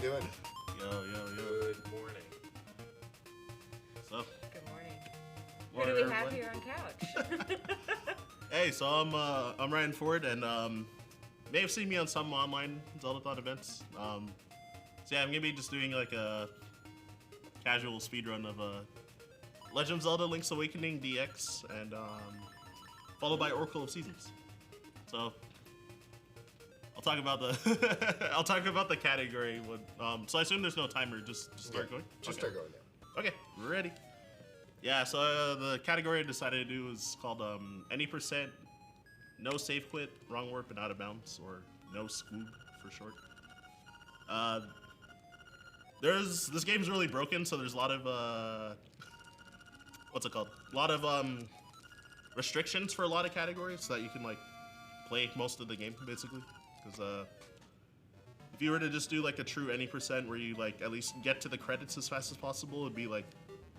doing? Yo. Good morning. So, Good morning. Who morning, do we have everybody. here on couch? Hey, so I'm Ryan Ford, and may have seen me on some online Zeldathon events. So yeah, I'm gonna be just doing like a casual speedrun of Legend of Zelda: Link's Awakening DX, and followed by Oracle of Seasons. So I'll talk about the I'll talk about the category. So I assume there's no timer. Just start going. Just Okay. start going now. Okay, ready. Yeah, so the category I decided to do is called any percent, no save quit, wrong warp, and out of bounds, or no scoob for short. This game's really broken, so there's a lot of what's it called? A lot of restrictions for a lot of categories so that you can like play most of the game basically. Because if you were to just do like a true any percent where you like at least get to the credits as fast as possible, it'd be like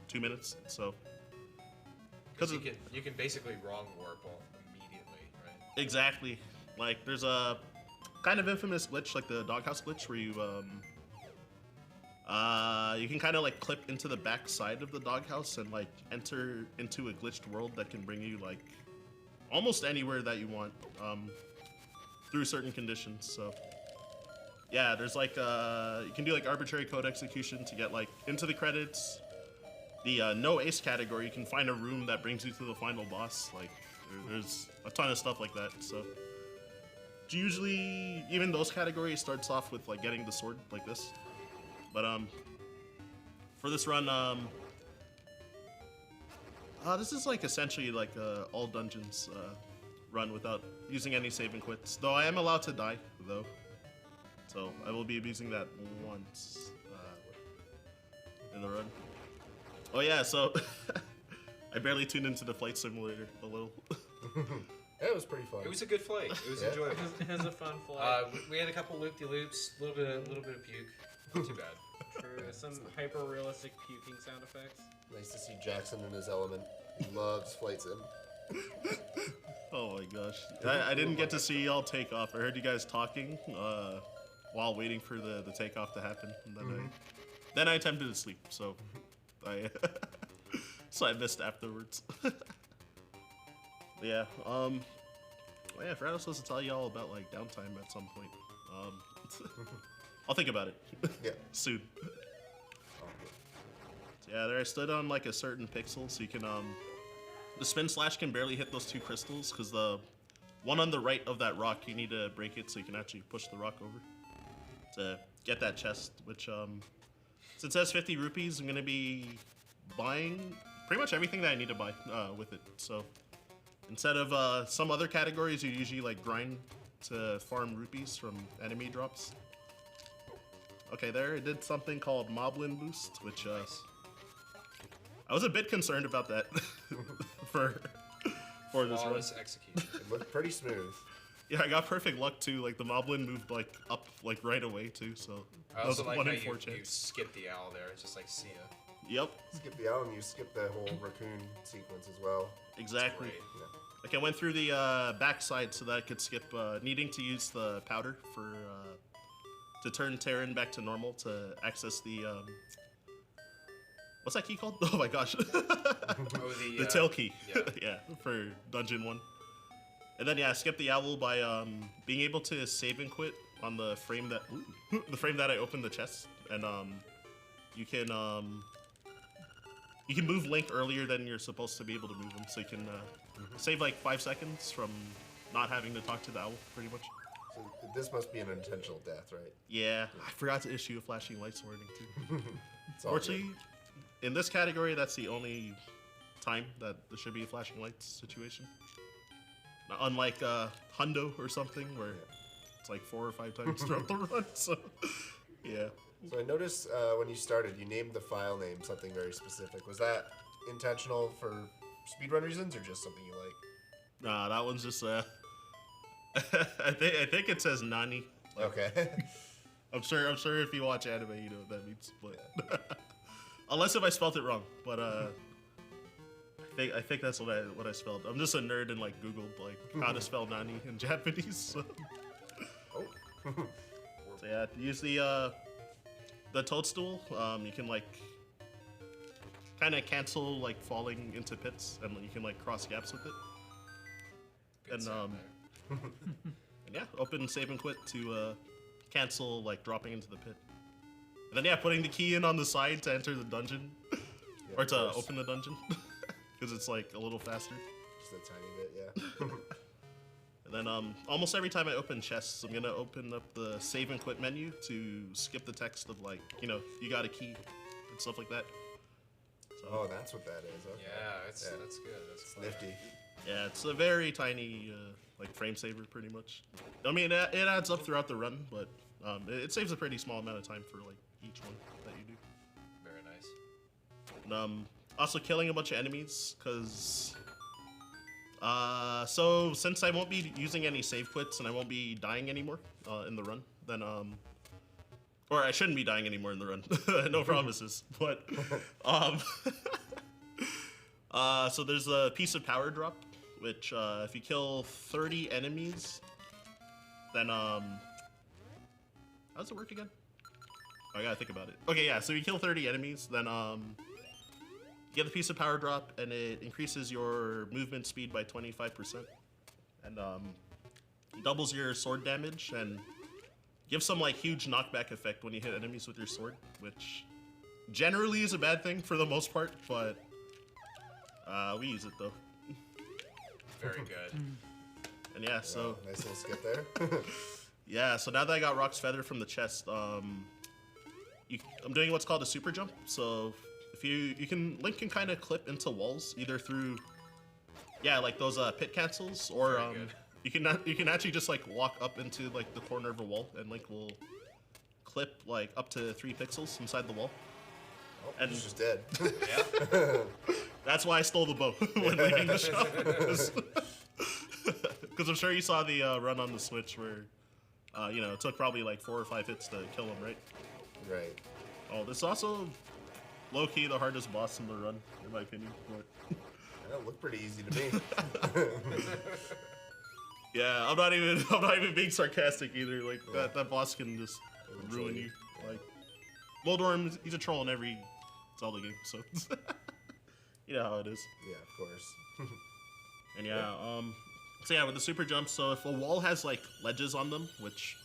2 minutes. So Because you can basically wrong warp immediately, right? exactly, like there's a kind of infamous glitch like the doghouse glitch where you can kind of like clip into the back side of the doghouse and like enter into a glitched world that can bring you like almost anywhere that you want through certain conditions. So yeah, there's like you can do like arbitrary code execution to get like into the credits. The no ace category, you can find a room that brings you to the final boss. Like there's a ton of stuff like that. So usually even those categories starts off with like getting the sword like this. But for this run, this is like essentially like all dungeons run without using any save and quits. Though I am allowed to die though, so I will be abusing that once in the run. Oh yeah, so I barely tuned into the flight simulator a little. Yeah, it was pretty fun. It was a good flight. It was Yeah. enjoyable. It was a fun flight. We had a couple loop-de-loops, a little bit of puke. Not too bad. True. Some hyper-realistic puking sound effects. Nice to see Jackson in his element. He loves flight sim. Oh my gosh, I didn't get to see y'all take off. I heard you guys talking while waiting for the takeoff to happen, and then I attempted to sleep. So I so I missed afterwards. But yeah, well, yeah, I forgot I was supposed to tell y'all about like downtime at some point. I'll think about it. Yeah. Soon. Oh, So yeah, there I stood on like a certain pixel, so you can the spin slash can barely hit those two crystals because the one on the right of that rock you need to break it so you can actually push the rock over to get that chest. Which since it says 50 rupees, I'm gonna be buying pretty much everything that I need to buy with it. So instead of some other categories, you usually like grind to farm rupees from enemy drops. Okay, there it did something called Moblin Boost, which I was a bit concerned about that for this run. Flawless execution. it looked pretty smooth. Yeah, I got perfect luck too. Like the Moblin moved like up like right away too, so I that was also a like 1 how in 4 you chance. skip the owl there. It's just like, see ya. Yep, Skip the album, you skip the whole raccoon sequence as well. exactly. Great. Yeah. Like I went through the backside so that I could skip needing to use the powder for to turn Terran back to normal to access the what's that key called? Oh my gosh, Oh, the tail key. Yeah. Yeah, for dungeon 1. And then yeah, skip the owl by being able to save and quit on the frame that the frame that I opened the chest, and you can move Link earlier than you're supposed to be able to move him, so you can save like 5 seconds from not having to talk to the owl, pretty much. So this must be an intentional death, right? Yeah, I forgot to issue a flashing lights warning too. It's all good. Fortunately, in this category, that's the only time that there should be a flashing lights situation. Now, unlike Hundo or something, where it's like 4 or 5 times throughout the run. So, yeah. So I noticed when you started, you named the file name something very specific. Was that intentional for speedrun reasons or just something you like? Nah, that one's just I think it says Nani. Okay. I'm sure if you watch anime, you know what that means. But unless if I spelled it wrong, but I think that's what I spelled. I'm just a nerd and like Googled like how to spell Nani in Japanese. So, Oh. so yeah, use the the toadstool, you can like kind of cancel like falling into pits, and you can like cross gaps with it. Good And sound there. and yeah, open save and quit to cancel like dropping into the pit. And then yeah, putting the key in on the side to enter the dungeon, Yeah, or of to course. open the dungeon, because it's like a little faster. Just a tiny bit, yeah. And then almost every time I open chests, I'm gonna open up the save and quit menu to skip the text of like, you know, you got a key and stuff like that. So, Oh, that's what that is. Okay. Yeah, Yeah. that's good. That's It's clever. nifty. yeah, it's a very tiny like frame saver, pretty much. I mean, it adds up throughout the run, but it saves a pretty small amount of time for like each one that you do. Very nice. And, also killing a bunch of enemies, because so since I won't be using any save quits and I won't be dying anymore in the run, then or I shouldn't be dying anymore in the run. No promises, but so there's a piece of power drop, which if you kill 30 enemies, then how does it work again? Oh, I gotta think about it. Okay, yeah, so you kill 30 enemies, then you get the piece of power drop, and it increases your movement speed by 25%, and doubles your sword damage, and gives some like huge knockback effect when you hit enemies with your sword, which generally is a bad thing for the most part, but we use it though. Very good. And yeah, so Wow, nice little skip there. yeah, so now that I got Rock's Feather from the chest, I'm doing what's called a super jump. So if Link can kind of clip into walls either through, yeah, like those pit cancels, or Very good. you can actually just like walk up into like the corner of a wall, and Link will clip like up to 3 pixels inside the wall. Oh, And- he's just dead. Yeah. That's why I stole the bow when leaving the shop. Because I'm sure you saw the run on the Switch where, you know, it took probably like 4 or 5 hits to kill him, right? Right. Oh, this is also low-key the hardest boss in the run, in my opinion. But That looked pretty easy to me. yeah, I'm not even being sarcastic either. Like that boss can just ruin you. Like Moldorm, he's a troll in every Zelda game, so you know how it is. Yeah, of course. And yeah, so yeah, with the super jump, so if a wall has like ledges on them, which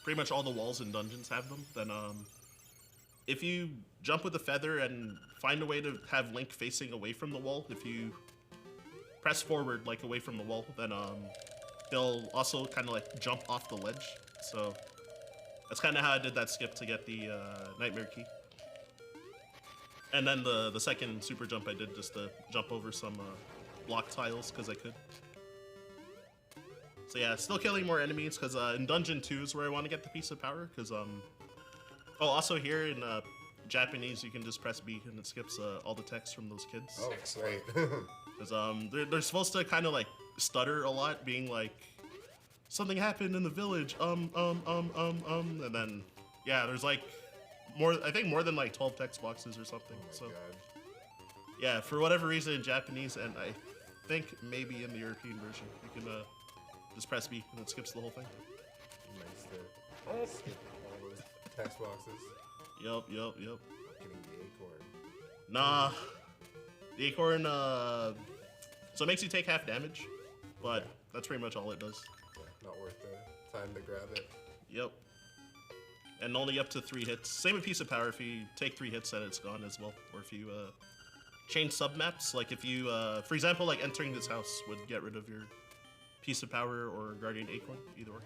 pretty much all the walls in dungeons have them, then if you jump with a feather and find a way to have Link facing away from the wall, if you press forward like away from the wall, then he'll also kind of like jump off the ledge. So that's kind of how I did that skip to get the Nightmare Key. And then the second super jump I did just to jump over some block tiles because I could. So yeah, still killing more enemies because in Dungeon 2 is where I want to get the piece of power because oh, also here in Japanese you can just press B and it skips all the text from those kids. Oh, Excellent. great. Because they're supposed to kind of like stutter a lot, being like, something happened in the village, and then yeah, there's like I think more than like 12 text boxes or something. Oh my So God. yeah, for whatever reason in Japanese, and I think maybe in the European version, you can just press B and it skips the whole thing. Nice to skip all those text boxes. Yup. Getting the acorn. Nah, the acorn, so it makes you take half damage, but that's pretty much all it does. Yeah, not worth the time to grab it. Yep. And only up to 3 hits. Same with Piece of Power, if you take 3 hits then it's gone as well. Or if you change submaps, like if you, for example, like entering this house would get rid of your Piece of Power or Guardian Acorn, either or.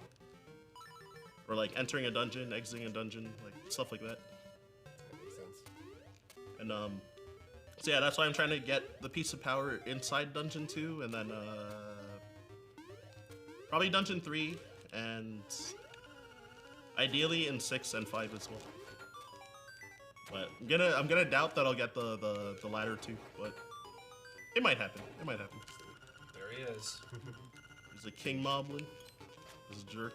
Or like entering a dungeon, exiting a dungeon, like stuff like that. That makes sense. And so yeah, that's why I'm trying to get the Piece of Power inside Dungeon 2, and then probably Dungeon 3, and ideally in 6 and 5 as well. But I'm gonna doubt that I'll get the latter 2, but it might happen. It might happen. There he is. There's a King Moblin. This jerk.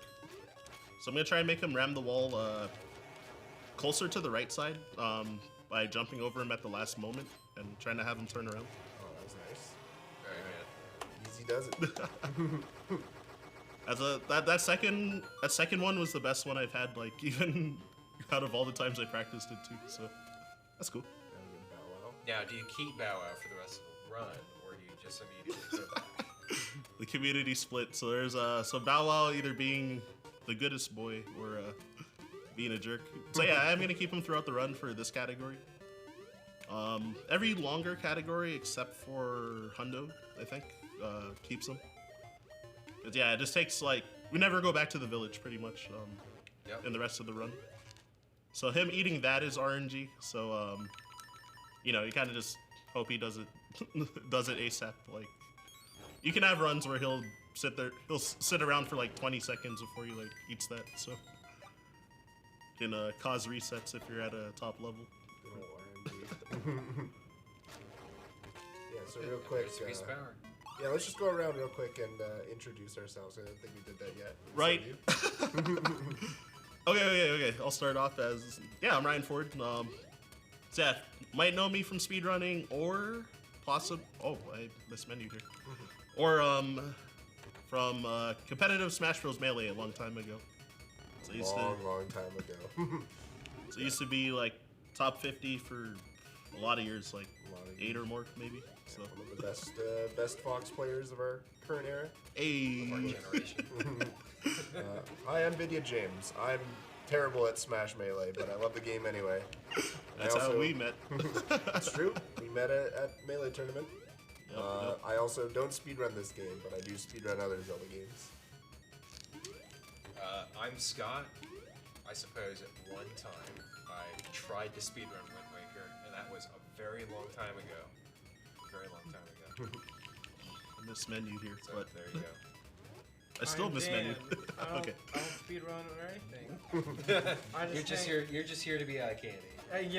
So I'm gonna try and make him ram the wall closer to the right side by jumping over him at the last moment and trying to have him turn around. Oh, that was nice. Very good. Easy does it. As that second one was the best one I've had, like even out of all the times I practiced it too. So that's cool. Bow Wow. Now, do you keep Bow Wow for the rest of the run, or do you just immediately go back? The community split. So there's so Bow Wow either being the goodest boy or being a jerk. So yeah, I'm gonna keep him throughout the run for this category. Every longer category except for Hundo, I think, keeps him. But yeah, it just takes like we never go back to the village pretty much in the rest of the run. So him eating that is RNG. So you know, you kind of just hope he does it does it ASAP. Like you can have runs where he'll sit around for like 20 seconds before he like eats that. So can cause resets if you're at a top level. Yeah, so real quick, yeah, let's just go around real quick and introduce ourselves. I don't think we did that yet. Right. Okay. I'll start off as, yeah, I'm Ryan Ford. Seth, might know me from speedrunning or possibly, oh, I mismenuyed here. Or from competitive Smash Bros. Melee a long time ago. So long time ago. So it used to be like top 50 for a lot of years, like 8 or more maybe. So one of the best Fox players of our current era. Hey. Of our generation. Hi, I'm Vidya James. I'm terrible at Smash Melee, but I love the game anyway. That's how we met. It's true. We met at Melee tournament. Yep. I also don't speedrun this game, but I do speedrun other Zelda games. I'm Scott. I suppose at one time I tried to speedrun Wind Waker, and that was a very long time ago. Very long time ago. I mismenued here, So but there you go. I still I'm mismenued. Dan. Okay. I don't speedrun or anything. You're just here to be eye candy. I'm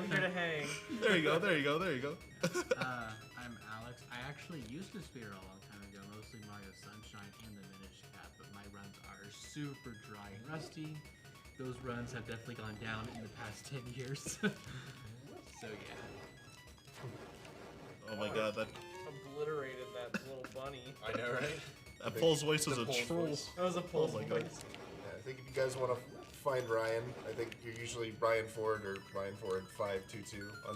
here to hang. There you go. I'm Alex. I actually used to speedrun a long time ago, mostly Mario Sunshine and the Minish Cap, but my runs are super dry and rusty. Those runs have definitely gone down in the past 10 years. So yeah. Oh my god, that Obliterated that little bunny. I know, right? Pole's voice is The a Pole's troll. voice. That was a pulse my God. voice. Yeah, I think if you guys want to find Ryan, I think you're usually Ryan Ford or Ryan Ford 522 on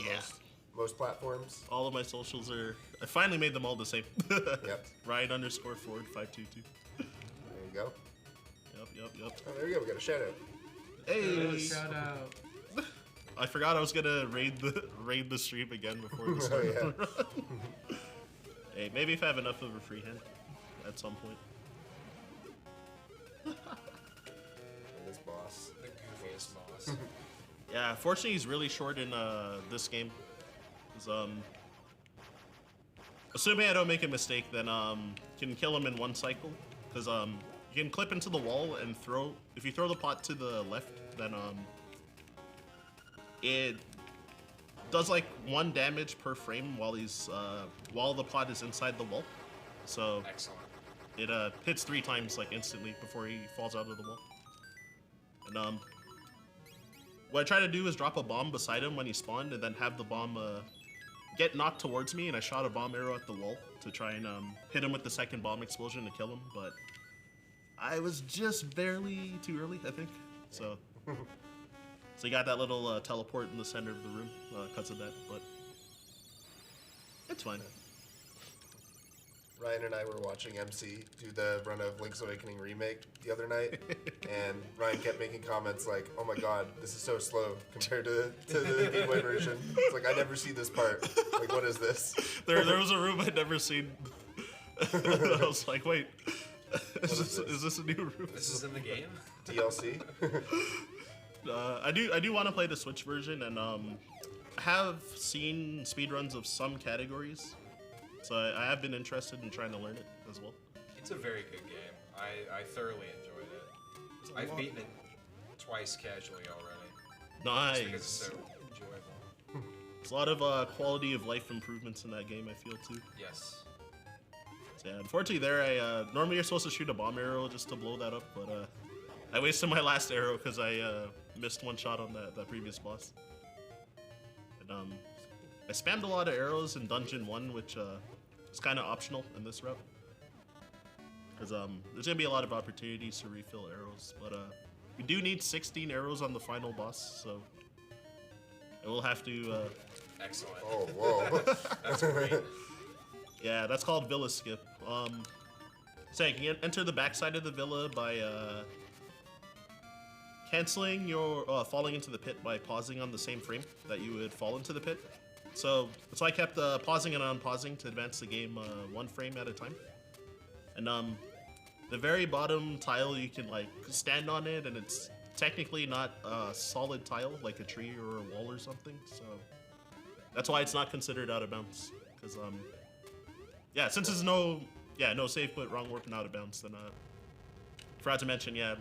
most platforms. All of my socials are. I finally made them all the same. Yep. Ryan_Ford 522. There you go. Yep. Oh, there you go. We got a shout out. Hey. Shout out. I forgot I was gonna raid the stream again before the start. Oh, of the run. Hey, maybe if I have enough of a free hand at some point. This boss. The goofiest boss. Yeah, fortunately he's really short in this game. 'Cause, assuming I don't make a mistake, then you can kill him in one cycle. Because you can clip into the wall and throw. If you throw the pot to the left, then it does like 1 damage per frame while the pot is inside the wall. So Excellent. it hits 3 times like instantly before he falls out of the wall. And what I try to do is drop a bomb beside him when he spawned, and then have the bomb get knocked towards me. And I shot a bomb arrow at the wall to try and hit him with the second bomb explosion to kill him, but I was just barely too early, I think. So you got that little teleport in the center of the room because of that, but it's fine. Ryan and I were watching MC do the run of Link's Awakening remake the other night, and Ryan kept making comments like, "Oh my god, this is so slow compared to the Game Boy version." It's like, I never see this part. Like, what is this? There was a room I'd never seen. I was like, wait, is this a new room? This is in the game? DLC? I do want to play the Switch version, and I have seen speedruns of some categories, so I have been interested in trying to learn it as well. It's a very good game. I thoroughly enjoyed it. I've beaten it twice casually already. Just because it's Nice. so enjoyable. There's a lot of quality of life improvements in that game, I feel too. Yes. So, yeah, unfortunately, I normally you're supposed to shoot a bomb arrow just to blow that up, but I wasted my last arrow because I missed 1 shot on that previous boss. And I spammed a lot of arrows in Dungeon 1, which is kind of optional in this route. Because there's going to be a lot of opportunities to refill arrows, but we do need 16 arrows on the final boss, so I will have to. Excellent. Oh, whoa. That's great. Yeah, that's called Villa Skip. So you can enter the backside of the villa by canceling your falling into the pit by pausing on the same frame that you would fall into the pit. So I kept pausing and unpausing to advance the game one frame at a time. And the very bottom tile, you can like stand on it, and it's technically not a solid tile like a tree or a wall or something. So that's why it's not considered out of bounds. Because yeah, since there's no save put, wrong warp, and out of bounds, then forgot to mention, out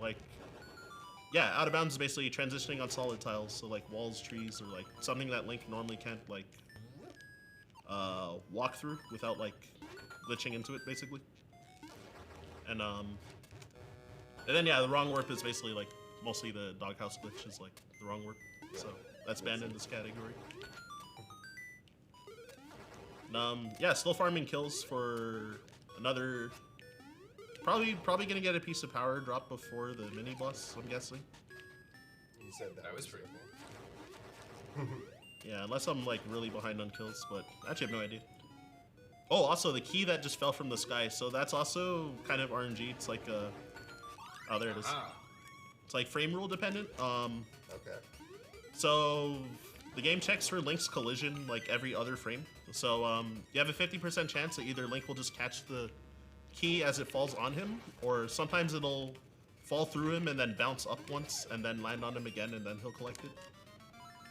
of bounds is basically transitioning on solid tiles, so like walls, trees, or like something that Link normally can't like walk through without like glitching into it, basically. And then the wrong warp is basically like mostly the doghouse glitch is like the wrong warp, so that's banned in this category. And, still farming kills for another. Probably gonna get a piece of power drop before the mini boss, I'm guessing. You said that. That was pretty cool. Yeah, unless I'm like really behind on kills, but I actually have no idea. Oh, also the key that just fell from the sky, so that's also kind of RNG. It's like oh, there it is. It's like frame rule dependent. Okay. So the game checks for Link's collision like every other frame. So you have a 50% chance that either Link will just catch the key as it falls on him, or sometimes it'll fall through him and then bounce up once and then land on him again, and then he'll collect it.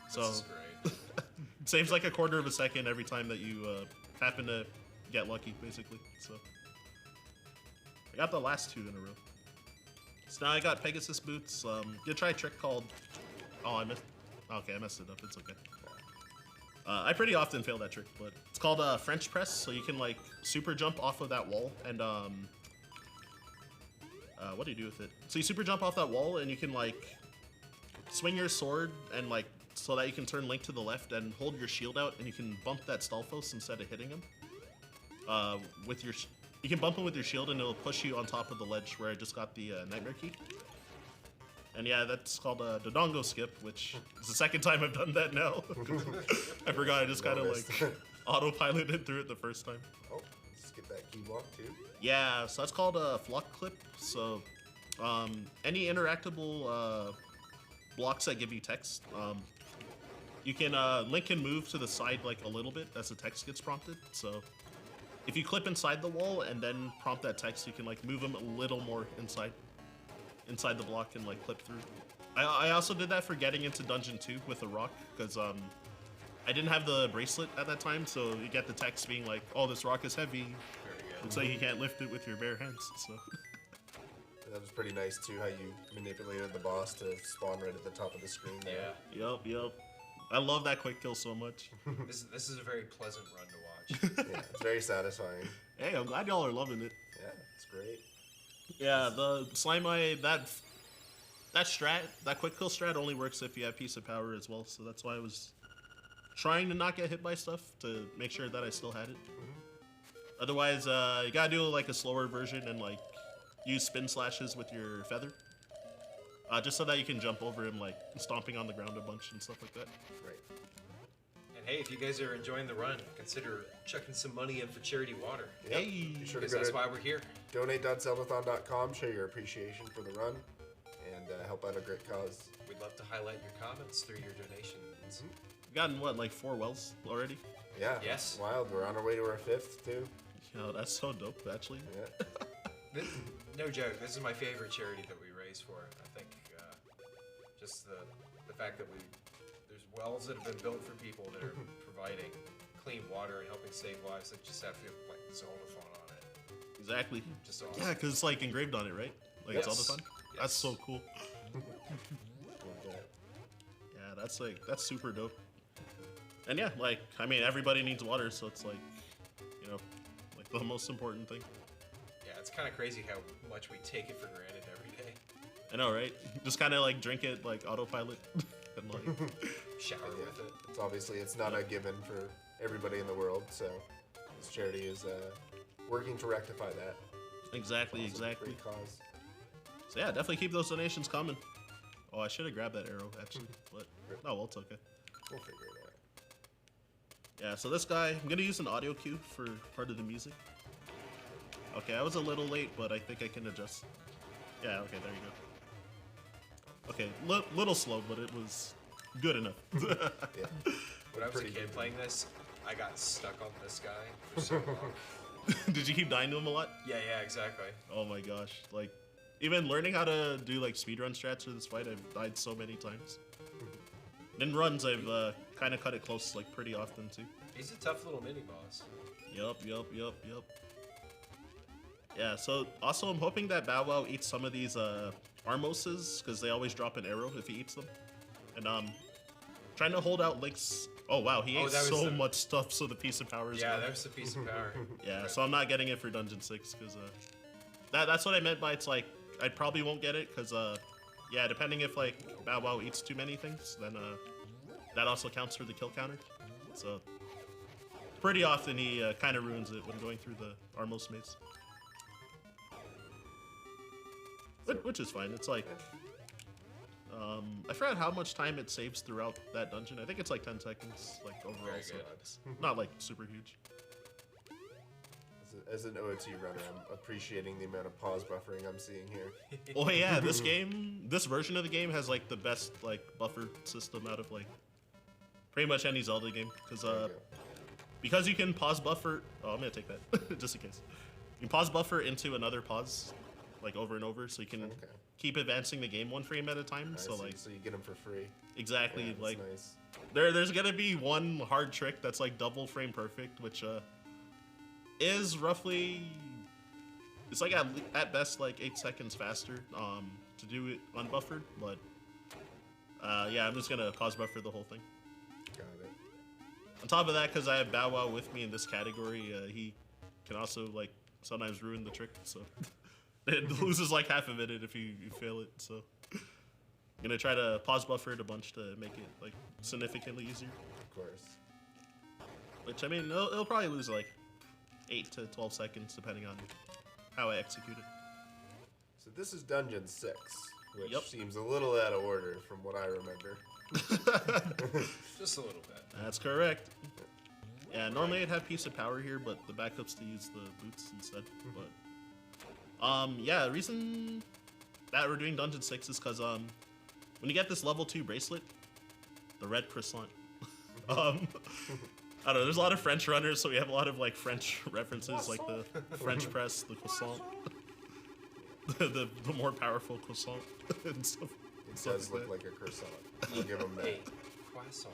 So This is great. saves like a quarter of a second every time that you happen to get lucky, basically. So I got the last 2 in a row. So now I got Pegasus boots. Gonna try a trick called. Oh, I missed. Okay, I messed it up. It's okay. I pretty often fail that trick, but it's called French press. So you can like super jump off of that wall, and what do you do with it? So you super jump off that wall, and you can like swing your sword and like so that you can turn Link to the left and hold your shield out, and you can bump that Stalfos instead of hitting him. With your you can bump him with your shield, and it'll push you on top of the ledge where I just got the nightmare key. And yeah, that's called a Dodongo skip, which is the second time I've done that now. I forgot, I just kind of like autopiloted through it the first time. Oh, skip that key block too. Yeah, so that's called a flock clip. So any interactable blocks that give you text, you can Link can move to the side like a little bit as the text gets prompted. So if you clip inside the wall and then prompt that text, you can like move him a little more inside the block and like clip through. I also did that for getting into Dungeon 2 with a rock, because I didn't have the bracelet at that time, so you get the text being like, oh, this rock is heavy. Very good. Looks like you can't lift it with your bare hands, so. That was pretty nice too, how you manipulated the boss to spawn right at the top of the screen there. Yeah. Yup. I love that quick kill so much. This is a very pleasant run to watch. Yeah, it's very satisfying. Hey, I'm glad y'all are loving it. Yeah, it's great. Yeah, the Slime Eye, that quick kill strat only works if you have piece of power as well, so that's why I was trying to not get hit by stuff to make sure that I still had it. Otherwise, you gotta do like a slower version and like use spin slashes with your feather. Just so that you can jump over him, like stomping on the ground a bunch and stuff like that. Right. And hey, if you guys are enjoying the run, consider chucking some money in for charity water. Yep. Hey! Be sure to Because go that's to why we're here. donate.zeldathon.com, show your appreciation for the run, and help out a great cause. We'd love to highlight your comments through your donations. We've gotten what, like 4 wells already? Yeah. Yes. Wild. We're on our way to our 5th too. Yo, that's so dope, actually. Yeah. No joke, this is my favorite charity that we raise for. I think just the fact that there's wells that have been built for people that are providing clean water and helping save lives that just have like Zeldathon on it. Exactly. Just awesome. Yeah, because it's like engraved on it, right? Like Yes. it's Zeldathon? That's so cool. Love that. Yeah, that's super dope. And yeah, like, I mean, everybody needs water, so it's like, you know, like the most important thing. Yeah, it's kind of crazy how much we take it for granted every day. I know, right? Just kind of like drink it like autopilot and like, Shower Yeah. with it. It's not a given for everybody in the world, so this charity is working to rectify that. exactly. Great cause. So yeah, definitely keep those donations coming. Oh, I should have grabbed that arrow actually, but oh well, it's okay. We'll figure it out. Yeah, so this guy, I'm gonna use an audio cue for part of the music. Okay, I was a little late, but I think I can adjust. Yeah, okay, there you go. Okay, little slow, but it was good enough. Yeah. When I was a Pretty kid good. playing this, I got stuck on this guy for so long. Did you keep dying to him a lot? Yeah, exactly. Oh my gosh, like, even learning how to do like speedrun strats for this fight, I've died so many times. In runs, I've kind of cut it close like pretty often too. He's a tough little mini boss. Yup. Yeah, so also I'm hoping that Bow Wow eats some of these Armoses, because they always drop an arrow if he eats them. And trying to hold out Link's... Oh wow, he ate that was so the- much stuff, so the piece of power is Yeah, gone. there's a piece of power. Yeah, so I'm not getting it for Dungeon 6, because that's what I meant by it's like, I probably won't get it, because yeah, depending if like Bow Wow eats too many things, then that also counts for the kill counter. So pretty often he kind of ruins it when going through the Armos maze. Which is fine. It's like, I forgot how much time it saves throughout that dungeon. I think it's like 10 seconds, like overall. Very So good. it's not like super huge. As an OOT runner, I'm appreciating the amount of pause buffering I'm seeing here. Oh yeah, this version of the game has like the best like buffer system out of like pretty much any Zelda game, because you can pause buffer. Oh, I'm gonna take that just in case. You can pause buffer into another pause, like over and over, so you can keep advancing the game one frame at a time. I So see. like So you get them for free. exactly, Yeah, that's like nice. there's gonna be one hard trick that's like double frame perfect, which is roughly, it's like at best like 8 seconds faster to do it unbuffered, but yeah, I'm just gonna pause buffer the whole thing. Got it. On top of that, because I have Bow Wow with me in this category, he can also like sometimes ruin the trick, so it loses like half a minute if you fail it. So I'm gonna try to pause buffer it a bunch to make it like significantly easier. Of course. Which I mean, it'll probably lose like 8 to 12 seconds depending on how I execute it. So this is Dungeon 6, which Yep. seems a little out of order from what I remember. Just a little bit. That's correct. Yeah, normally I'd have Piece of Power here, but the backup's to use the boots instead. But yeah, the reason that we're doing Dungeon 6 is because when you get this level 2 bracelet, the red croissant. I don't know, there's a lot of French runners, so we have a lot of like French references, like the French press, the croissant, the more powerful croissant and stuff. It does look like a croissant. I'll give him that. Hey, croissant.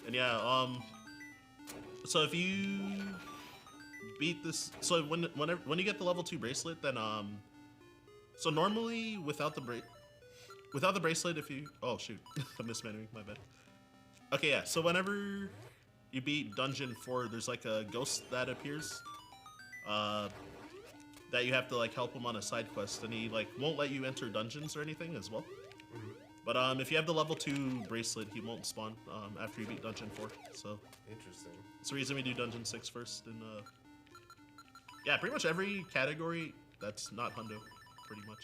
And yeah, so if you beat this, so when you get the level 2 bracelet, then so normally without the bracelet, if you, oh shoot, I'm mismenuing, my bad. Okay, yeah, so whenever you beat Dungeon 4, there's like a ghost that appears, that you have to like help him on a side quest, and he like won't let you enter dungeons or anything as well. But if you have the level 2 bracelet, he won't spawn after you beat Dungeon 4. So Interesting. that's the reason we do Dungeon 6 first. And yeah, pretty much every category that's not Hundo, pretty much.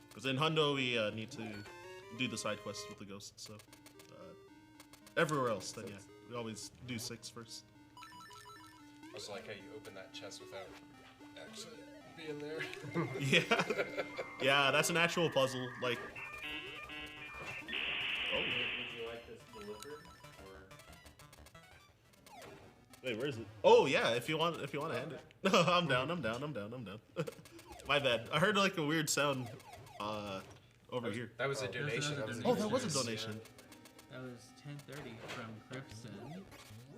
Because in Hundo we need to do the side quest with the ghost. So everywhere else, then yeah, we always do 6 first. Also like how you open that chest without actually being there. Yeah, yeah, that's an actual puzzle. Like, oh. Would you like this delivered, or Wait, where is it? Oh yeah, if you want to hand it. No, I'm down. My bad. I heard like a weird sound over here. That was a donation. another Oh, that was a donation. donation. that was 10:30 from Gripson.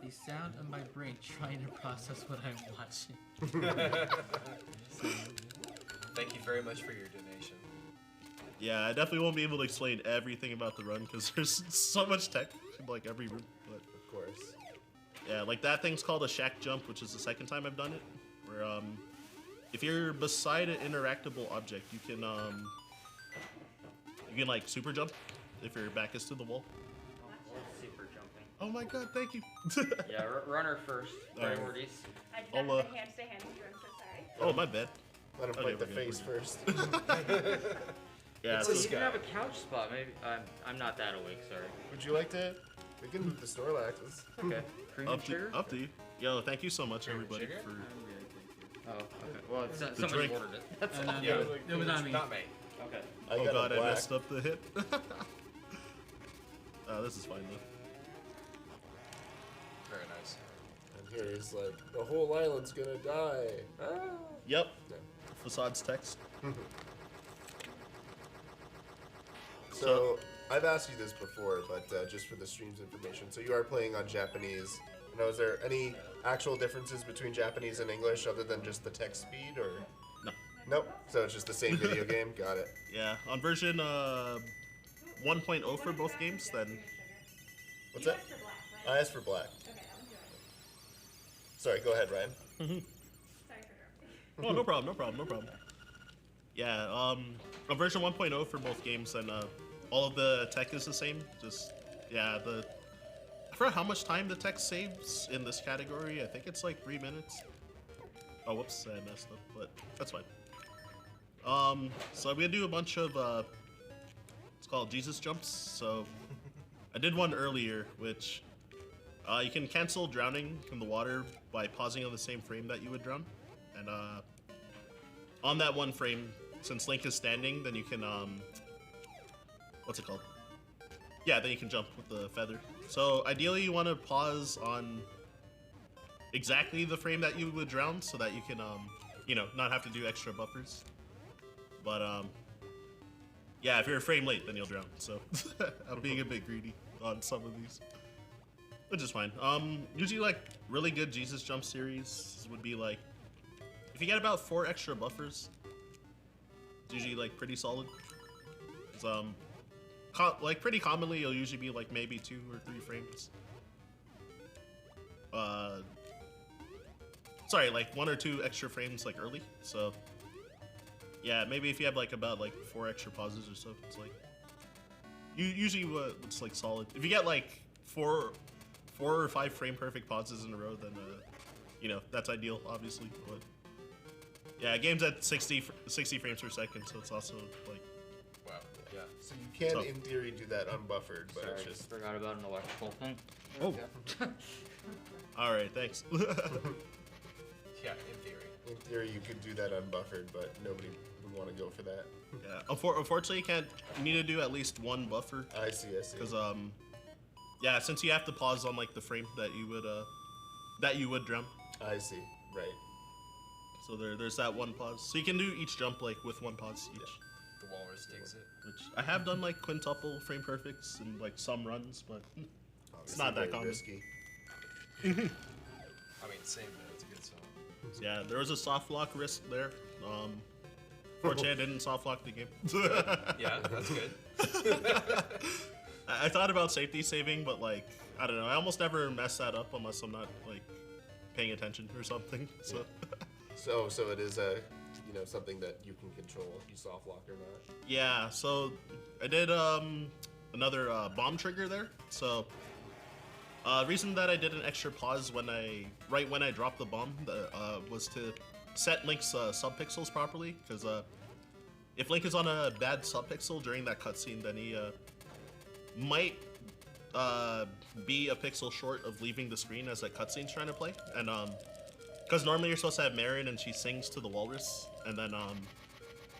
The sound of my brain trying to process what I'm watching. Thank you very much for your donation. Yeah, I definitely won't be able to explain everything about the run because there's so much tech in like every room. But Of course. yeah, like that thing's called a shack jump, which is the second time I've done it. Where if you're beside an interactable object, you can like super jump if your back is to the wall. Super jumping. Oh my god, thank you. Yeah, runner first. Alright. Priorities. I did I'll, not have a hand-to-hand, I'm so sorry. Oh, my bad. Let him Okay, fight the we're good, face we're first. Yeah, It's so, a You can guy. have a couch spot. Maybe I'm not that awake. Sorry. Would you like to? We can move the Snorlaxes. Okay. Cream and up sugar. to you. Yo, thank you so much, Cream and everybody, sugar? for. I'm good, thank you. Oh, okay. Well, it's not, The somebody drink. ordered it. That's And all. then Yeah. it was on me. Not me. Okay. I Oh got a god, I black. messed up the hit. This is fine though. Very nice. And here he's like, the whole island's gonna die. Ah. Yep. No. Facades text. So I've asked you this before, but just for the stream's information. So you are playing on Japanese. Now, is there any actual differences between Japanese and English other than just the text speed, or? No. Nope. So it's just the same video game. Got it. Yeah, on version 1.0 for both games, then What's that? I asked for black. Sorry. Go ahead, Ryan. oh no problem. Yeah, on version 1.0 for both games, then all of the tech is the same. Just yeah, I forgot how much time the tech saves in this category. I think it's like 3 minutes. Oh, whoops, I messed up, but that's fine. So I'm gonna do a bunch of it's called Jesus jumps. So I did one earlier, which you can cancel drowning in the water by pausing on the same frame that you would drown, and on that one frame, since Link is standing, then you can what's it called? Yeah, then you can jump with the feather. So ideally, you want to pause on exactly the frame that you would drown, so that you can you know, not have to do extra buffers. But yeah, if you're a frame late, then you'll drown. So I'm being a bit greedy on some of these, which is fine. Usually like really good Jesus jump series would be like, if you get about 4 extra buffers, it's usually like pretty solid. It's, like pretty commonly, you'll usually be like maybe 2 or 3 frames. Sorry, like 1 or 2 extra frames like early. So yeah, maybe if you have like about like 4 extra pauses or so, it's like usually it's like solid. If you get like 4 or 5 frame perfect pauses in a row, then you know, that's ideal, obviously. But yeah, game's at 60 frames per second, so it's also like Wow. Yeah. So you can, So- in theory, do that unbuffered, but Sorry, it's just. forgot about an electrical thing. oh. All right, thanks. Yeah, in theory. In theory, you could do that unbuffered, but nobody would want to go for that. Yeah, unfortunately, you need to do at least 1 buffer. I see. Because yeah, since you have to pause on like the frame that you would drown, I see. Right. so there's that 1 pause. So you can do each jump like with 1 pause each, The walrus digs it. which I have done like quintuple frame perfects in like some runs, but Obviously not that very common. risky. I mean, same though. It's a good song. yeah, there was a soft lock risk there. Fortunately, I didn't soft lock the game. Yeah, that's good. I thought about safety saving, but like I don't know, I almost never mess that up unless I'm not like paying attention or something. So. So it is something that you can control if you soft lock or not. Yeah, so I did another bomb trigger there. So reason that I did an extra pause right when I dropped the bomb was to set Link's subpixels properly, because if Link is on a bad subpixel during that cutscene, then he might be a pixel short of leaving the screen as that cutscene's trying to play, and because normally you're supposed to have Marin and she sings to the walrus, and then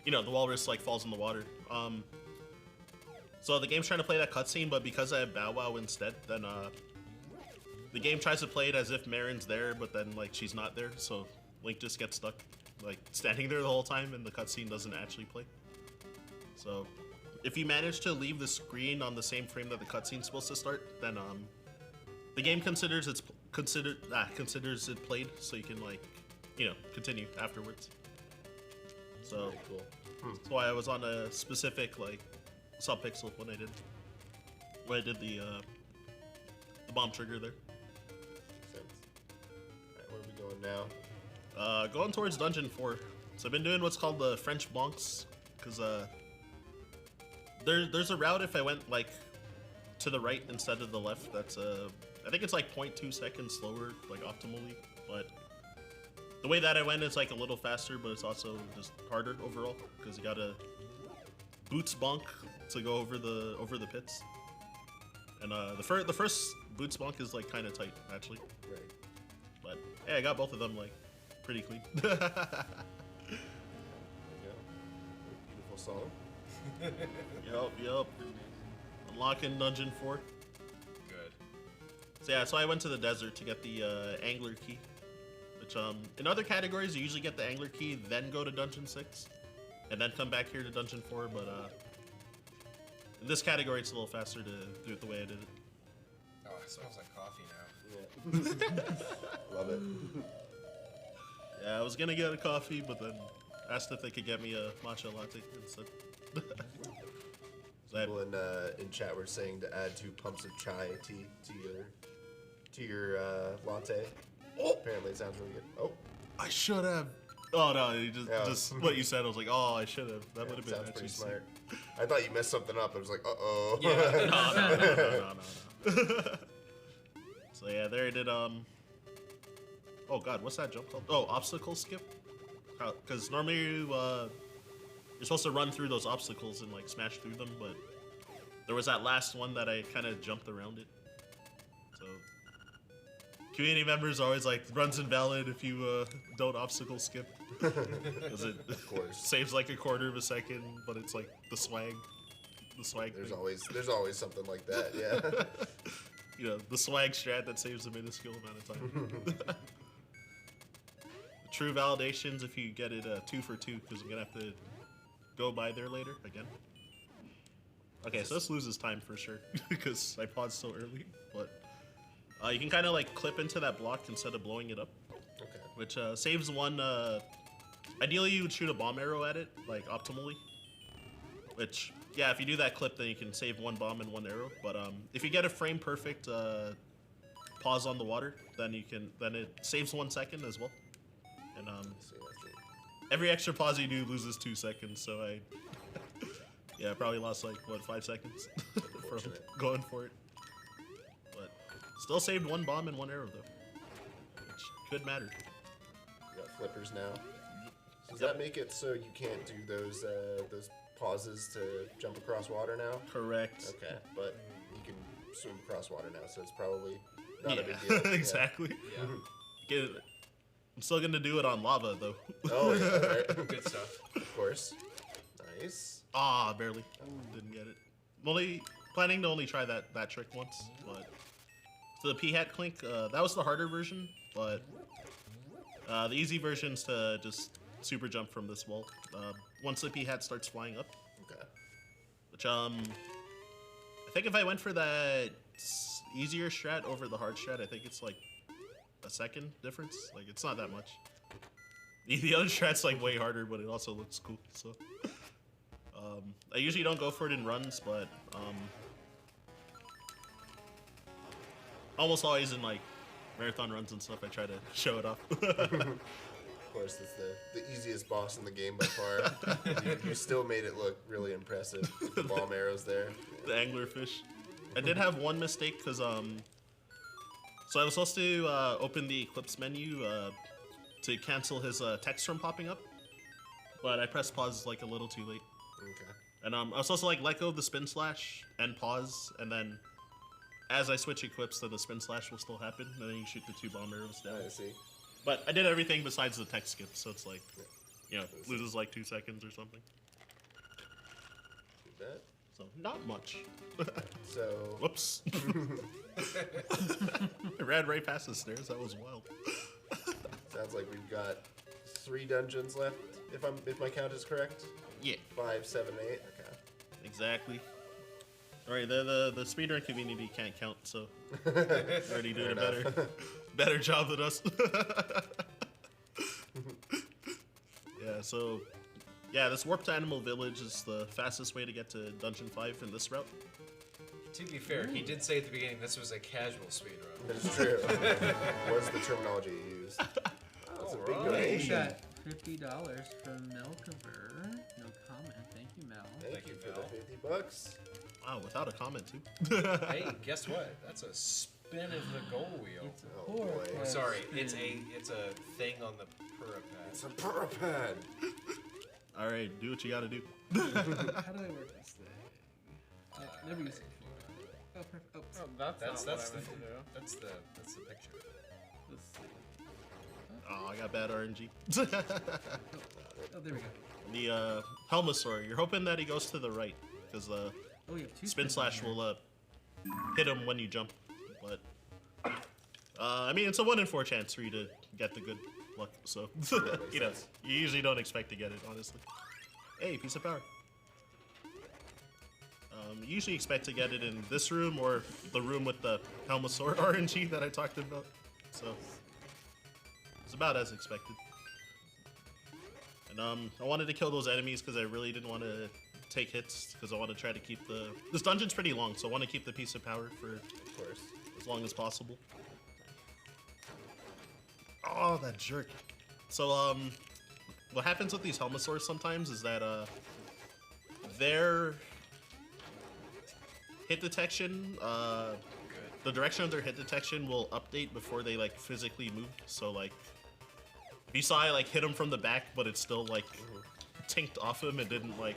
you know, the walrus like falls in the water. So the game's trying to play that cutscene, but because I have Bow Wow instead, then the game tries to play it as if Marin's there, but then like she's not there, so Link just gets stuck like standing there the whole time, and the cutscene doesn't actually play. So if you manage to leave the screen on the same frame that the cutscene's supposed to start, then the game considers it played, so you can like, you know, continue afterwards. So Very cool. that's why I was on a specific like subpixel when I did the bomb trigger there. Makes sense. Alright, where are we going now? Going towards Dungeon 4. So I've been doing what's called the French Blancs, because there's a route if I went like to the right instead of the left. That's I think it's like 0.2 seconds slower, like optimally. But The way that I went is like a little faster, but it's also just harder overall because you gotta boots bonk to go over the pits. And the first boots bonk is like kind of tight actually. Right. But hey, I got both of them like pretty clean. There you go. Beautiful song. Yup. Unlocking dungeon 4. Good. So yeah, so I went to the desert to get the angler key, which in other categories you usually get the angler key, then go to dungeon 6, and then come back here to dungeon 4. But in this category, it's a little faster to do it the way I did it. Oh, it smells like coffee now. Yeah. Love it. Yeah, I was gonna get a coffee, but then asked if they could get me a matcha latte instead. So I- People in chat were saying to add 2 pumps of chai tea to your latte. Oh! Apparently, it sounds really good. Oh, I should have. Oh no, you Yeah. just what you said. I was like, oh, I should have. That would have been sounds actually pretty smart. I thought you messed something up. I was like, uh-oh. Yeah. No. So yeah, there I did. Oh god, what's that jump called? Oh, obstacle skip. Because normally you're supposed to run through those obstacles and like smash through them, but there was that last one that I kind of jumped around it. So community members are always like, runs invalid if you don't obstacle skip. Because it Of course. saves like a quarter of a second, but it's like the swag. There's thing. always something like that, yeah. You know, the swag strat that saves a minuscule amount of time. The true validations if you get it 2 for 2, because I'm gonna have to go by there later again. Okay, so this loses time for sure because I paused so early. But you can kind of like clip into that block instead of blowing it up, Okay. which saves one. Ideally, you would shoot a bomb arrow at it, like optimally. Which, yeah, if you do that clip, then you can save 1 bomb and 1 arrow. But if you get a frame perfect pause on the water, then it saves 1 second as well. And I see. every extra pause you do loses 2 seconds. So I, yeah, I probably lost like what 5 seconds from Unfortunate. going for it. But still saved 1 bomb and 1 arrow though, which could matter. You got flippers now. Does Yep. that make it so you can't do those pauses to jump across water now? Correct. Okay, but you can swim across water now, so it's probably not Yeah, a big deal. Yeah. exactly. Yeah. Get it. I'm still gonna do it on lava though. Oh, yeah, right. Good stuff. Of course. Nice. Ah, barely. Didn't get it. I'm only planning to only try that trick once, but so the P-hat clink, that was the harder version, but the easy version's to just super jump from this wall. Once the P-hat starts flying up, Okay. which I think if I went for that easier strat over the hard strat, I think it's like a second difference. Like it's not that much. The other strat's like way harder, but it also looks cool. So I usually don't go for it in runs, but almost always in like marathon runs and stuff, I try to show it off. Of course, it's the easiest boss in the game by far. you still made it look really impressive with the bomb arrows there. The anglerfish. I did have one mistake because so I was supposed to open the Eclipse menu to cancel his text from popping up, but I pressed pause like a little too late. Okay. And I was supposed to like let go of the spin slash and pause, and then as I switch equips, then the spin slash will still happen, and then you shoot the 2 bomb arrows down. I see. But I did everything besides the text skip, so it's like, you know, loses like 2 seconds or something. Do that. So not much. So Whoops. I ran right past the stairs. That was wild. sounds like we've got 3 dungeons left, if my count is correct. Yeah, 5, 7, 8. Okay. exactly. All right, the speedrun community can't count, so already doing a enough. better job than us. Yeah, so yeah, this warped animal village is the fastest way to get to dungeon 5 in this route. To be fair, he did say at the beginning this was a casual speedrun. That is true. What's the terminology you used? Oh, it's a big Alright. We donation. got $50 from Melcover. No comment. Thank you, Mel. Thank you for Mel. the $50. Wow, without a comment too. Hey, guess what? That's a spin is the goal wheel. It's a Oh, poor boy. pad Sorry, spin. it's a thing on the Purapad. It's a purapad. All right, do what you gotta do. How do I work this thing? Never used it before. Oh, perfect. Oh, Oh, that's That's not that's what the I meant to do. that's the picture. let's see. Oh, I got bad RNG. Oh, there we go. The Helmasaur, you're hoping that he goes to the right, because Oh, we have two Spin spins Slash in here. will hit him when you jump. But I mean, it's a 1 in 4 chance for you to get the good luck. So you know, you usually don't expect to get it, honestly. Hey, piece of power. You usually expect to get it in this room or the room with the Helmasaur RNG that I talked about. So it's about as expected. And I wanted to kill those enemies because I really didn't want to take hits because I want to try to keep this dungeon's pretty long, so I want to keep the piece of power for Of course. as long as possible. Oh, that jerk. So what happens with these Helmasaurs sometimes is that their hit detection, the direction of their hit detection will update before they like physically move. So like if you saw I like hit him from the back, but it still like tinked off him and didn't like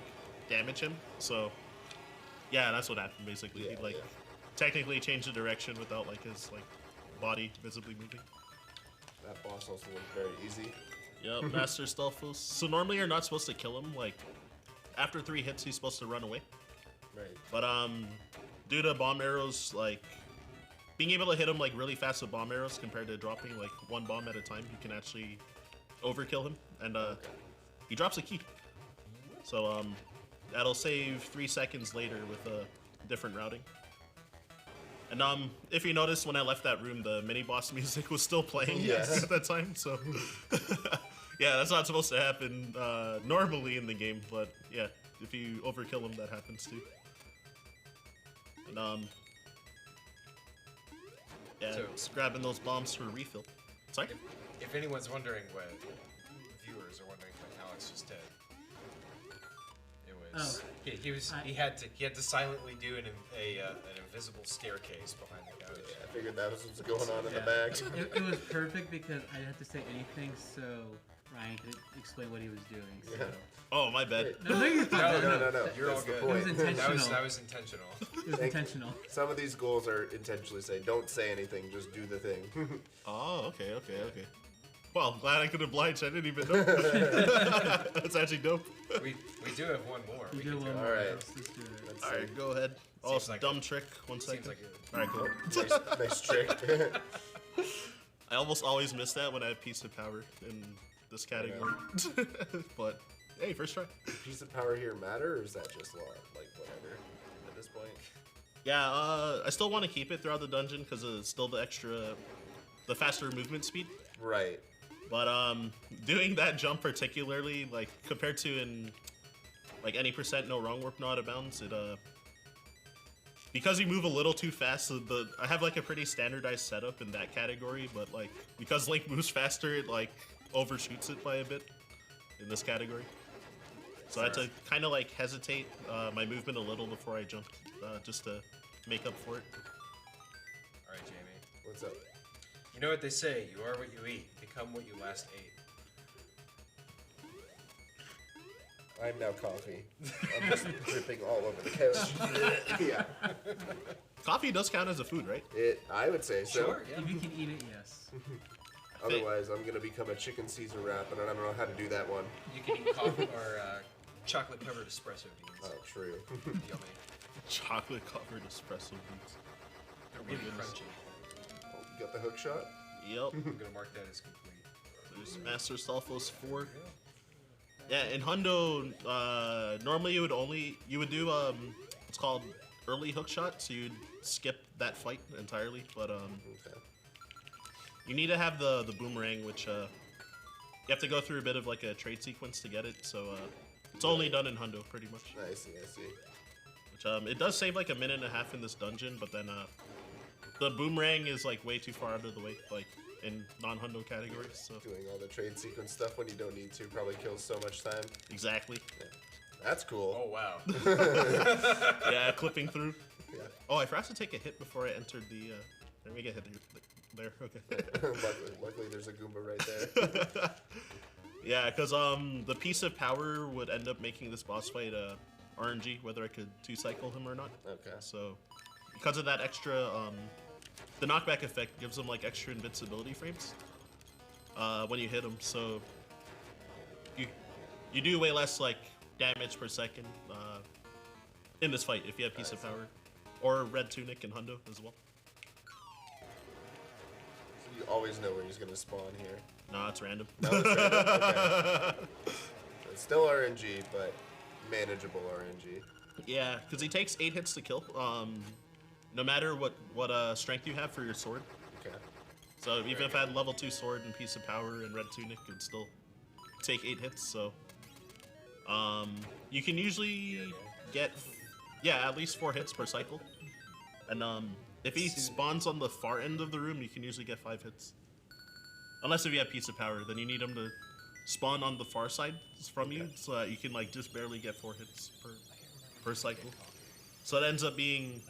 damage him. So yeah, that's what happened basically. Yeah, He like yeah. technically changed the direction without like his like body visibly moving. That boss also looked very easy. Yep, Master Stealthos. So normally you're not supposed to kill him. Like after 3 hits, he's supposed to run away. Right. But due to bomb arrows, like being able to hit him like really fast with bomb arrows compared to dropping like 1 bomb at a time, you can actually overkill him. And he drops a key. So that'll save 3 seconds later with a different routing. And if you notice, when I left that room, the mini boss music was still playing Yes. at that time. So yeah, that's not supposed to happen normally in the game, but yeah, if you overkill him, that happens too. And yeah, So- just grabbing those bombs for refill. Sorry. If anyone's wondering what viewers are wondering what Alex just did, it was Oh. he had to silently do an invisible staircase behind the couch. I figured that was what's going on in the Yeah. back. It was perfect because I didn't have to say anything, so Ryan could explain what he was doing. So. Yeah. Oh, my bad. Great. No, you're fine. No. You're all That's the good. It was point. intentional. That was intentional. It was Thank- intentional. Some of these goals are intentionally saying, don't say anything, just do the thing. Oh, okay. Well, I'm glad I could oblige. I didn't even know. That's actually dope. we do have one more. We We do can one do more. All right. Let's do it. Let's All see. right, go ahead. Oh, Seems it's a like dumb trick. 1 second. Seems like it. All right, cool. Nice trick. I almost always miss that when I have piece of power in this category. But hey, first try. Piece of power here matter, or is that just like whatever at this point? Yeah, I still want to keep it throughout the dungeon because it's still the faster movement speed. Right. But doing that jump particularly, like compared to in like any percent no wrong warp no out of bounds, it because you move a little too fast. So I have like a pretty standardized setup in that category, but like because Link moves faster, it like overshoots it by a bit in this category. So I had to kind of like hesitate my movement a little before I jumped, just to make up for it. All right, Jamie. What's up? You know what they say: you are what you eat. Become what you last ate. I'm now coffee. I'm just dripping all over the couch. Yeah. Coffee does count as a food, right? I would say so. Sure. Yeah. If you can eat it, yes. Otherwise, I'm gonna become a chicken Caesar wrap, and I don't know how to do that one. You can eat coffee or chocolate covered espresso beans. Oh, true. Yummy. Chocolate covered espresso beans. They're really goodness. crunchy. Oh, you got the hook shot? Yep. I'm gonna mark that as complete. There's Master Stealthos 4. Yeah, in Hundo, normally you would do it's called early hook shot, so you'd skip that fight entirely. But Okay. you need to have the boomerang, which you have to go through a bit of like a trade sequence to get it. So it's only done in Hundo pretty much. I see. Which it does save like a minute and a half in this dungeon, but then the boomerang is like way too far out of the way, like in non-Hundo categories. So Doing all the trade sequence stuff when you don't need to probably kills so much time. exactly. That's cool. Oh wow. Yeah, clipping through. Yeah. Oh, I forgot to take a hit before I entered the Let me get hit there. Okay. luckily, there's a Goomba right there. Yeah, because the piece of power would end up making this boss fight RNG, whether I could 2-cycle him or not. Okay. So, because of that extra, the knockback effect gives him like extra invincibility frames when you hit him. So you do way less like damage per second in this fight if you have piece of power, or red tunic and hundo as well. So you always know where he's gonna spawn here. Nah, it's random. No, it's random. Okay. So it's still RNG, but manageable RNG. Yeah, because he takes 8 hits to kill. No matter what strength you have for your sword. Okay. So even if I had level 2 sword and piece of power and red tunic, it'd still take 8 hits. So you can usually get at least 4 hits per cycle. And if he spawns on the far end of the room, you can usually get 5 hits. Unless if you have piece of power, then you need him to spawn on the far side from you, so that you can like just barely get 4 hits per cycle. So it ends up being,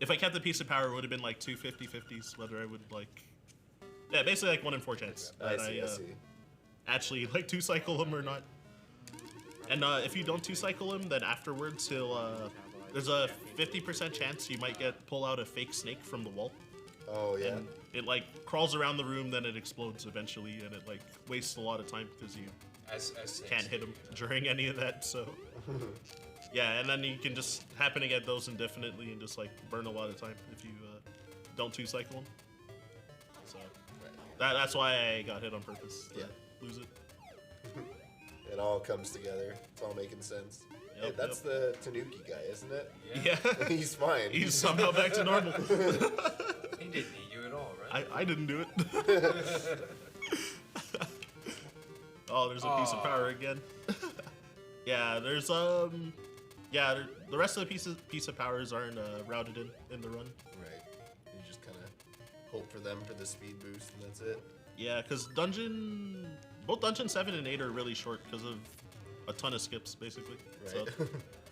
if I kept the piece of power, it would have been like 2 50-50s, whether I would like, basically like 1 in 4 chance that I see. actually like 2-cycle him or not. And if you don't 2-cycle him, then afterwards there's a 50% chance you might pull out a fake snake from the wall. Oh yeah. And it like crawls around the room, then it explodes eventually, and it like wastes a lot of time because you As can't hit him during any of that. So yeah, and then you can just happen to get those indefinitely and just like burn a lot of time if you don't 2-cycle them. So that's why I got hit on purpose. To lose it. It all comes together. It's all making sense. Yep, Hey, that's the Tanuki guy, isn't it? Yeah. He's fine. He's somehow back to normal. He didn't need you at all, right? I didn't do it. Oh, there's a piece of power again. Yeah, there's the rest of the piece of powers aren't routed in the run. Right. You just kind of hope for them for the speed boost, and that's it. Yeah, because both dungeon 7 and 8 are really short because of a ton of skips, basically. Right. So,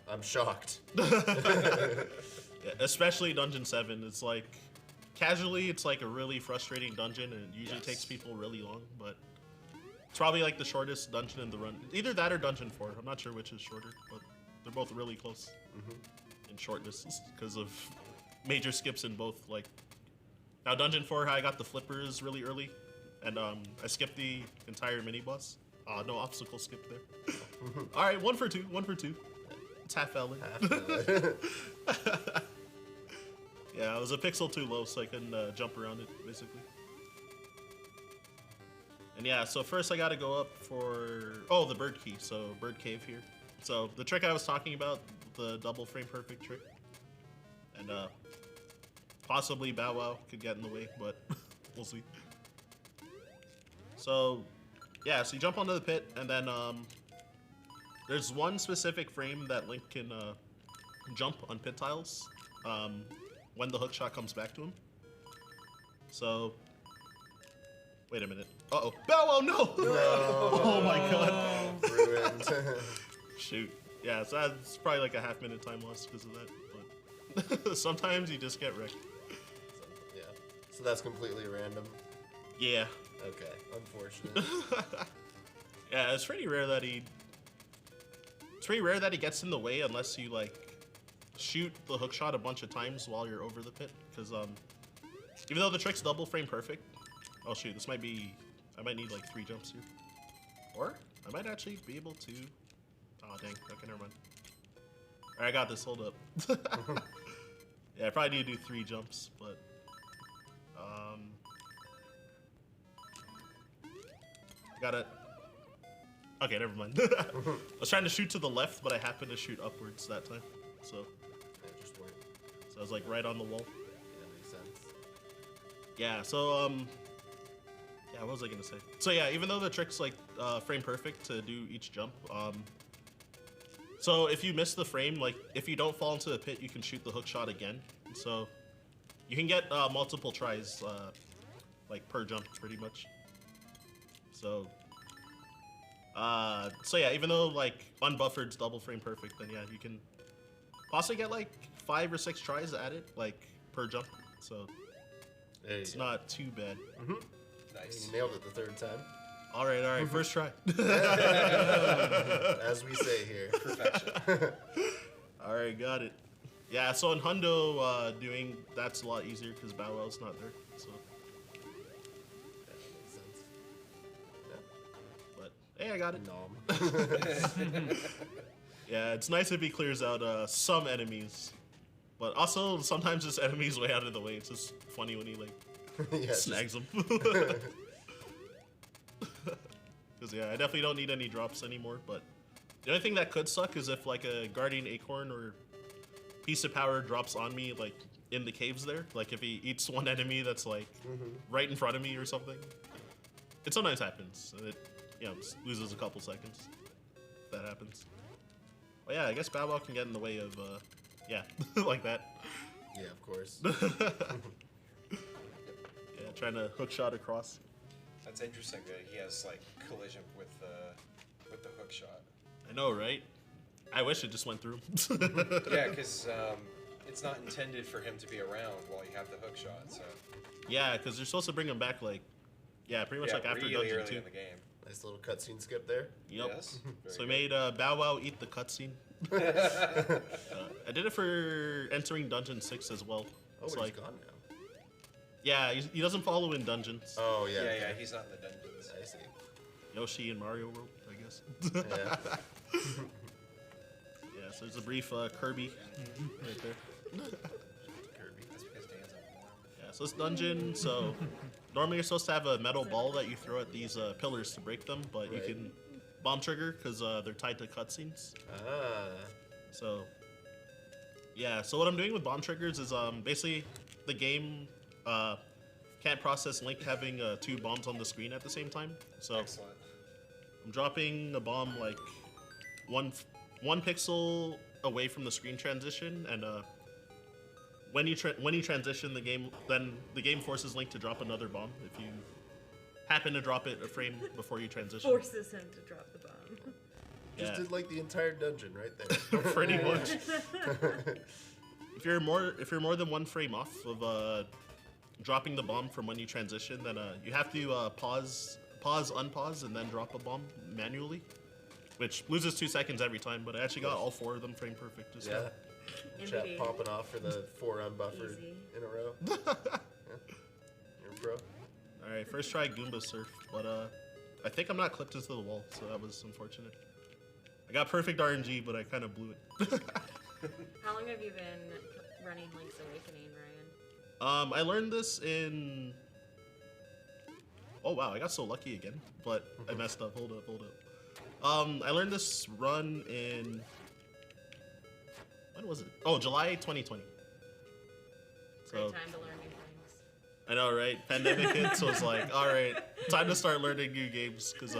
I'm shocked. yeah, especially dungeon 7. It's like casually, it's like a really frustrating dungeon, and it usually takes people really long. But it's probably like the shortest dungeon in the run. Either that or dungeon 4. I'm not sure which is shorter, but they're both really close in shortness because of major skips in both. Like now, dungeon 4, I got the flippers really early, and I skipped the entire mini boss. No obstacle skip there. All right, 1 for 2. 1 for 2. It's half valid. Yeah, I was a pixel too low, so I couldn't jump around it, basically. And yeah, so first I gotta go up for the bird key. So bird cave here. So the trick I was talking about, the double frame perfect trick, and possibly Bow Wow could get in the way, but we'll see. So yeah, so you jump onto the pit, and then there's one specific frame that Link can jump on pit tiles when the hookshot comes back to him. So, wait a minute. Uh-oh. Bow Wow, no! Oh my god. Ruined. Shoot. Yeah, so that's probably like a half-minute time loss because of that. But sometimes you just get wrecked. Yeah. So that's completely random. Yeah. Okay. Unfortunate. Yeah, it's pretty rare that he gets in the way unless you like shoot the hookshot a bunch of times while you're over the pit. Because even though the trick's double frame perfect, oh shoot, I might need like 3 jumps here, or I might actually be able to. Oh dang, okay, never mind. All right, I got this. Hold up. Yeah, I probably need to do 3 jumps, but got it. Okay, never mind. I was trying to shoot to the left, but I happened to shoot upwards that time. So It just worked. I was like right on the wall. Yeah, makes sense. Yeah, so yeah, what was I gonna say? So yeah, even though the trick's like frame perfect to do each jump, so if you miss the frame, like if you don't fall into the pit, you can shoot the hook shot again. So you can get multiple tries, like per jump, pretty much. So yeah, even though like unbuffered's double frame perfect, then yeah, you can possibly get like 5 or 6 tries at it, like per jump. So There you It's go. not too bad. Nice. You nailed it the third time. All right, first try. As we say here. Perfection. All right, got it. Yeah, so in Hundo, doing that's a lot easier because Bow Wow's not there. So, That makes sense. but hey, I got it. Nom. Yeah, it's nice if he clears out some enemies, but also sometimes just enemies way out of the way. It's just funny when he like Yeah, snags them. Because yeah, I definitely don't need any drops anymore. But the only thing that could suck is if like a Guardian Acorn or Piece of Power drops on me like in the caves there. Like if he eats one enemy that's like right in front of me or something. It sometimes happens. And it just loses a couple seconds. If that happens. But yeah, I guess Bow Wow can get in the way of like that. Yeah, of course. Yeah, trying to hook shot across. That's interesting that he has like collision with the hook shot. I know, right? I wish it just went through. Yeah, because it's not intended for him to be around while you have the hook shot. So Yeah, because you're supposed to bring him back like, pretty much like after really dungeon early 2. in the game. Nice little cutscene skip there. Yep. Yes. So we Very made Bow Wow eat the cutscene. I did it for entering Dungeon 6 as well. Oh, It's he's like, gone now. yeah, he doesn't follow in dungeons. Oh, good. yeah. Yeah, okay. yeah, he's not in the dungeons. I see. Yoshi and Mario World, I guess. Yeah. Yeah, so there's a brief Kirby right there. Kirby. That's because Dan's on form. Yeah, so this dungeon, so normally you're supposed to have a metal ball that you throw at these pillars to break them, but you Right. can bomb trigger because they're tied to cutscenes. Ah. So, yeah, so what I'm doing with bomb triggers is basically the game can't process Link having 2 bombs on the screen at the same time. So Excellent. I'm dropping a bomb like one pixel away from the screen transition, and when you transition the game forces Link to drop another bomb if you happen to drop it a frame before you transition. Forces him to drop the bomb. Just Yeah. did like the entire dungeon right there. Pretty much. If you're more than 1 frame off of dropping the bomb from when you transition, then you have to pause, unpause, and then drop a bomb manually, which loses 2 seconds every time. But I actually got all 4 of them frame perfect just now. Yeah. Chat MVP. popping off for the 4 unbuffered Easy. in a row. Yeah. You're a pro. All right, first try Goomba Surf, but I think I'm not clipped into the wall, so that was unfortunate. I got perfect RNG, but I kind of blew it. How long have you been running Link's Awakening, Ryan? I learned this in. Oh wow, I got so lucky again, but I messed up. Hold up. I learned this run in. When was it? Oh, July 2020. Great So time to learn new things. I know, right? Pandemic hit, so it's like, all right, time to start learning new games, cause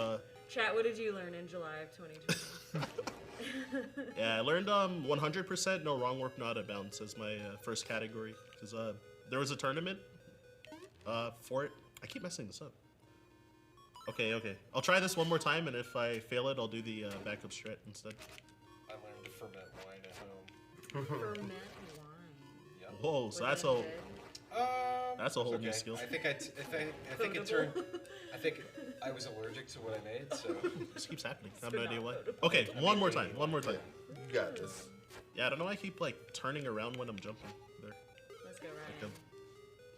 Chat, what did you learn in July of 2020? yeah, I learned 100% no wrong warp, not a bounce as my first category, cause there was a tournament for it. I keep messing this up. Okay. I'll try this one more time, and if I fail it, I'll do the backup strat instead. I learned to ferment wine at home. Ferment wine. Yep. Whoa, so Was that's that a good? that's a whole It's new okay. skill. I think it turned. I think I was allergic to what I made, so This keeps happening. I have no idea why. Okay, one more time. You got this. Yeah, I don't know why I keep like turning around when I'm jumping. There, Let's go, like Ryan.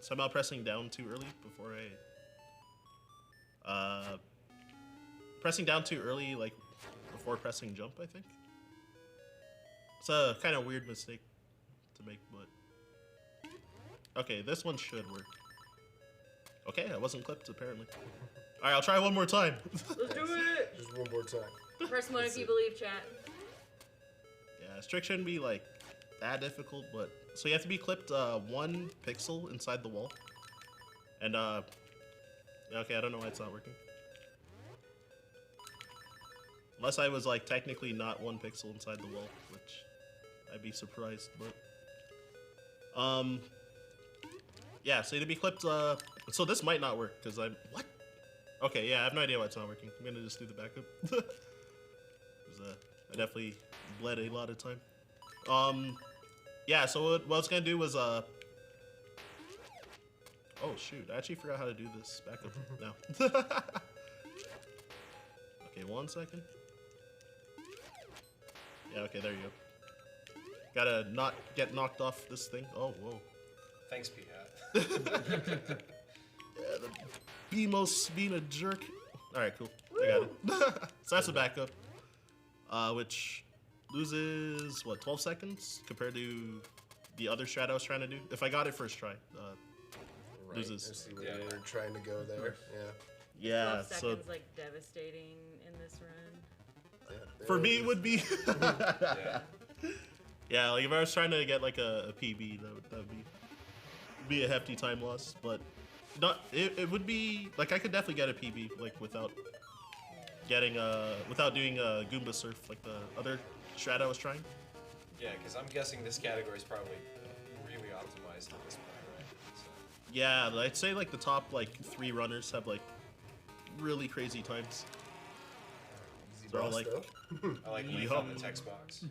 somehow pressing down too early before I. Pressing down too early, like before pressing jump. I think it's a kind of weird mistake to make, but okay, this one should work. Okay, I wasn't clipped apparently. All right, I'll try one more time. Let's do it! Just one more time. Press 1 if you believe, chat. Yeah, this trick shouldn't be like that difficult, but so you have to be clipped 1 pixel inside the wall. And okay, I don't know why it's not working. Unless I was like technically not 1 pixel inside the wall, which I'd be surprised, but yeah, so to be clipped so this might not work because I'm what? Okay, yeah, I have no idea why it's not working. I'm gonna just do the backup. 'Cause, I definitely bled a lot of time. Yeah, so what I was gonna do was oh Oh shoot! I actually forgot how to do this. Back up now. Okay, 1 second. Yeah. Okay, there you go. Gotta not get knocked off this thing. Oh whoa. Thanks, P-Hat. Yeah, the BMOS being a jerk. Alright, cool. I got it. So that's a backup. Which loses, what, 12 seconds compared to the other strat I was trying to do? If I got it first try, Right. I loses. see where Yeah. you were trying to go there. Yeah, 12 so seconds like devastating in this run. Yeah. for me it would be... Yeah. Yeah, like if I was trying to get like a PB, that would be a hefty time loss, but it would be like I could definitely get a PB like without doing a Goomba surf like the other strat I was trying. Yeah, because I'm guessing this category is probably really optimized at this point, right? So, Yeah, I'd say like the top like 3 runners have like really crazy times. Easy They're all boss like- though. I like Yup. Leaf on the text box.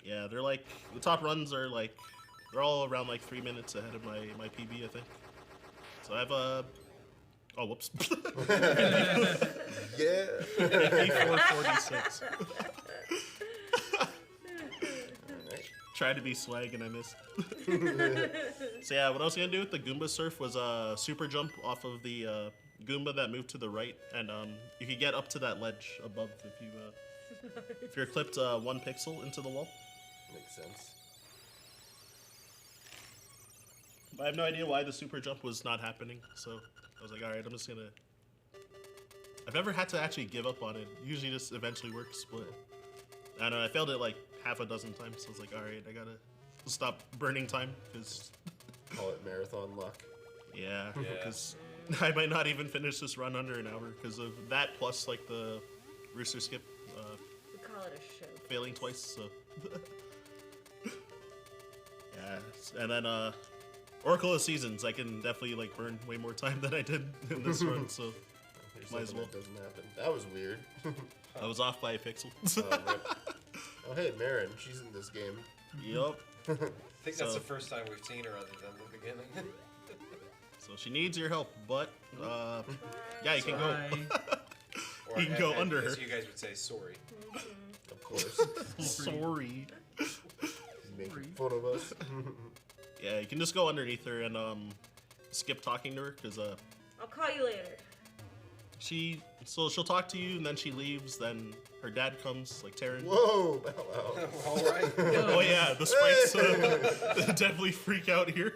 Yeah, they're like the top runs are like they're all around like 3 minutes ahead of my PB, I think. So I have a oh whoops. Yeah. 446. Alright. Tried to be swag and I missed. So yeah, what I was gonna do with the Goomba surf was super jump off of the Goomba that moved to the right, and you could get up to that ledge above if you're clipped 1 pixel into the wall. Makes sense. But I have no idea why the super jump was not happening, so I was like, alright, I'm just gonna... I've never had to actually give up on it. Usually this eventually works, but... I don't know, I failed it like half a dozen times, so I was like, alright, I gotta stop burning time, because... Call it marathon luck. Yeah, Yeah. because I might not even finish this run under an hour, because of that plus like the rooster skip We call it a show. failing twice, so... Yeah, and then Oracle of Seasons, I can definitely like burn way more time than I did in this run, so Here's Might as something well. that doesn't happen. That was weird. I was off by a pixel. Rip. Oh hey, Marin, she's in this game. Yup. I think that's So- the first time we've seen her other than the beginning. So she needs your help, but yeah, you can go. Bye. Or, You can go under as her. you guys would say, sorry. Of course. Sorry. He's making fun of us. Yeah, you can just go underneath her and skip talking to her, because I'll call you later. she'll talk to you and then she leaves. Then her dad comes, like Taryn. Whoa, Bow Wow. All right. Oh yeah, the sprites definitely freak out here.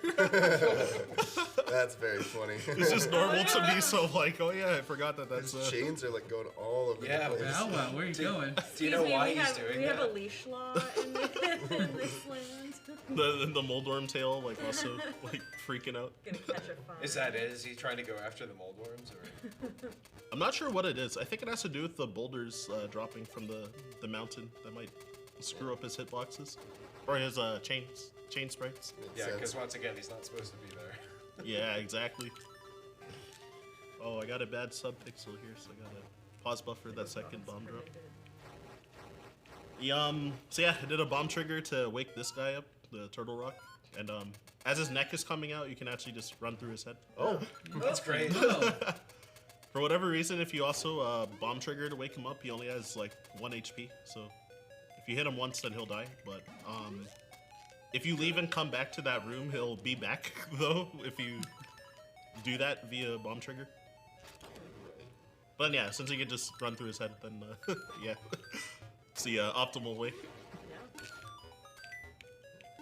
That's very funny. It's just normal to me, so I'm like, oh yeah, I forgot that that's. His chains are like going all over Yeah, the place. Bow Wow, where are you going? Do you know Excuse me, why we he's have, doing we that? have a leash law in this land. The Moldorm tail, like also like freaking out. Gonna catch a fire. Is that it? Is he trying to go after the moldworms? Or? I'm not sure what it is. I think it has to do with the boulders dropping from the mountain that might screw up his hitboxes, or his chain sprites. Makes Yeah, sense. because once again, he's not supposed to be there. Yeah, exactly. Oh, I got a bad sub-pixel here, so I gotta pause buffer that second bomb drop. So yeah, I did a bomb trigger to wake this guy up, the Turtle Rock, and as his neck is coming out, you can actually just run through his head. Oh, That's great. Oh, For whatever reason, if you also bomb trigger to wake him up, he only has like 1 HP, so if you hit him once, then he'll die, but if you leave and come back to that room, he'll be back, though, if you do that via bomb trigger. But yeah, since you can just run through his head, then yeah, it's the optimal way. Yeah.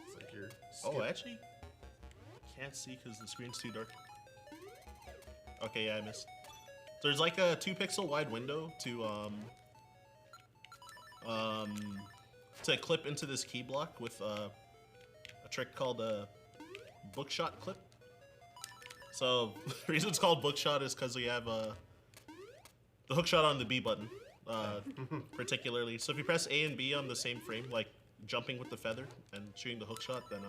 it's like you're. Oh, I actually can't see because the screen's too dark. Okay, yeah, I missed. So there's like a 2 pixel wide window to clip into this key block with a trick called a bookshot clip. So the reason it's called bookshot is because we have the hookshot on the B button, particularly. So if you press A and B on the same frame, like jumping with the feather and shooting the hookshot, then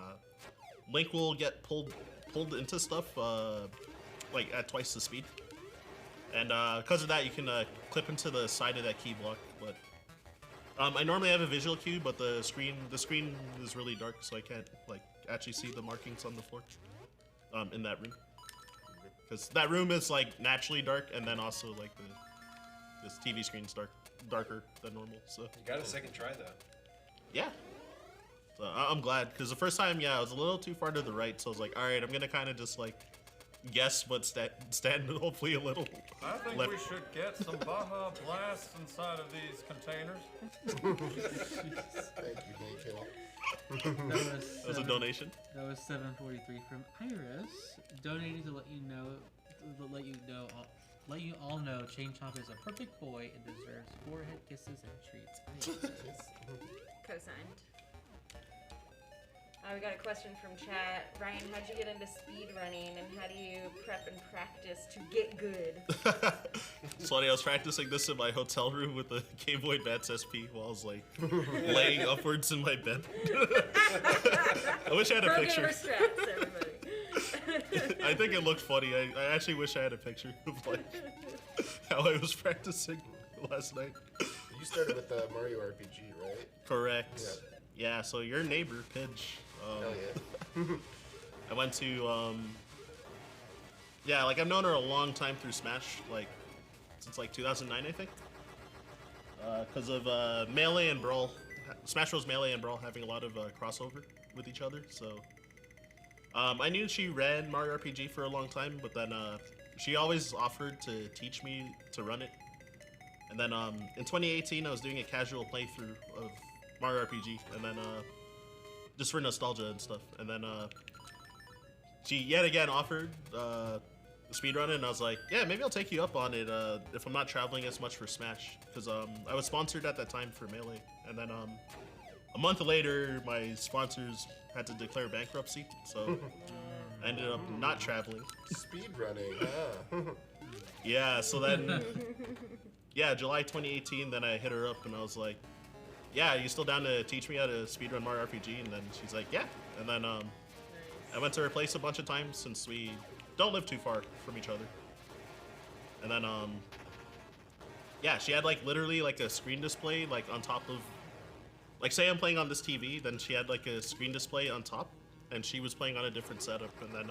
Link will get pulled into stuff like at twice the speed. And because of that, you can clip into the side of that key block. But I normally have a visual cue, but the screen is really dark, so I can't like actually see the markings on the floor. in that room. Because that room is like naturally dark, and then also like this TV screen's darker than normal. So You got a second try though. yeah. So I'm glad, because the first time, I was a little too far to the right, so I was like, all right, I'm gonna kind of just like guess what stand hopefully a little. I think left. we should get some Baja Blasts inside of these containers. Thank you. That was a donation. That was 743 from Iris, donating to let you all know Chain Chomp is a perfect boy and deserves forehead kisses and treats. Co-signed. We got a question from chat. Ryan, how'd you get into speed running, and how do you prep and practice to get good? It's funny, I was practicing this in my hotel room with the Game Boy Advance SP while I was like laying upwards in my bed. I wish I had a Pro picture. gamer strats, everybody. I think it looked funny. I actually wish I had a picture of like how I was practicing last night. You started with the Mario RPG, right? Correct. Yeah. Yeah, so your neighbor, Pidge. Hell yeah. I went to, like I've known her a long time through Smash, like since like 2009, I think. Because of Melee and Brawl, Smash Bros. Melee and Brawl having a lot of crossover with each other. So I knew she ran Mario RPG for a long time, but then she always offered to teach me to run it. And then in 2018, I was doing a casual playthrough of Mario RPG, and then just for nostalgia and stuff. And then she yet again offered speedrun, and I was like, yeah, maybe I'll take you up on it if I'm not traveling as much for Smash, because I was sponsored at that time for Melee, and then a month later my sponsors had to declare bankruptcy, so I ended up not traveling. Speedrunning, Yeah, so then July 2018, then I hit her up and I was like, yeah, you still down to teach me how to speedrun Mario RPG? And then she's like, yeah. And then I went to her place a bunch of times since we don't live too far from each other. And then she had like literally like a screen display like on top of, like say I'm playing on this TV, then she had like a screen display on top, and she was playing on a different setup, and then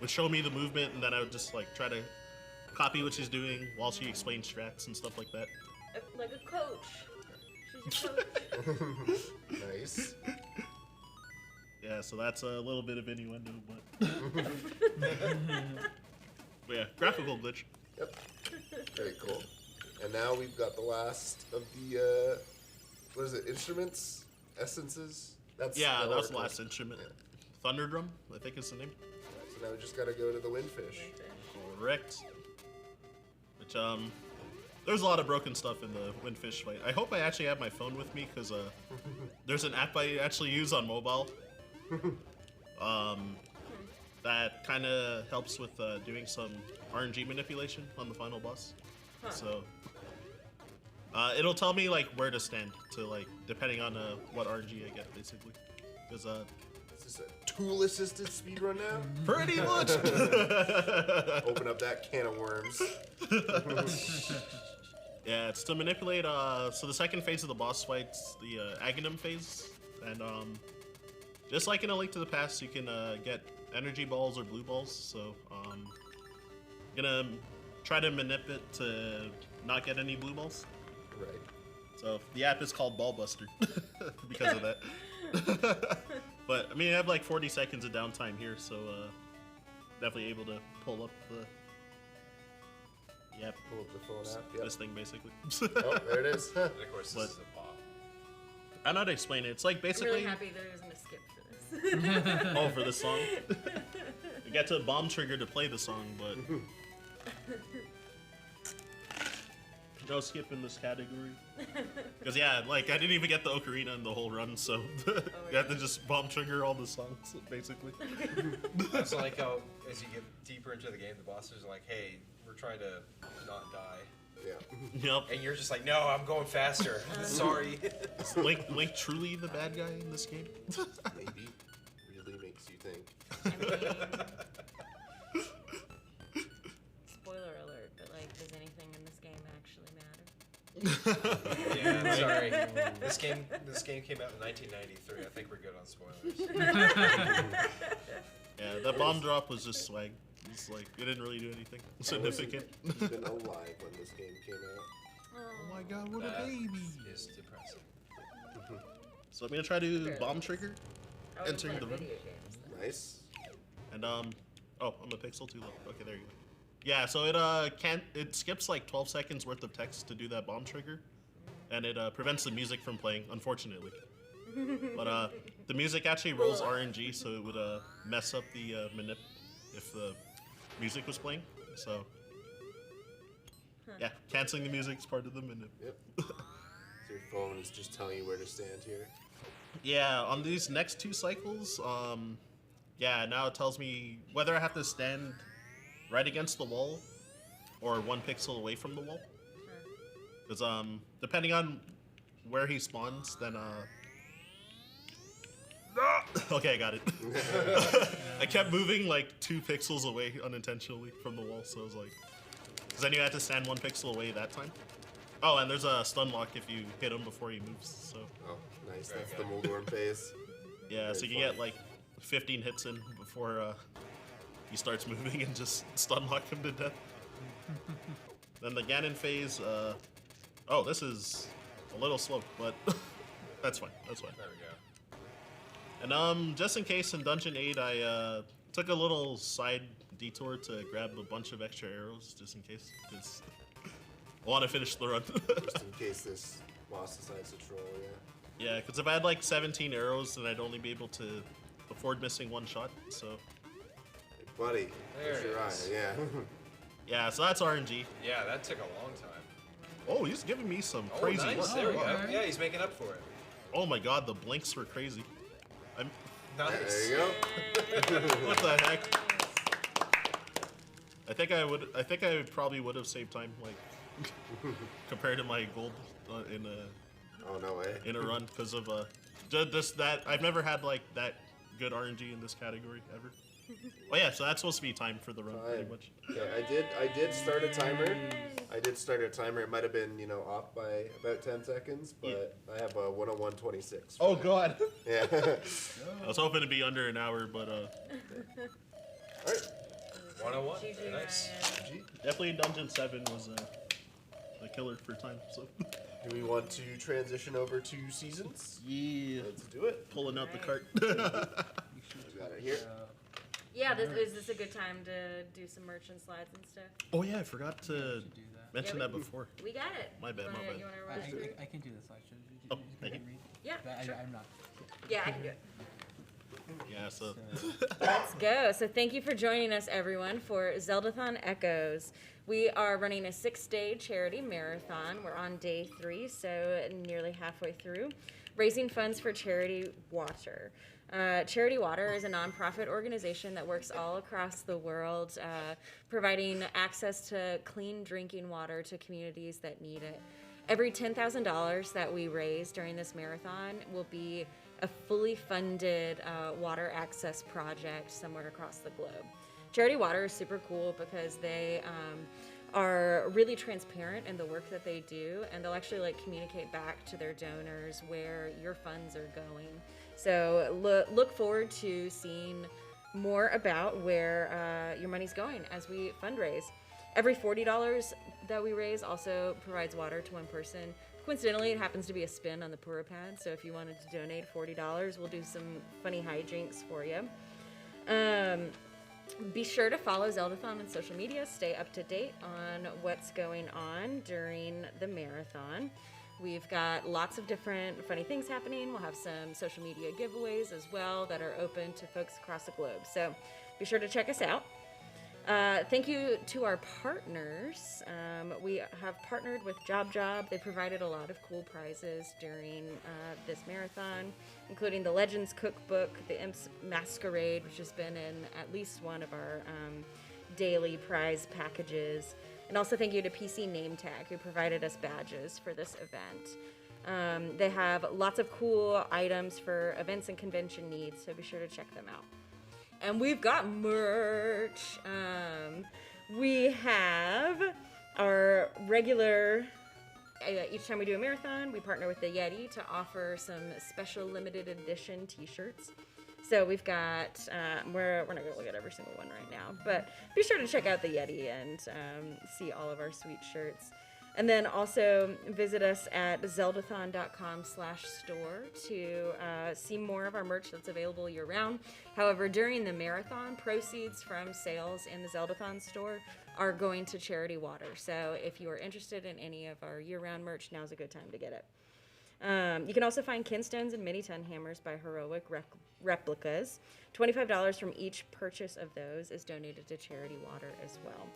would show me the movement, and then I would just like try to copy what she's doing while she explained strats and stuff like that. Like a coach. She's a coach. Nice. Yeah, so that's a little bit of innuendo, but yeah, graphical glitch. Yep. Very cool. And now we've got the last of the what is it? Instruments, essences. That was the last instrument. Yeah. Thunder Drum, I think is the name. So now we just gotta go to the Windfish. Correct. Which there's a lot of broken stuff in the Windfish fight. I hope I actually have my phone with me, because there's an app I actually use on mobile that kind of helps with doing some RNG manipulation on the final boss. Huh. So it'll tell me like where to stand to like depending on what RNG I get, basically. Because Is this a tool-assisted speedrun now? pretty much. Open up that can of worms. Yeah, it's to manipulate. So the second phase of the boss fight's the Aghanim phase, and just like in A Link to the Past, you can get energy balls or blue balls. So gonna try to manip it to not get any blue balls. Right. So the app is called Ballbuster because of that. But I mean, I have like 40 seconds of downtime here, so definitely able to pull up the app. Pull up the phone app. Yep. This thing basically. Oh, there it is. And of course, this is a pop. I know how to explain it. It's like I'm basically. really happy there isn't a skip for this. Oh, for the song. You got to bomb trigger to play the song, but no skip in this category. Because like I didn't even get the ocarina in the whole run, so you have to just bomb trigger all the songs basically. It's like how as you get deeper into the game, the bosses are like, "Hey, we're trying to not die," Yeah. Yep. and you're just like, "No, I'm going faster. Sorry." Is Link truly the bad guy in this game? Maybe. Really makes you think. I mean, spoiler alert, but like, does anything in this game actually matter? Yeah, sorry. This game came out in 1993. I think we're good on spoilers. Yeah, Yeah, that bomb drop was just swag. It's like it didn't really do anything significant. Even alive when this game came out. Oh my god, what a That baby! is depressing. So I'm gonna try to bomb trigger, I was entering playing the room. video games. Nice. And oh, I'm a pixel too low. Okay, there you go. Yeah, so it skips like 12 seconds worth of text to do that bomb trigger, and it prevents the music from playing, unfortunately. But the music actually rolls RNG, so it would mess up the manip if the music was playing. So yeah, canceling the music is part of the manip. Yep. So your phone is just telling you where to stand here. Yeah, on these next 2 cycles, yeah, now it tells me whether I have to stand right against the wall or 1 pixel away from the wall. Because depending on where he spawns, then okay, I got it. I kept moving like 2 pixels away unintentionally from the wall, so I was like, because then you had to stand 1 pixel away that time. Oh, and there's a stun lock if you hit him before he moves. So Oh, nice. That's the Moldorm phase. yeah, so Very you get funny. like 15 hits in before he starts moving and just stun lock him to death. Then the Ganon phase. Oh, this is a little slow, but that's fine. That's fine. There we go. And just in case in Dungeon 8, I took a little side detour to grab a bunch of extra arrows, just in case, because I want to finish the run. Just in case this boss decides to troll, yeah. Yeah, because if I had like 17 arrows, then I'd only be able to afford missing 1 shot. So Hey, buddy, There there's it your eye. is. Yeah. yeah, so that's RNG. Yeah, that took a long time. Oh, he's giving me some Oh, crazy. nice. There we go. alright. Yeah, he's making up for it. Oh my god, the blinks were crazy. I'm. Nice. There you go. What the heck? I think I probably would have saved time, like compared to my gold in Oh, no way. a run because of just that I've never had like that good RNG in this category ever. Oh yeah, so that's supposed to be time for the run pretty Fine. much. Yeah, I did start a timer. I did start a timer. It might have been, off by about 10 seconds, but I have a 101.26. Oh god. Yeah. I was hoping to be under an hour, but All right. 101. GG, Nice. Ryan. definitely Dungeon 7 was a killer for time. So Do we want to transition over to seasons? yeah, Let's do it. pulling out the cart. I got it here. Yeah, is this a good time to do some merchant slides and stuff? Oh yeah, I forgot to do that. mention Yeah, that before. We got it. My bad, my bad. You wanna I, run through? I can do the slideshow. Oh, You thank can you. read. Yeah, But sure. I'm not. Yeah, I can do it. Yeah, so Let's go. So thank you for joining us, everyone, for Zeldathon Echoes. We are running a 6-day charity marathon. We're on day 3, so nearly halfway through, raising funds for Charity Water. Charity Water is a nonprofit organization that works all across the world, providing access to clean drinking water to communities that need it. Every $10,000 that we raise during this marathon will be a fully funded water access project somewhere across the globe. Charity Water is super cool because they are really transparent in the work that they do, and they'll actually communicate back to their donors where your funds are going. So look forward to seeing more about where your money's going as we fundraise. Every $40 that we raise also provides water to one person. Coincidentally, it happens to be a spin on the Pura Pad, so if you wanted to donate $40, we'll do some funny hijinks for you. Be sure to follow Zeldathon on social media. Stay up to date on what's going on during the marathon. We've got lots of different funny things happening. We'll have some social media giveaways as well that are open to folks across the globe. So be sure to check us out. Thank you to our partners. We have partnered with Job. They provided a lot of cool prizes during this marathon, including the Legends Cookbook, the Imps Masquerade, which has been in at least one of our daily prize packages. And also thank you to PC Name Tag, who provided us badges for this event. They have lots of cool items for events and convention needs, so be sure to check them out. And we've got merch. We have our regular, each time we do a marathon, we partner with the Yeti to offer some special limited edition t-shirts. So we've got, we're not going to look at every single one right now, but be sure to check out the Yeti and see all of our sweet shirts. And then also visit us at zeldathon.com/store to see more of our merch that's available year round. However, during the marathon, proceeds from sales in the Zeldathon store are going to charity water. So if you are interested in any of our year-round merch, now's a good time to get it. You can also find kinstones and mini-ton hammers by Heroic Replicas. $25 from each purchase of those is donated to charity water as well.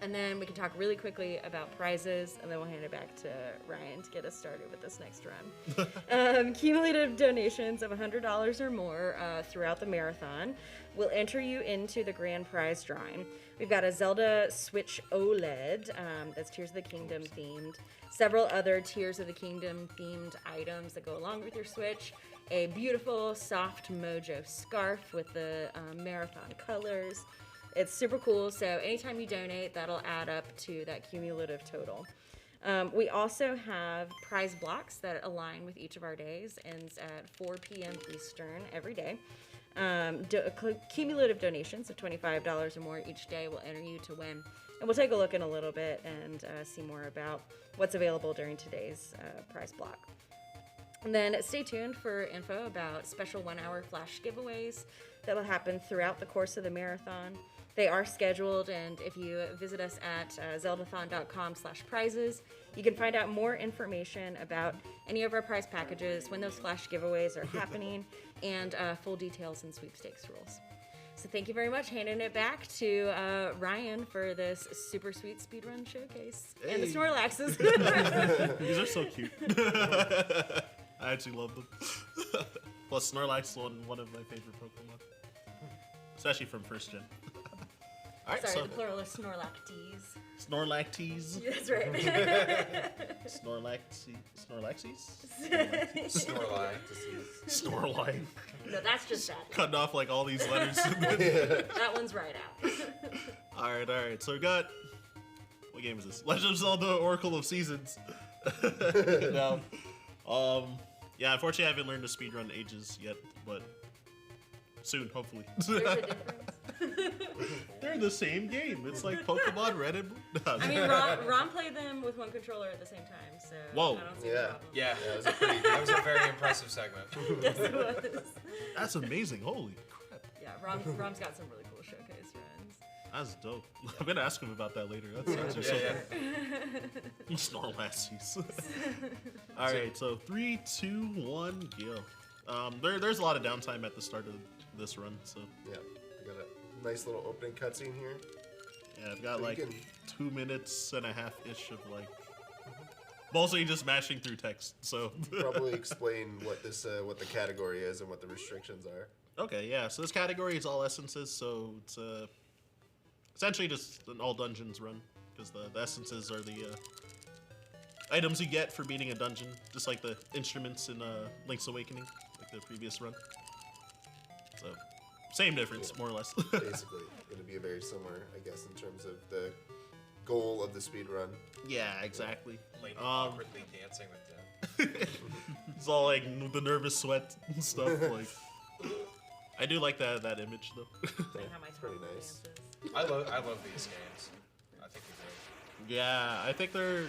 And then we can talk really quickly about prizes, and then we'll hand it back to Ryan to get us started with this next run. Cumulative donations of $100 or more throughout the marathon will enter you into the grand prize drawing. We've got a Zelda Switch OLED that's Tears of the Kingdom themed, several other Tears of the Kingdom themed items that go along with your Switch, a beautiful soft mojo scarf with the marathon colors. It's super cool, so anytime you donate, that'll add up to that cumulative total. We also have prize blocks that align with each of our days, ends at 4 p.m. Eastern every day. Cumulative donations of $25 or more each day will enter you to win. And we'll take a look in a little bit and see more about what's available during today's prize block. And then stay tuned for info about special 1-hour flash giveaways that will happen throughout the course of the marathon. They are scheduled, and if you visit us at zeldathon.com/prizes, you can find out more information about any of our prize packages, when those flash giveaways are happening, and full details and sweepstakes rules. So thank you very much. Handing it back to Ryan for this super sweet speedrun showcase. And the Snorlaxes. These are so cute. I actually love them. Plus, Snorlax is one of my favorite Pokemon. Especially from first gen. All right, Sorry, so the plural is Snorlactes. Snorlactes. That's right. Snorlaxes? Snorlax. No, that's just that. Cutting off like all these letters. That one's right out. Alright. So we got, what game is this? Legend of Zelda Oracle of Seasons. Now, yeah, unfortunately I haven't learned to speedrun ages yet, but soon, hopefully. There's a difference. They're the same game. It's like Pokemon Red and Blue. No, I mean, Ron played them with one controller at the same time, so Whoa. I don't see Yeah. the problem. Yeah, that was a very impressive segment. Yes, it was. That's amazing. Holy crap. Yeah, Rom's got some really cool showcase runs. That's dope. I'm gonna ask him about that later. That's actually so Yeah. Snorlaxes. Alright, so 3, 2, 1, go. There's a lot of downtime at the start of this run, so Yeah, I got a nice little opening cutscene here. yeah, I've got So you like can- 2 minutes and a half-ish of like mostly just mashing through text, so Probably explain what what the category is and what the restrictions are. okay, yeah, so this category is all essences, so it's essentially just an all dungeons run, because the essences are the items you get for beating a dungeon, just like the instruments in Link's Awakening, like the previous run. So, same difference, more or less. Basically, going to be very similar, I guess, in terms of the goal of the speed run. Yeah, exactly. Link awkwardly dancing with them. It's all like the nervous sweat and stuff. Like, I do like that image though. Funny how my pretty tongue nice. dances. I love these games. I think they're great. Yeah, I think they're.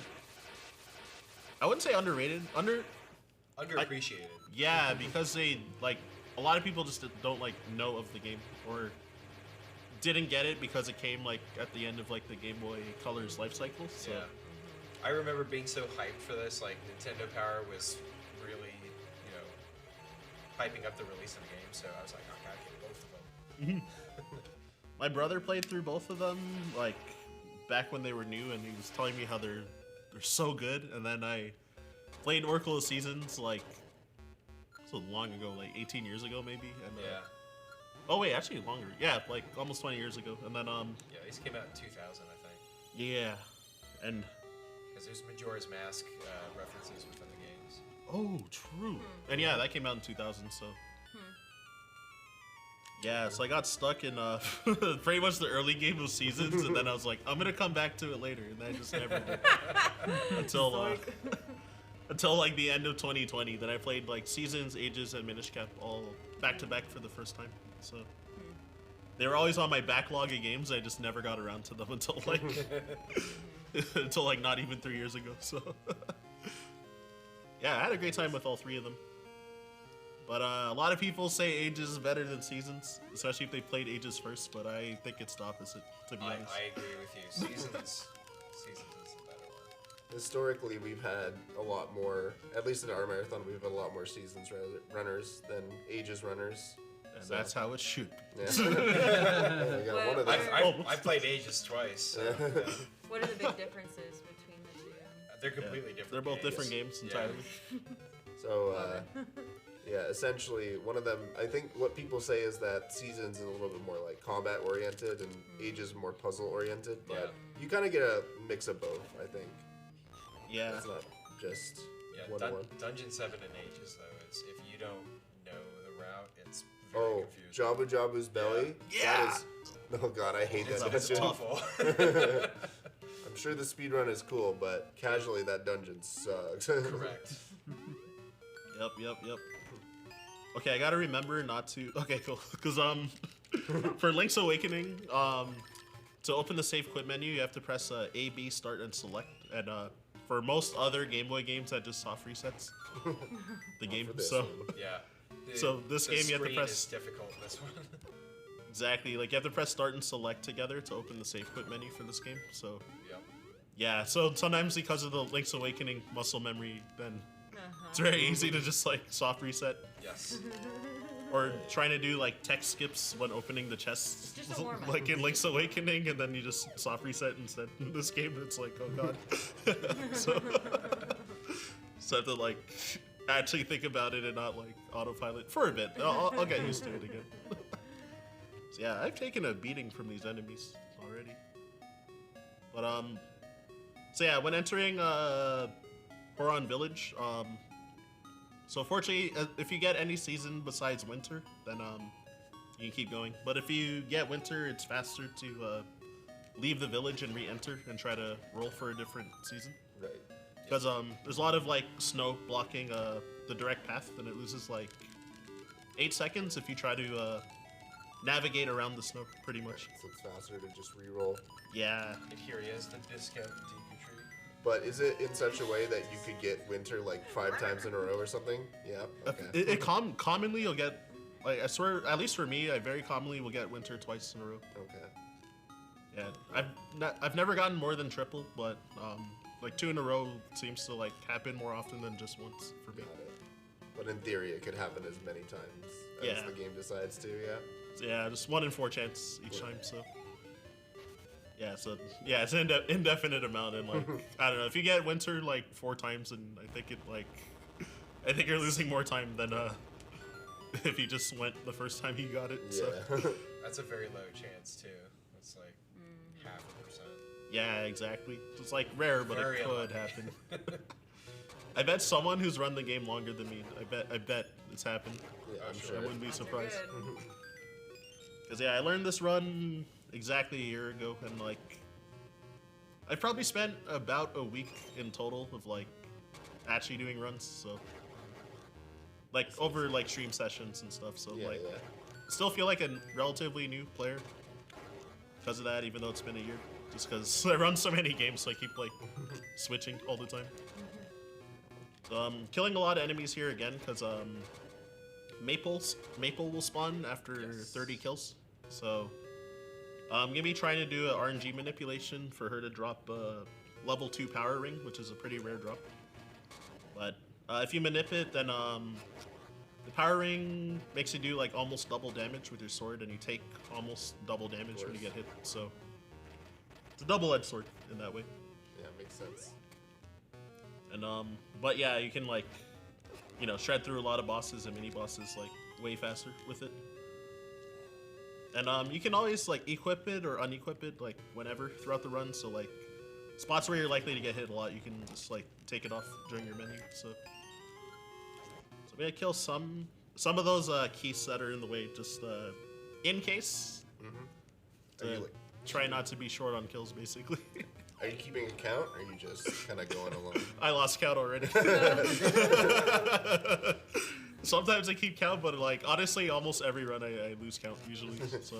I wouldn't say underrated. Underappreciated. Yeah, because they like a lot of people just don't like know of the game or didn't get it because it came like at the end of like the Game Boy Color's life cycle. So. Yeah. I remember being so hyped for this. Like Nintendo Power was really, hyping up the release of the game. So I was like, I gotta get both of them. My brother played through both of them like back when they were new, and he was telling me how they're so good. And then I played Oracle of Seasons like so long ago, like 18 years ago maybe. And Yeah. oh wait, actually longer. Yeah, like almost 20 years ago. And then Yeah, these came out in 2000, I think. yeah, and Because there's Majora's Mask references within the games. oh true. And yeah, that came out in 2000. So. Yeah, so I got stuck in pretty much the early game of Seasons, and then I was like, I'm gonna come back to it later, and I just never did. Until until like the end of 2020. Then I played like Seasons, Ages, and Minish Cap all back to back for the first time. So they were always on my backlog of games. I just never got around to them until like until like not even 3 years ago. So yeah, I had a great time with all three of them. But a lot of people say Ages is better than Seasons, especially if they played Ages first. But I think it's the opposite, to be honest. I agree with you. Seasons is the better one. Historically, we've had a lot more, at least in our marathon, we've had a lot more Seasons runners than Ages runners. And that's how it should be. Yeah. Yeah, we got one of those. I've played Ages twice. So, What are the big differences between the two? they're completely different. They're both different games entirely. So, yeah, essentially, one of them, I think what people say is that Seasons is a little bit more like combat oriented and Ages more puzzle oriented, but you kind of get a mix of both, I think. Yeah. It's not just Yeah, one to one. Dungeon 7 and Ages, though, it's if you don't know the route, it's very Oh, confusing. Jabu Jabu's belly? Yeah. That is, oh god, I hate that It's dungeon. awful. I'm sure the speedrun is cool, but casually that dungeon sucks. Correct. Yep. Okay, I gotta remember not to. Okay, cool. Because for Link's Awakening, to open the save quit menu, you have to press A, B, start, and select. And for most other Game Boy games, that just soft resets the game. for this So one. Yeah. So this game you have to screen press- is difficult in this one. exactly, like you have to press start and select together to open the save quit menu for this game. So Yep. yeah, so sometimes because of the Link's Awakening muscle memory, then it's very easy to just like soft reset. Yes. Or trying to do like text skips when opening the chest, Just a warm-up. like in Link's Awakening, and then you just soft reset instead. In this game, it's like, oh god. so I have to like actually think about it and not like autopilot for a bit. I'll get used to it again. So yeah, I've taken a beating from these enemies already. But so yeah, when entering Horon Village, so fortunately, if you get any season besides winter, then you can keep going. But if you get winter, it's faster to leave the village and re-enter and try to roll for a different season. Right. Because there's a lot of like snow blocking the direct path, and it loses like 8 seconds if you try to navigate around the snow, pretty much. So it's faster to just re-roll. Yeah. And here he is, the discount DQ tree. But is it in such a way that you could get winter like 5 times in a row or something? Yeah. Okay. Commonly you'll get, like I swear, at least for me, I very commonly will get winter twice in a row. Okay. Yeah, I've never gotten more than triple, but like 2 in a row seems to like happen more often than just once for me. Got it. But in theory, it could happen as many times as Yeah. the game decides to. Yeah. So, yeah, just 1 in 4 chance each time. So yeah, it's an indefinite amount, and like I don't know, if you get winter like 4 times, and I think you're losing more time than if you just went the first time you got it. So. Yeah. That's a very low chance, too. It's like 0.5%. Yeah, exactly. It's like rare, but Very it could unlucky. happen. I bet someone who's run the game longer than me. I bet it's happened. Yeah, I'm sure. sure. I wouldn't be surprised. Good. Because yeah, I learned this run exactly a year ago, and like I probably spent about a week in total of like actually doing runs. So like over like stream sessions and stuff. So Yeah, like yeah. still feel like a relatively new player because of that, even though it's been a year. Just because I run so many games, so I keep like switching all the time. So I'm killing a lot of enemies here again because Maple will spawn after 30 kills. So I'm gonna be trying to do an RNG manipulation for her to drop level 2 power ring, which is a pretty rare drop. But if you manip it, then the power ring makes you do like almost double damage with your sword, and you take almost double damage when you get hit. So it's a double-edged sword in that way. Yeah, makes sense. And but yeah, you can like, you know, shred through a lot of bosses and mini bosses like way faster with it. And you can always like equip it or unequip it like whenever throughout the run. So like spots where you're likely to get hit a lot, you can just like take it off during your menu. So I'm gonna kill some of those keys that are in the way, just in case. Are To you, like, try not to be short on kills, basically. Are you keeping a count, or are you just kind of going along? I lost count already. Sometimes I keep count, but like honestly, almost every run I lose count usually. So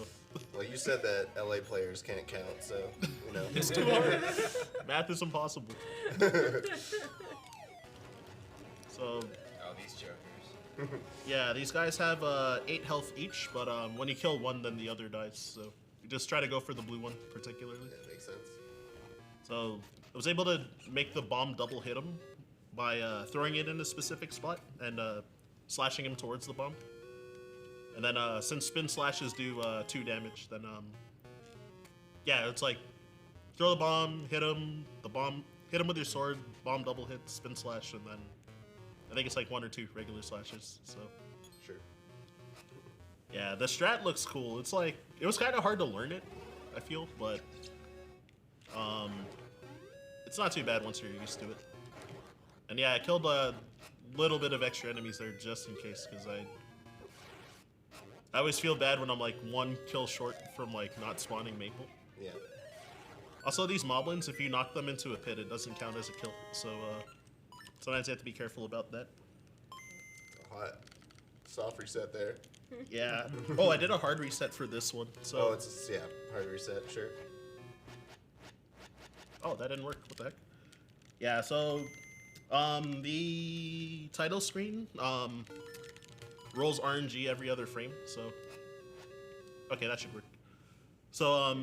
Well, you said that LA players can't count, so you know. it's too hard. Math is impossible. So Oh, these jokers. yeah, these guys have 8 health each, but when you kill one, then the other dies. So you just try to go for the blue one particularly. That makes sense. So I was able to make the bomb double hit him by throwing it in a specific spot and slashing him towards the bomb. And then since spin slashes do 2 damage, then yeah, it's like throw the bomb, hit him, the bomb, hit him with your sword, bomb double hit, spin slash, and then I think it's like 1 or 2 regular slashes. So Sure. yeah, the strat looks cool. It's like it was kind of hard to learn it, I feel, but it's not too bad once you're used to it. And yeah, I killed a little bit of extra enemies there just in case, because I always feel bad when I'm like 1 kill short from like not spawning Maple. Yeah. Also, these moblins, if you knock them into a pit, it doesn't count as a kill. So sometimes you have to be careful about that. Hot. Soft reset there. Yeah. Oh, I did a hard reset for this one. So Oh, it's yeah, hard reset. Sure. oh, that didn't work. What the heck? Yeah. So the title screen rolls RNG every other frame. So okay, that should work. So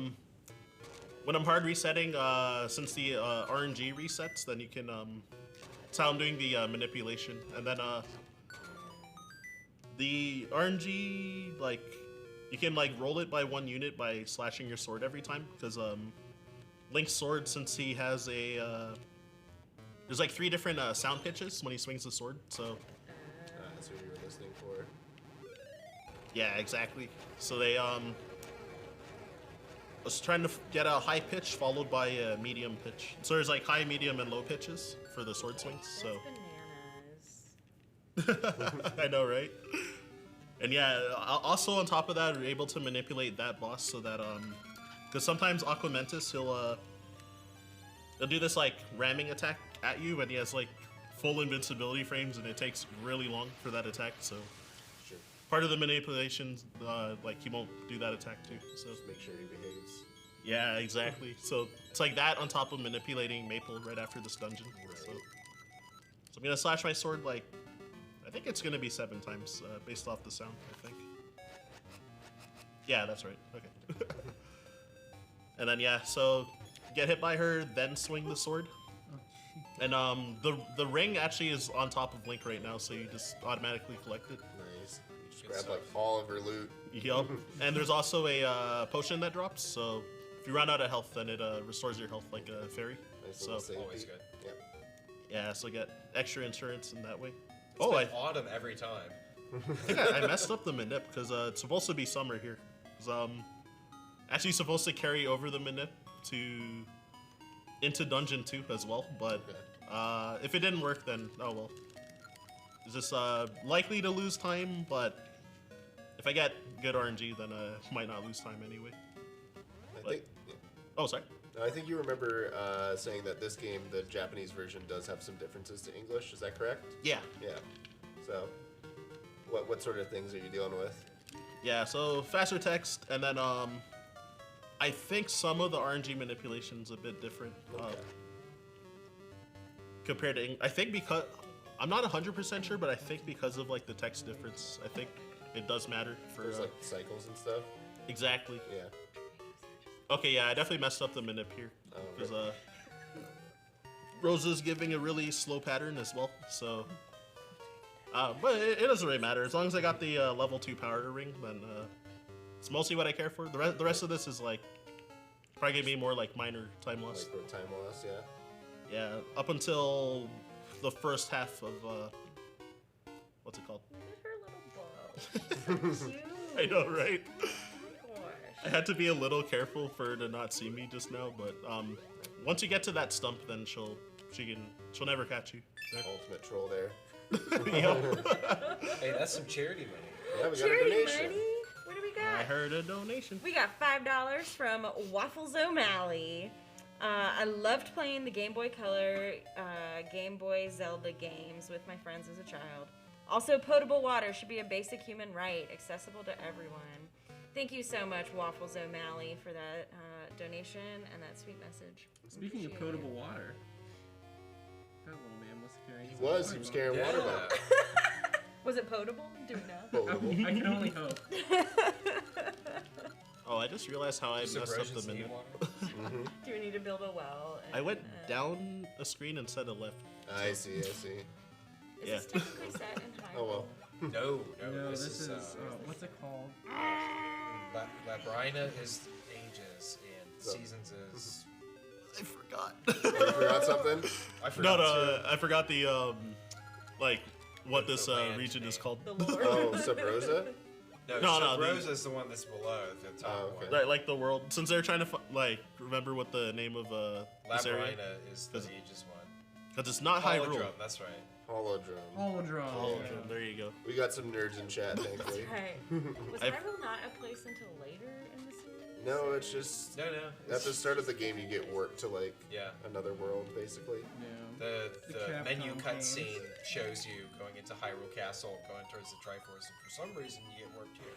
when I'm hard resetting, since the RNG resets, then you can it's how I'm doing the manipulation, and then the RNG, like you can like roll it by 1 unit by slashing your sword every time, because Link's sword, since he has a there's like 3 different sound pitches when he swings the sword, so That's what you were listening for. yeah, exactly. So they was trying to get a high pitch followed by a medium pitch. So there's like high, medium, and low pitches for the sword swings. So Bananas. I know, right? And yeah, also on top of that, we're able to manipulate that boss so that because sometimes Aquamentus he'll do this like ramming attack at you, and he has like full invincibility frames, and it takes really long for that attack. So Sure. part of the manipulations, like he won't do that attack too. So Just make sure he behaves. yeah, exactly. So it's like that on top of manipulating Maple right after this dungeon. So I'm gonna slash my sword like I think it's gonna be 7 times based off the sound. I think. Yeah, that's right. Okay. And then yeah, so get hit by her, then swing the sword. And the ring actually is on top of Link right now, so you just automatically collect it. Nice. You just Good grab stuff. like all of her loot. Yup. And there's also a potion that drops, so if you run out of health, then it restores your health like a fairy. Nice So little save Always beat. good. Yep. yeah, so get extra insurance in that way. It's Oh, been autumn every time. I think I messed up the manip because it's supposed to be summer here. It's actually supposed to carry over the manip into Dungeon 2 as well, but if it didn't work, then oh well. It's just likely to lose time, but if I get good RNG, then I might not lose time anyway. I But- think. Oh, sorry. I think you remember saying that this game, the Japanese version, does have some differences to English. Is that correct? Yeah. Yeah. So, what sort of things are you dealing with? Yeah, so faster text, and then I think some of the RNG manipulation's a bit different compared to I think because I'm not 100% sure, but I think because of like the text difference, I think it does matter for There's like cycles and stuff. exactly. Yeah. Okay, yeah, I definitely messed up the manip here Oh, because Rose is giving a really slow pattern as well, so. But it doesn't really matter as long as I got the level 2 power ring. Then it's mostly what I care for. The rest of this is like probably gonna be more like minor time loss. Like for time loss, yeah. Yeah, up until the first half of what's it called? Her little bow. I know, right? I Gosh. had to be a little careful for her to not see me just now, but once you get to that stump, then she'll never catch you. There. Ultimate troll there. Yep. Hey, that's some charity money. Yeah, we got a Charity donation. money? What do we I got? heard a donation. We got $5 from Waffles O'Malley. I loved playing the Game Boy Color, Game Boy Zelda games with my friends as a child. Also, potable water should be a basic human right, accessible to everyone. Thank you so much, Waffles O'Malley, for that donation and that sweet message. Speaking of Appreciate potable it. water, that little man was carrying. He some was water carrying water Yeah. back. Was it potable? Do we know? bottle. I can only hope. Oh, I just realized how I Just messed up erosions the need minute. water. Do we need to build a well? I went and, down a screen instead of left. I see. Is Yeah. this technically set in high? Oh well. No, No, this this is what's it called? Labrina is ages and So- seasons is. I forgot. You forgot something? I forgot No, too. I forgot the like what The this land region is name. called. The lore. Oh, Sub Rosa? No, No, so the- Rosa is the one that's below the top Oh, okay. one. Like the world, since they're trying to like remember what the name of this area, Labrina is the Does- ages one. because it's not Hyrule. Holodrum, that's right. Holodrum. Holodrum. Holodrum, there you go. We got some nerds in chat, thankfully. Right. Was I've- Hyrule not a place until later in the series? No, it's just No. at the start of the game you get warped to like Yeah. another world, basically. Yeah. The Capcom menu games. cutscene shows you going into Hyrule Castle, going towards the Triforce, and for some reason you get warped here.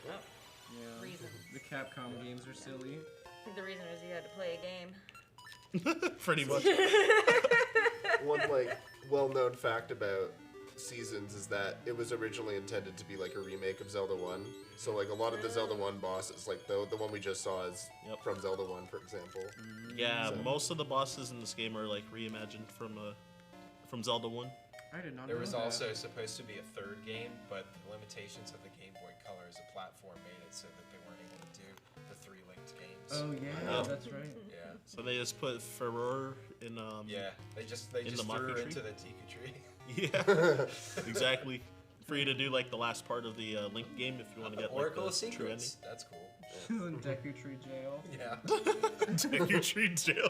Yeah. Reasons. The Capcom games are silly. I think the reason is you had to play a game. Pretty much. One like well-known fact about Seasons is that it was originally intended to be like a remake of Zelda 1. So like a lot of the Zelda 1 bosses, like the one we just saw is Yep. from Zelda 1, for example. Yeah, So- most of the bosses in this game are like reimagined from Zelda 1. I did not There know was that. also supposed to be a third game, but the limitations of the Game Boy Color as a platform made it so that they weren't able to do the 3 linked games. Oh yeah, Oh. that's right. Yeah. So they just put Furore in Yeah, they just in threw the her Maku tree? into the Tiku tree. Yeah, exactly. For you to do like the last part of the Link game if you want to get Oracle like of the true ending. Secrets. That's cool. She's in Deku Tree jail. Yeah. Take your tree jail.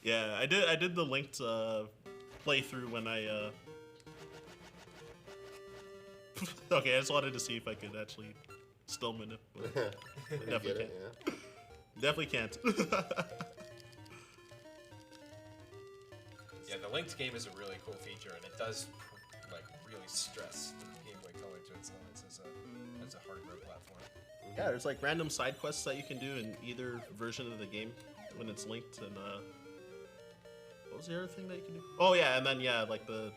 Yeah, I did the linked playthrough when I okay, I just wanted to see if I could actually still manip, but I You definitely get can't. it, yeah. Definitely can't. Yeah, the linked game is a really cool feature, and it does like really stress the Game Boy Color to its limits as a hardware platform. Yeah, there's like random side quests that you can do in either version of the game when it's linked, and what was the other thing that you can do? Oh yeah, and then yeah, like the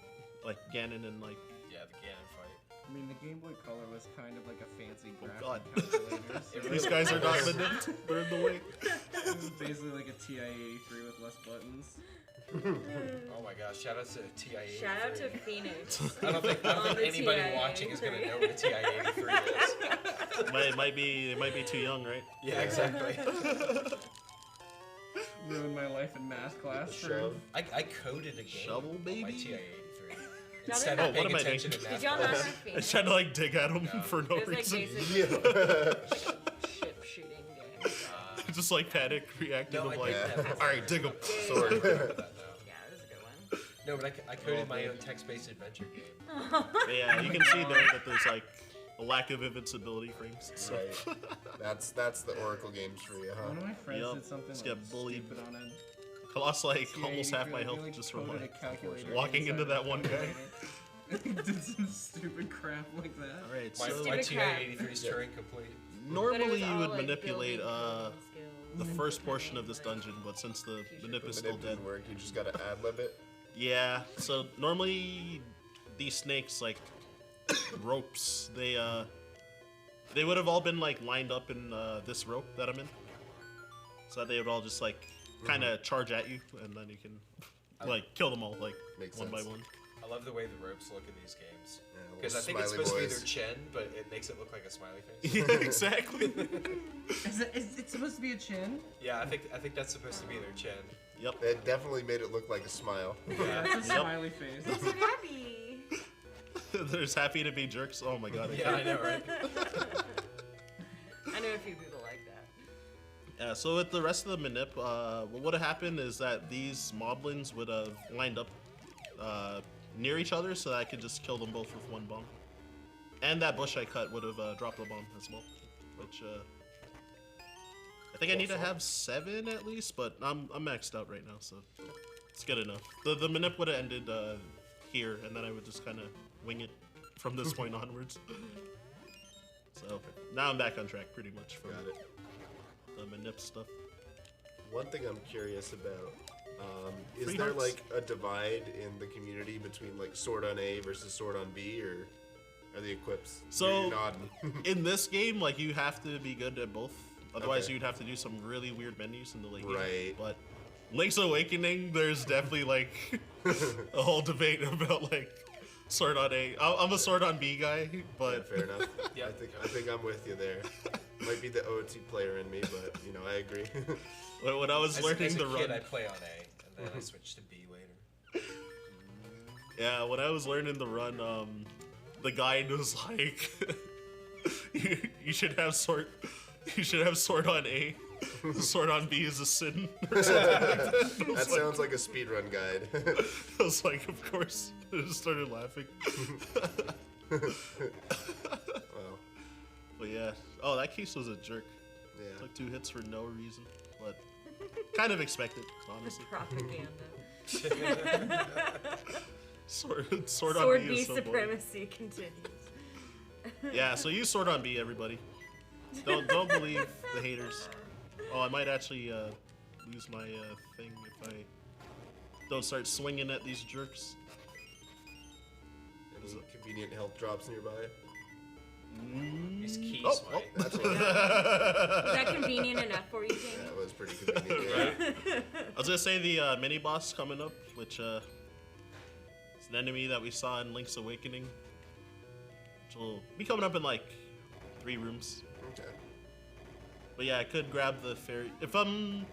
Ganon and like Yeah, the Ganon fight. I mean, the Game Boy Color was kind of like a fancy graphic God. calculator. So these guys are not manipped. They're in the way. it was basically like a TI-83 with less buttons. Oh my gosh! Shout out to TI-83. Shout out to Phoenix. I don't think On the anybody TI-83. watching is gonna know what a TI-83 is. It might be too young, right? Yeah, exactly. Ruined my life in math class. For, Shove. I coded a game Shovel, on my baby? TI-83 Y'all instead didn't- of Oh, what paying am I attention doing? in Did math y'all not class. have I Phoenix? tried to like dig at him No. for no It was like reason. basically Yeah. ship shooting game. Just like panic reacted. No, I'm I like, didn't have all right, dig him. Sword. I remember that now. Yeah, it was a good one. No, but I coded Oh, my man. own text-based adventure game. But yeah, you can see there that there's like a lack of invincibility frames. So. Right. That's the Oracle games for you, huh? One of my friends Yup, did something just like get bullied. stupid on it. I lost like Yeah, almost you half my really, health like, just from coded like a calculator walking inside into of that the one guy. calculator. Did some stupid crap like that. All right, My, so my Stupid crap. TI-83 is Turing complete. But it normally was you all, would like, manipulate building the skills. first portion of this dungeon, but since the manip is It still dead, didn't work. You just gotta ad-lib it. yeah. So normally these snakes like ropes, they would have all been like lined up in this rope that I'm in, so that they would all just like kind of charge at you, and then you can like kill them all like Makes one by sense. one. I love the way the ropes look in these games. Yeah, Because I little think it's smiley supposed to be boys. their chin, but it makes it look like a smiley face. Yeah, exactly. Is it supposed to be a chin? Yeah, I think that's supposed to be their chin. Yep. It definitely made it look like a smile. Yeah, it's a Yep. smiley face. I'm so happy. They're just happy to be jerks. Oh my god. Yeah, I know, right? I know a few people like that. So with the rest of the manip, what would have happened is that these moblins would have lined up near each other, so that I could just kill them both with one bomb. And that bush I cut would have dropped a bomb as well, which I think I need to have 7 at least, but I'm maxed out right now, so it's good enough. The manip would have ended here, and then I would just kind of wing it from this point onwards. So now I'm back on track pretty much from the manip stuff. One thing I'm curious about, is Free there hearts? like a divide in the community between like sword on A versus sword on B, or are the equips? So You're nodding. in this game, like you have to be good at both. Otherwise, Okay. you'd have to do some really weird menus in the late game. Right. But Link's Awakening, there's definitely like a whole debate about like sword on A. I'm a sword on B guy, Yeah, but fair enough. Yeah. I think I'm with you there. Might be the OT player in me, but you know, I agree. when I was learning as a the kid, run, I play on A, and then I switched to B later. yeah, when I was learning the run, the guide was like, you should have sword on A. Sword on B is a sin. Or something like that. That sounds like a speedrun guide. I was like, of course. I just started laughing. Wow. But yeah. Oh, that case was a jerk. Yeah. Took 2 hits for no reason. But kind of expected, honestly. Propaganda. Sword on Sword B B is so boring. supremacy continues. Yeah, so use sword on B, everybody. Don't believe the haters. Oh, I might actually lose my thing if I don't start swinging at these jerks. Any convenient health drops nearby? These keys Oh, might. That's what Is that convenient enough for you, Jamie? that was pretty convenient. Yeah. I was gonna say the mini boss coming up, which is an enemy that we saw in Link's Awakening, which will be coming up in like 3 rooms. Okay. But yeah, I could grab the fairy. If I'm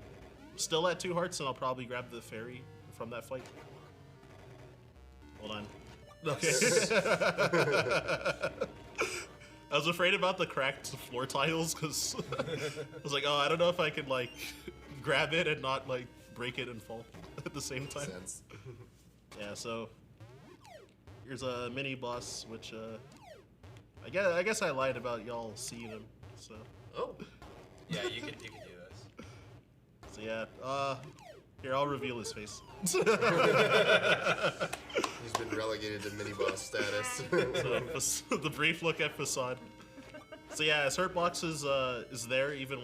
still at 2 hearts, then I'll probably grab the fairy from that fight. Hold on. Okay. I was afraid about the cracked floor tiles because I was like, oh, I don't know if I can like grab it and not like break it and fall at the same time. Sense. Yeah, so here's a mini boss, which I guess I lied about y'all seeing him. So Oh. Yeah, you can do this. so yeah, here I'll reveal his face. He's been relegated to mini boss status. So the brief look at facade. So yeah, his hurt box is there even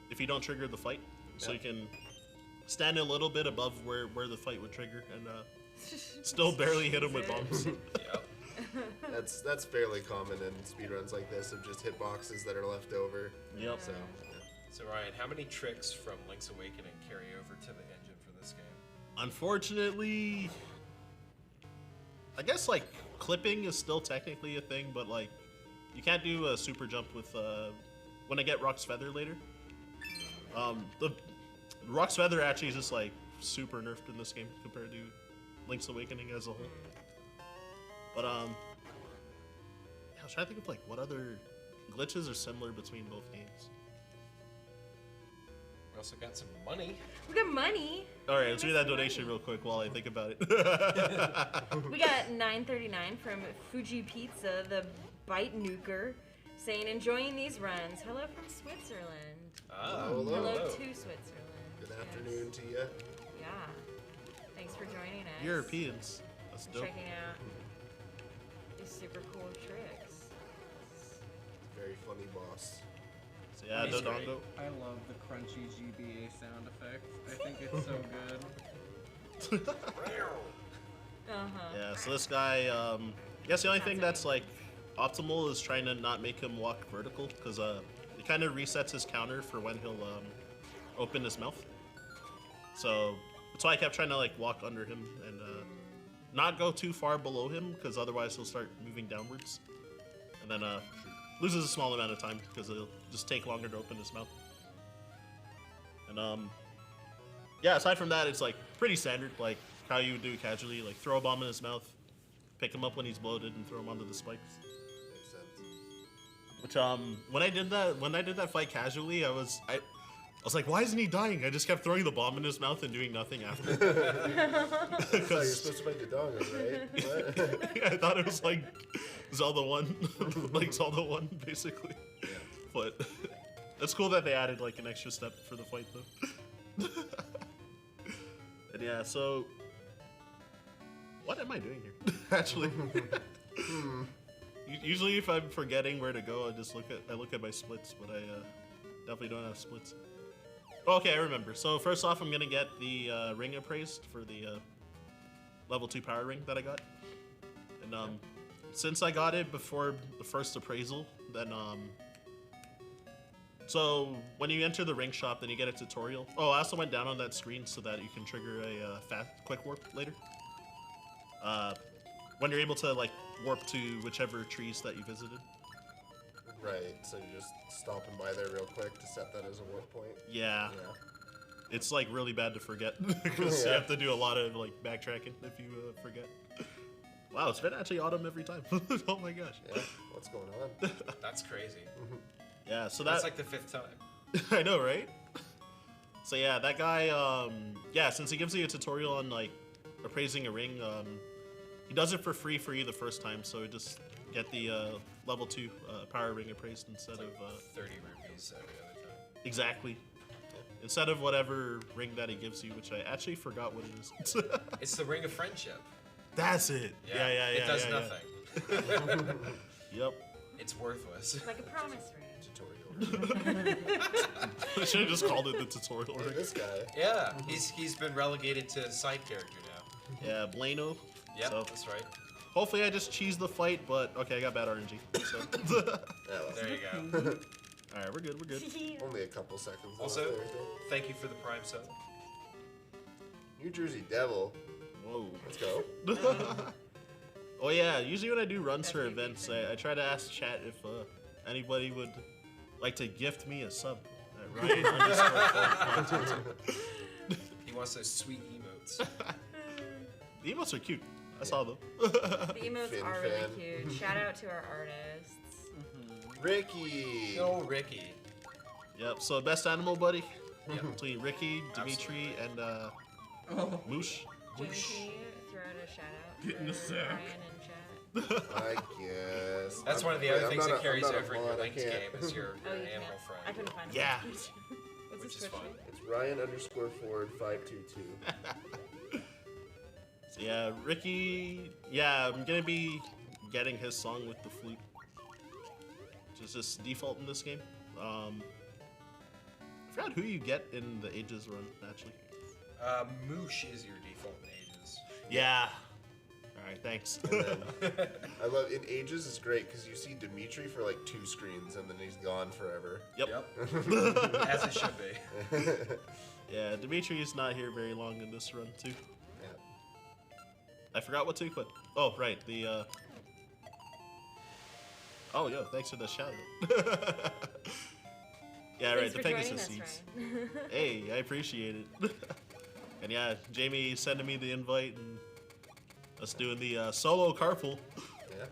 if you don't trigger the fight, so you can stand a little bit above where the fight would trigger and still barely hit him with bombs. Yep. That's fairly common in speedruns like this, of just hitboxes that are left over. Yep. So So Ryan, how many tricks from Link's Awakening carry over to the engine for this game? Unfortunately, I guess like clipping is still technically a thing, but like you can't do a super jump with when I get Rock's Feather later. The Rock's Feather actually is just like super nerfed in this game compared to Link's Awakening as a whole. But yeah, I was trying to think of like what other glitches are similar between both games. We also got some money. We got money. All right, let's read that donation real quick while I think about it. We got $9.39 from Fuji Pizza, the Bite Nuker, saying enjoying these runs. Hello from Switzerland. hello. Hello to Switzerland. Good Yes. afternoon to you. Yeah. Thanks for joining us. Europeans, that's dope. Checking out these super cool tricks. Very funny boss. So yeah, He's great. Dodongo. I love the crunchy GBA sound effect. I think it's so good. Uh-huh. Yeah, so this guy, I guess the only thing that's like optimal is trying to not make him walk vertical, because it kind of resets his counter for when he'll open his mouth. So that's why I kept trying to like walk under him and not go too far below him, because otherwise he'll start moving downwards, and then loses a small amount of time because it'll just take longer to open his mouth. And yeah, aside from that, it's like pretty standard, like how you would do it casually, like throw a bomb in his mouth, pick him up when he's bloated, and throw him onto the spikes. Makes sense. Which when I did that fight casually, I was like, why isn't he dying? I just kept throwing the bomb in his mouth and doing nothing after. I thought you're supposed to make the dongo, right? What? Yeah, I thought it was like Zelda 1, like Zelda 1, basically. Yeah. But It's cool that they added like an extra step for the fight though. And yeah, so what am I doing here? Actually, usually if I'm forgetting where to go, I look at my splits, but I definitely don't have splits. Okay, I remember. So first off, I'm gonna get the ring appraised for the level 2 power ring that I got, and since I got it before the first appraisal, then so when you enter the ring shop, then you get a tutorial. Oh, I also went down on that screen so that you can trigger a quick warp later. When you're able to like warp to whichever trees that you visited. Right, so you're just stopping by there real quick to set that as a warp point. Yeah. It's like really bad to forget because you have to do a lot of like backtracking if you forget. Wow, it's been actually autumn every time. Oh my gosh. Yeah, what's going on? That's crazy. Yeah, so That's like the 5th time. I know, right? So yeah, that guy, yeah, since he gives you a tutorial on like appraising a ring, he does it for free for you the first time, so just get the level 2 power ring appraised instead It's like of 30 rupees every other time. exactly. Instead of whatever ring that he gives you, which I actually forgot what it is. It's the ring of friendship. That's it. Yeah. It does yeah. nothing. Yep. It's worthless. Like a promise ring. Tutorial. I should have just called it the tutorial Hey, ring. this guy. Yeah, he's been relegated to side character now. Yeah, Blano. Yep, So that's right. hopefully I just cheese the fight, but okay, I got bad RNG. So. Yeah, well, There you go. All right, we're good. We're good. only a couple seconds. left Also, there, I think. thank you for the Prime sub. New Jersey Devil. Whoa. Let's go. Oh yeah, usually when I do runs for events, I try to ask chat if anybody would like to gift me a sub. Ryan _4. He wants those sweet emotes. The emotes are cute. I saw them. The emotes Fin are really fan. cute. Shout out to our artists. Ricky. Yo, Ricky. Yep. So best animal buddy Yep. between Ricky, Dimitri, and Moosh. Jimmy, can you throw out a shout out Get in the for sack. Ryan in chat? I guess. That's one of the Wait, other I'm things not that a- carries I'm not a over in your mod, I Link's can't. game is your Oh, you animal can't. friend. I couldn't find Yeah. it. What's Which his is Twitch fun. name? It's Ryan_Ford522. So yeah, Ricky. Yeah, I'm gonna be getting his song with the flute, which is just default in this game. I forgot who you get in the Ages run actually. Moosh is your default in Ages. Yeah. All right, thanks. And then I love in Ages is great because you see Dimitri for like 2 screens and then he's gone forever. Yep. As it should be. Yeah, Dimitri's not here very long in this run too. Yeah. I forgot what to equip. Oh, right, the Oh, yo, thanks for the shout out. Yeah, right, Thanks the for joining Pegasus us, seeds. Ryan. Hey, I appreciate it. And yeah, Jamie sending me the invite and us doing the solo carpool. Yeah.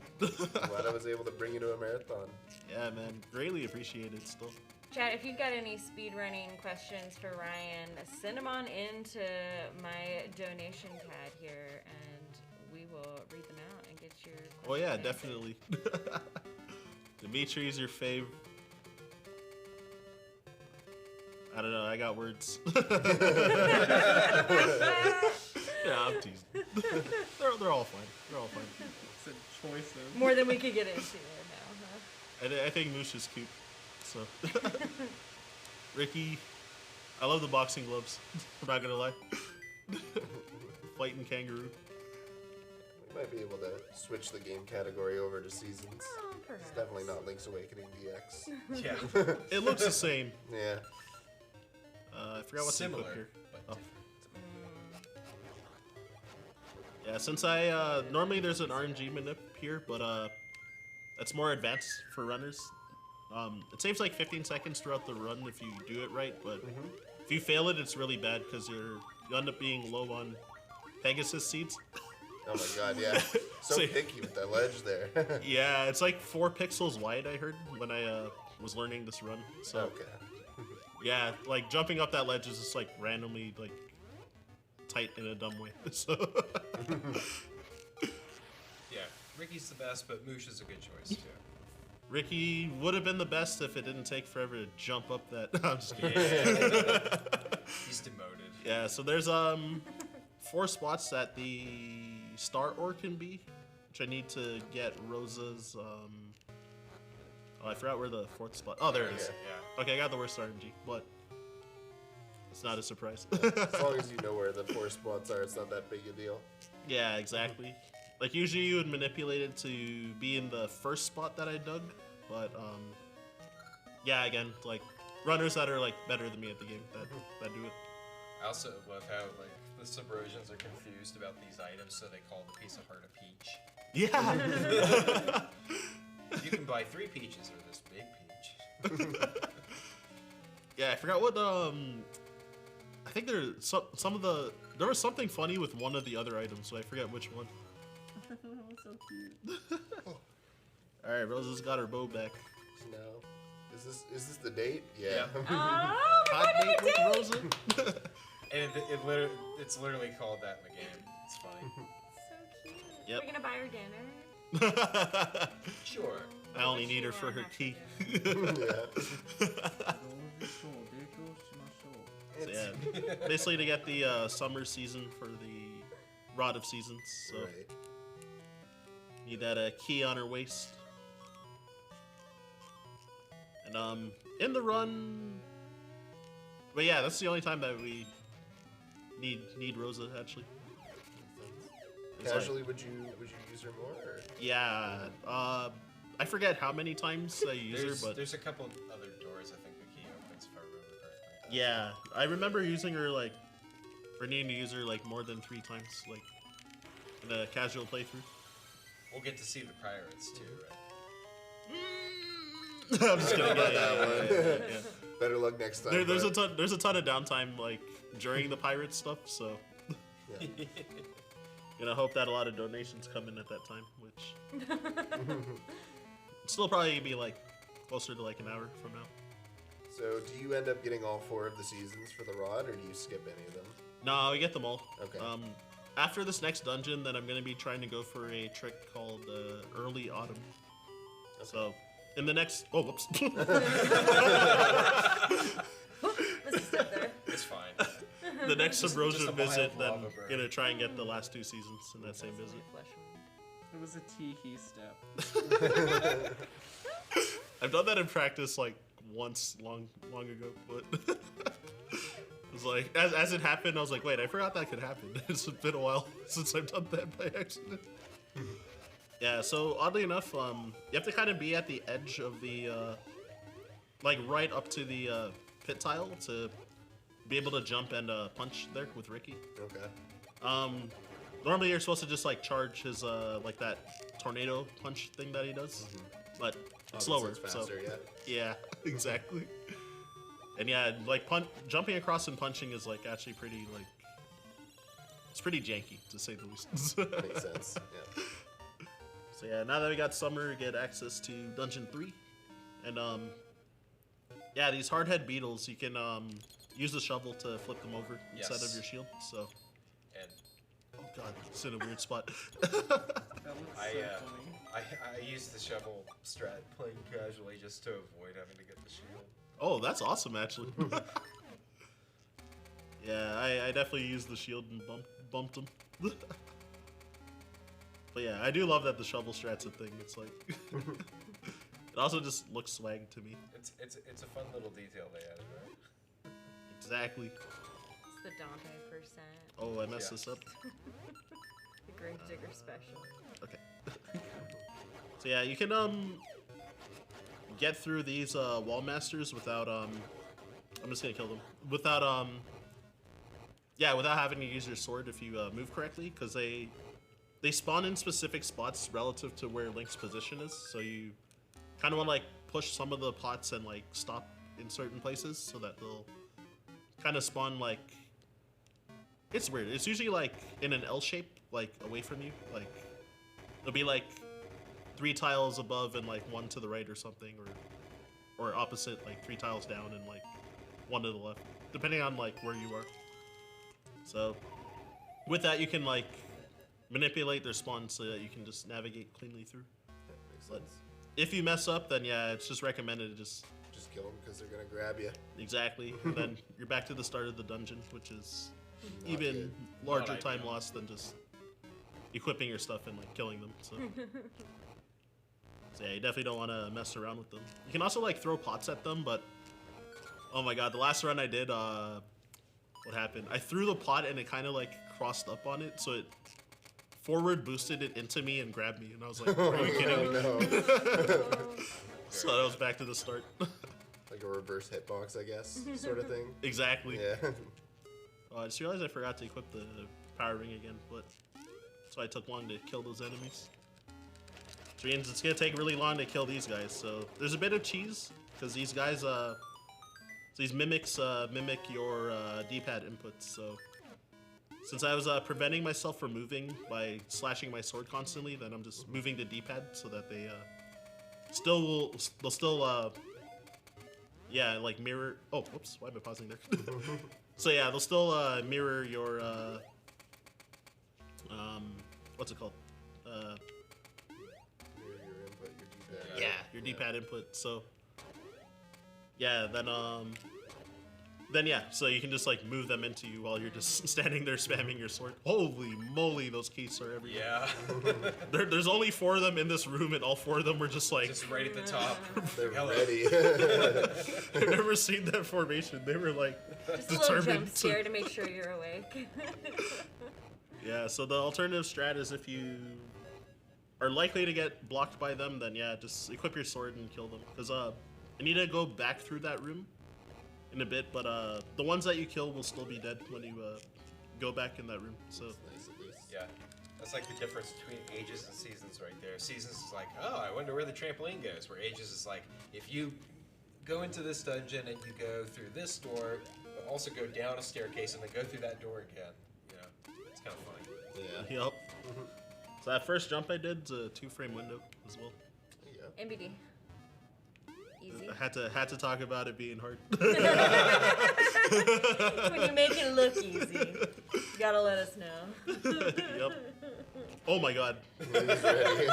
Glad I was able to bring you to a marathon. Yeah, man, greatly appreciated still. Chat, if you've got any speedrunning questions for Ryan, send them on into my donation pad here, and we will read them out and get your questions Oh yeah, answered. definitely. Dimitri's your fave. I don't know, I got words. Yeah, I'm teasing. They're all fine. They're all fine. It's a choice of. More than we could get into right now, huh? I think Moosh is cute. So Ricky, I love the boxing gloves. I'm not gonna lie. Fighting kangaroo. We might be able to switch the game category over to seasons. Oh, perhaps. It's definitely not Link's Awakening DX. Yeah. It looks the same. Yeah. I forgot what to Similar, equip here. but Oh. different. Yeah, since I normally there's an RNG manip here, but that's more advanced for runners. It saves like 15 seconds throughout the run if you do it right, but if you fail it, it's really bad because you end up being low on Pegasus seeds. Oh my god, yeah. So See. picky with that ledge there. Yeah, it's like 4 pixels wide. I heard when I was learning this run. So Okay. yeah, like jumping up that ledge is just like randomly like tight in a dumb way. So Yeah, Ricky's the best, but Moosh is a good choice too. Ricky would have been the best if it didn't take forever to jump up that. I'm just kidding. He's demoted. Yeah, so there's 4 spots that the star ore can be, which I need to get Rosa's. Oh, I forgot where the 4th spot. Oh, there it is. Yeah. Okay, I got the worst RNG, but it's not a surprise. As long as you know where the 4 spots are, it's not that big a deal. Yeah, exactly. Like usually you would manipulate it to be in the first spot that I dug, but yeah, again, like runners that are like better than me at the game that do it. I also love how like the Subrosians are confused about these items, so they call the piece of heart a peach. Yeah. You can buy 3 peaches or this big peach. Yeah, I forgot what I think there was something funny with one of the other items, so I forget which one. So cute. All right, Rosa's got her bow back. No. Is this the date? Yeah. Oh, Hot what date a with date! Rosa. And it's literally called that in the game. It's funny. So cute. Yep. We're gonna buy her dinner. Sure. I only need her for her key. So yeah, basically to get the summer season for the Rod of Seasons. So Right. need that key on her waist. And in the run, but yeah, that's the only time that we need Rosa actually. It's like- Casually, would you use her more? Or? yeah, I forget how many times I use her, but There's a couple other doors I think the key opens if I remember correctly. yeah, I remember using her like, or needing to use her like more than 3 times, like in a casual playthrough. We'll get to see the pirates too, right? I'm just kidding. About Yeah. that one. Better luck next time. There's a but- ton of downtime like during the pirate stuff, so Yeah. gonna hope that a lot of donations come in at that time, which still probably be like closer to like an hour from now. So, do you end up getting all 4 of the seasons for the rod, or do you skip any of them? No, we get them all. Okay. After this next dungeon, then I'm gonna be trying to go for a trick called Early Autumn. So, in the next, oh whoops. There's a step there. It's fine. The next Just Subrosia a visit, mild then lava burn. gonna try and get the last 2 seasons in that same visit. It was a tee step. I've done that in practice like once long ago, but it was like as it happened, I was like, wait, I forgot that could happen. It's been a while since I've done that by accident. Yeah, so oddly enough, you have to kind of be at the edge of the like right up to the pit tile to be able to jump and punch there with Ricky. Okay. Normally you're supposed to just like charge his like that tornado punch thing that he does, but it's slower. It's faster, so yeah. yeah, exactly. And yeah, like jumping across and punching is like actually pretty like it's pretty janky to say the least. Makes sense. Yeah. So yeah, now that we got summer, get access to Dungeon 3, and yeah, these hardhead beetles, you can use the shovel to flip them over instead of Yes. your shield. So And oh god, it's in a weird spot. That looks I so funny. I used the shovel strat playing casually just to avoid having to get the shield. Oh, that's awesome, actually. Yeah, I definitely used the shield and bumped him. But yeah, I do love that the shovel strat's a thing. It's like it also just looks swag to me. It's a fun little detail they added, right? Exactly. It's the Dante percent. Oh, I messed Yeah. this up. The Grave Digger special. Okay. So yeah, you can get through these wall masters without I'm just gonna kill them without yeah, without having to use your sword if you move correctly, because they spawn in specific spots relative to where Link's position is. So you kind of want to like push some of the pots and like stop in certain places so that they'll kind of spawn like it's weird. It's usually like in an L shape, like away from you. Like it'll be like 3 tiles above and like 1 to the right or something, or opposite, like 3 tiles down and like 1 to the left, depending on like where you are. So with that, you can like manipulate their spawn so that you can just navigate cleanly through. That makes But sense. if you mess up, then yeah, it's just recommended to just Just kill them because they're gonna grab you. exactly. And then you're back to the start of the dungeon, which is Not even good. larger Not time ideal. lost than just equipping your stuff and like killing them. So. So yeah, you definitely don't want to mess around with them. You can also like throw pots at them, but oh my god, the last run I did, what happened? I threw the pot and it kind of like crossed up on it, so it forward boosted it into me and grabbed me, and I was like, "Are you kidding me?" No. So that was back to the start. Like a reverse hitbox, I guess, sort of thing. Exactly. Yeah. I just realized I forgot to equip the power ring again, but that's why it took long to kill those enemies. Which means it's gonna take really long to kill these guys. So there's a bit of cheese because these guys, these mimics mimic your D-pad inputs. So since I was preventing myself from moving by slashing my sword constantly, then I'm just moving the D-pad so that they they'll still yeah, like mirror. Oh, whoops! Why am I pausing there? So yeah, they'll still mirror your what's it called? Your input, your D-pad. Yeah, your D-pad input. So yeah, then yeah, so you can just like move them into you while you're just standing there spamming your sword. Holy moly, those keys are everywhere. Yeah. There's only 4 of them in this room, and all 4 of them were just like. Just right at the top. They're Hello. ready. I've never seen that formation. They were like Just a little jump determined scare to make sure you're awake. Yeah, so the alternative strat is if you are likely to get blocked by them, then yeah, just equip your sword and kill them. Because I need to go back through that room in a bit, but the ones that you kill will still be dead when you go back in that room. So Nice, at least. Yeah. That's like the difference between Ages and Seasons right there. Seasons is like, oh, I wonder where the trampoline goes. Where Ages is like, if you go into this dungeon and you go through this door, but also go down a staircase and then go through that door again. You know, it's kind of funny. Yeah. yep. So that first jump I did is a 2-frame window as well. Yeah. MBD. Easy. I had to talk about it being hard. When you make it look easy, you gotta let us know. Yep. Oh my god. He's ready.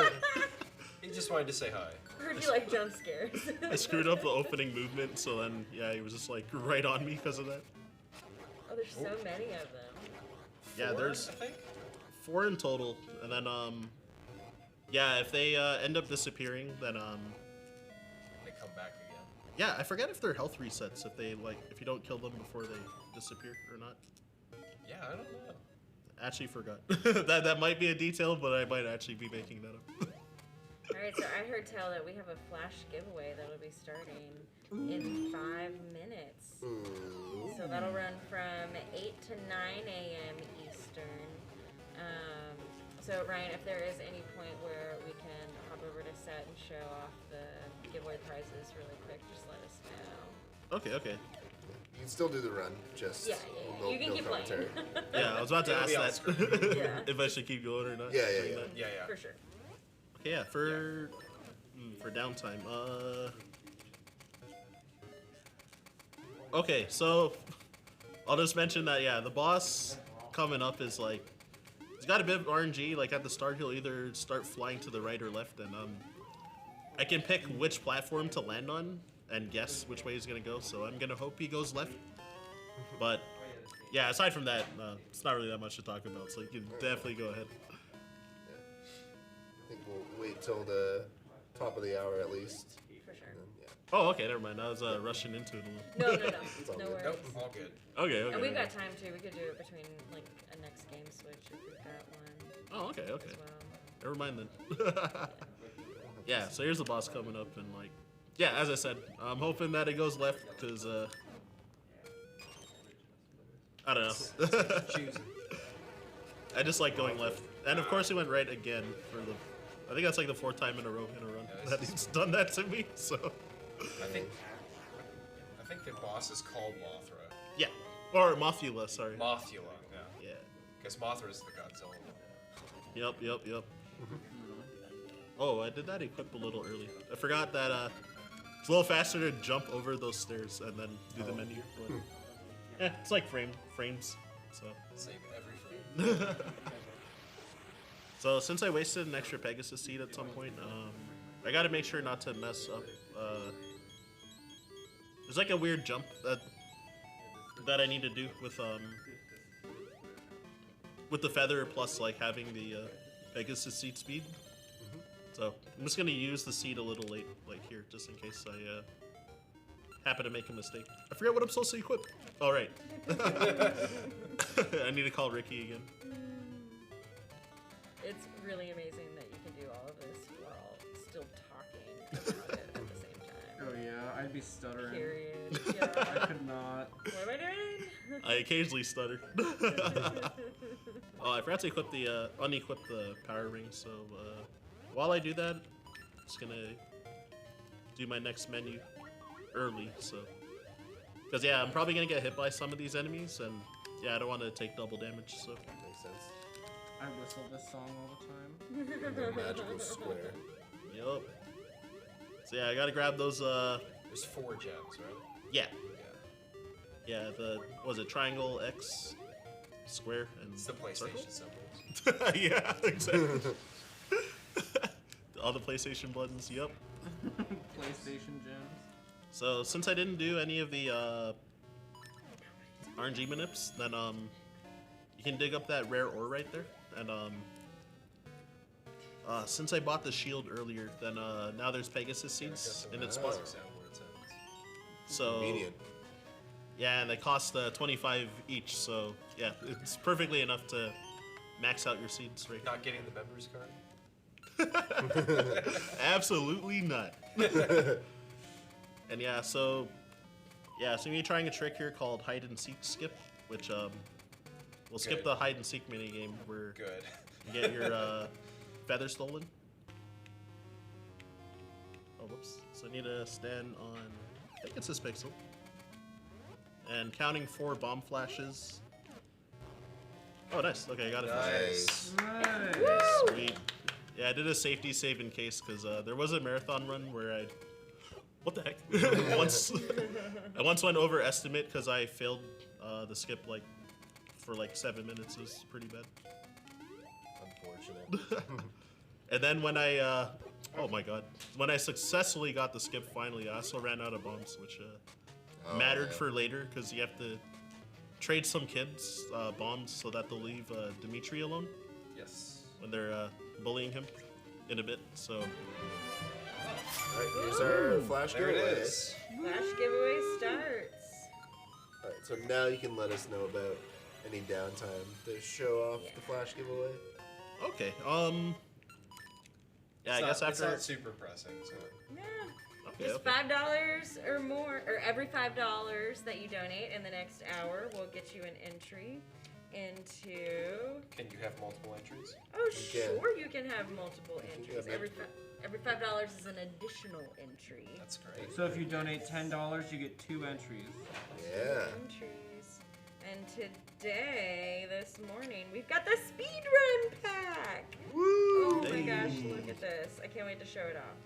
He just wanted to say hi. Heard you like jump scares. I screwed up the opening movement, so then yeah, he was just like right on me because of that. Oh, there's so many of them. Yeah, 4, there's I think. 4 in total, and then yeah, if they end up disappearing, then They come back again. yeah, I forget if their health resets if they like if you don't kill them before they disappear or not. Yeah, I don't know. Actually forgot. that might be a detail, but I might actually be making that up. Alright, so I heard tell that we have a flash giveaway that'll be starting in 5 minutes. Ooh. So that'll run from 8 to 9 a.m. Eastern. So Ryan, if there is any point where we can hop over to set and show off the giveaway prizes really quick, just let us know. Okay. You can still do the run, just Yeah. no, You can no keep commentary. playing. Yeah, I was about to It'll ask be on that. screen. Yeah. If I should keep going or not. Yeah, yeah, during yeah. that. Yeah. For sure. Okay, yeah, for downtime. Okay, so I'll just mention that yeah, the boss coming up is like he's got a bit of RNG. Like at the start, he'll either start flying to the right or left, and I can pick which platform to land on and guess which way he's gonna go. So I'm gonna hope he goes left. But yeah, aside from that, it's not really that much to talk about. So you can definitely go ahead. I think we'll wait till the top of the hour at least. For sure. And then, yeah. Oh, okay, never mind. I was rushing into it a little. No. all No good. worries. Nope, all good. Okay. And we've got time too. We could do it between like a next game switch if we've got one Oh, okay. as well. Never mind then. Yeah, so here's the boss coming up, and like, yeah, as I said, I'm hoping that it goes left because I don't know. Choosing. I just like going left, and of course he went right again for the. I think that's like the 4th time in a run Yeah, that this he's done that to me. So I think the boss is called Mothra. yeah, or Mothula, sorry. Mothula, yeah. Yeah. Because Mothra is the Godzilla. Yep. Oh, I did that equip a little early. I forgot that it's a little faster to jump over those stairs and then do the menu. But, it's like frames. So. Save every frame. So since I wasted an extra Pegasus seed at some point, I gotta make sure not to mess up. There's like a weird jump that I need to do with the feather plus like having the Pegasus seed speed. So I'm just gonna use the seed a little late, like here, just in case I happen to make a mistake. I forget what I'm supposed to equip. All right. I need to call Ricky again. It's really amazing that you can do all of this while still talking about it at the same time. Oh yeah, I'd be stuttering. Period. I Yeah. could not. What am I doing? I occasionally stutter. Oh, I forgot to equip the unequip the power ring. So while I do that, I'm just gonna do my next menu early. So because yeah, I'm probably gonna get hit by some of these enemies, and yeah, I don't want to take double damage. So Makes sense. I whistle this song all the time. The magical square. yup. So yeah, I gotta grab those. There's 4 gems, right? Yeah, Yeah. yeah. The was it triangle, X, square, and It's the PlayStation circle? symbols. Yeah, exactly. All the PlayStation buttons. Yep. PlayStation gems. So since I didn't do any of the RNG manips, then you can dig up that rare ore right there, and since I bought the shield earlier, then now there's Pegasus seeds in its spot. So Convenient. yeah, and they cost 25 each. So yeah, it's perfectly enough to max out your seeds right Not getting the members card? Absolutely not. And yeah, so you're trying a trick here called hide and seek skip, which we'll skip Good. the hide and seek mini game where Good. you get your feather stolen. Oh, whoops! So I need to stand on, I think it's this pixel, and counting 4 bomb flashes. Oh, nice. Okay, I got it. Nice. Nice. Sweet. Yeah, I did a safety save in case because there was a marathon run where I. What the heck? I once went over estimate because I failed the skip for 7 minutes. It was pretty bad. Unfortunate. And then when I oh my god, when I successfully got the skip finally, I also ran out of bombs, which mattered yeah. for later because you have to trade some kids bombs so that they'll leave Dimitri alone Yes. when they're bullying him in a bit. So Alright, here's our flash There it giveaway. is. Flash giveaway starts. Alright, so now you can let us know about any downtime to show off the flash giveaway. okay, yeah, I It's guess not, after It's not super pressing, so. Yeah. okay, Just $5 or more, or every $5 that you donate in the next hour will get you an entry into. Can you have multiple entries? Oh, You can. sure, you can have multiple can entries. have Every $5 is an additional entry. That's great. So if you donate $10, you get 2 entries. Yeah. Entries. And today, this morning, we've got the Speedrun pack. Woo! Oh my Hey. gosh, look at this. I can't wait to show it off.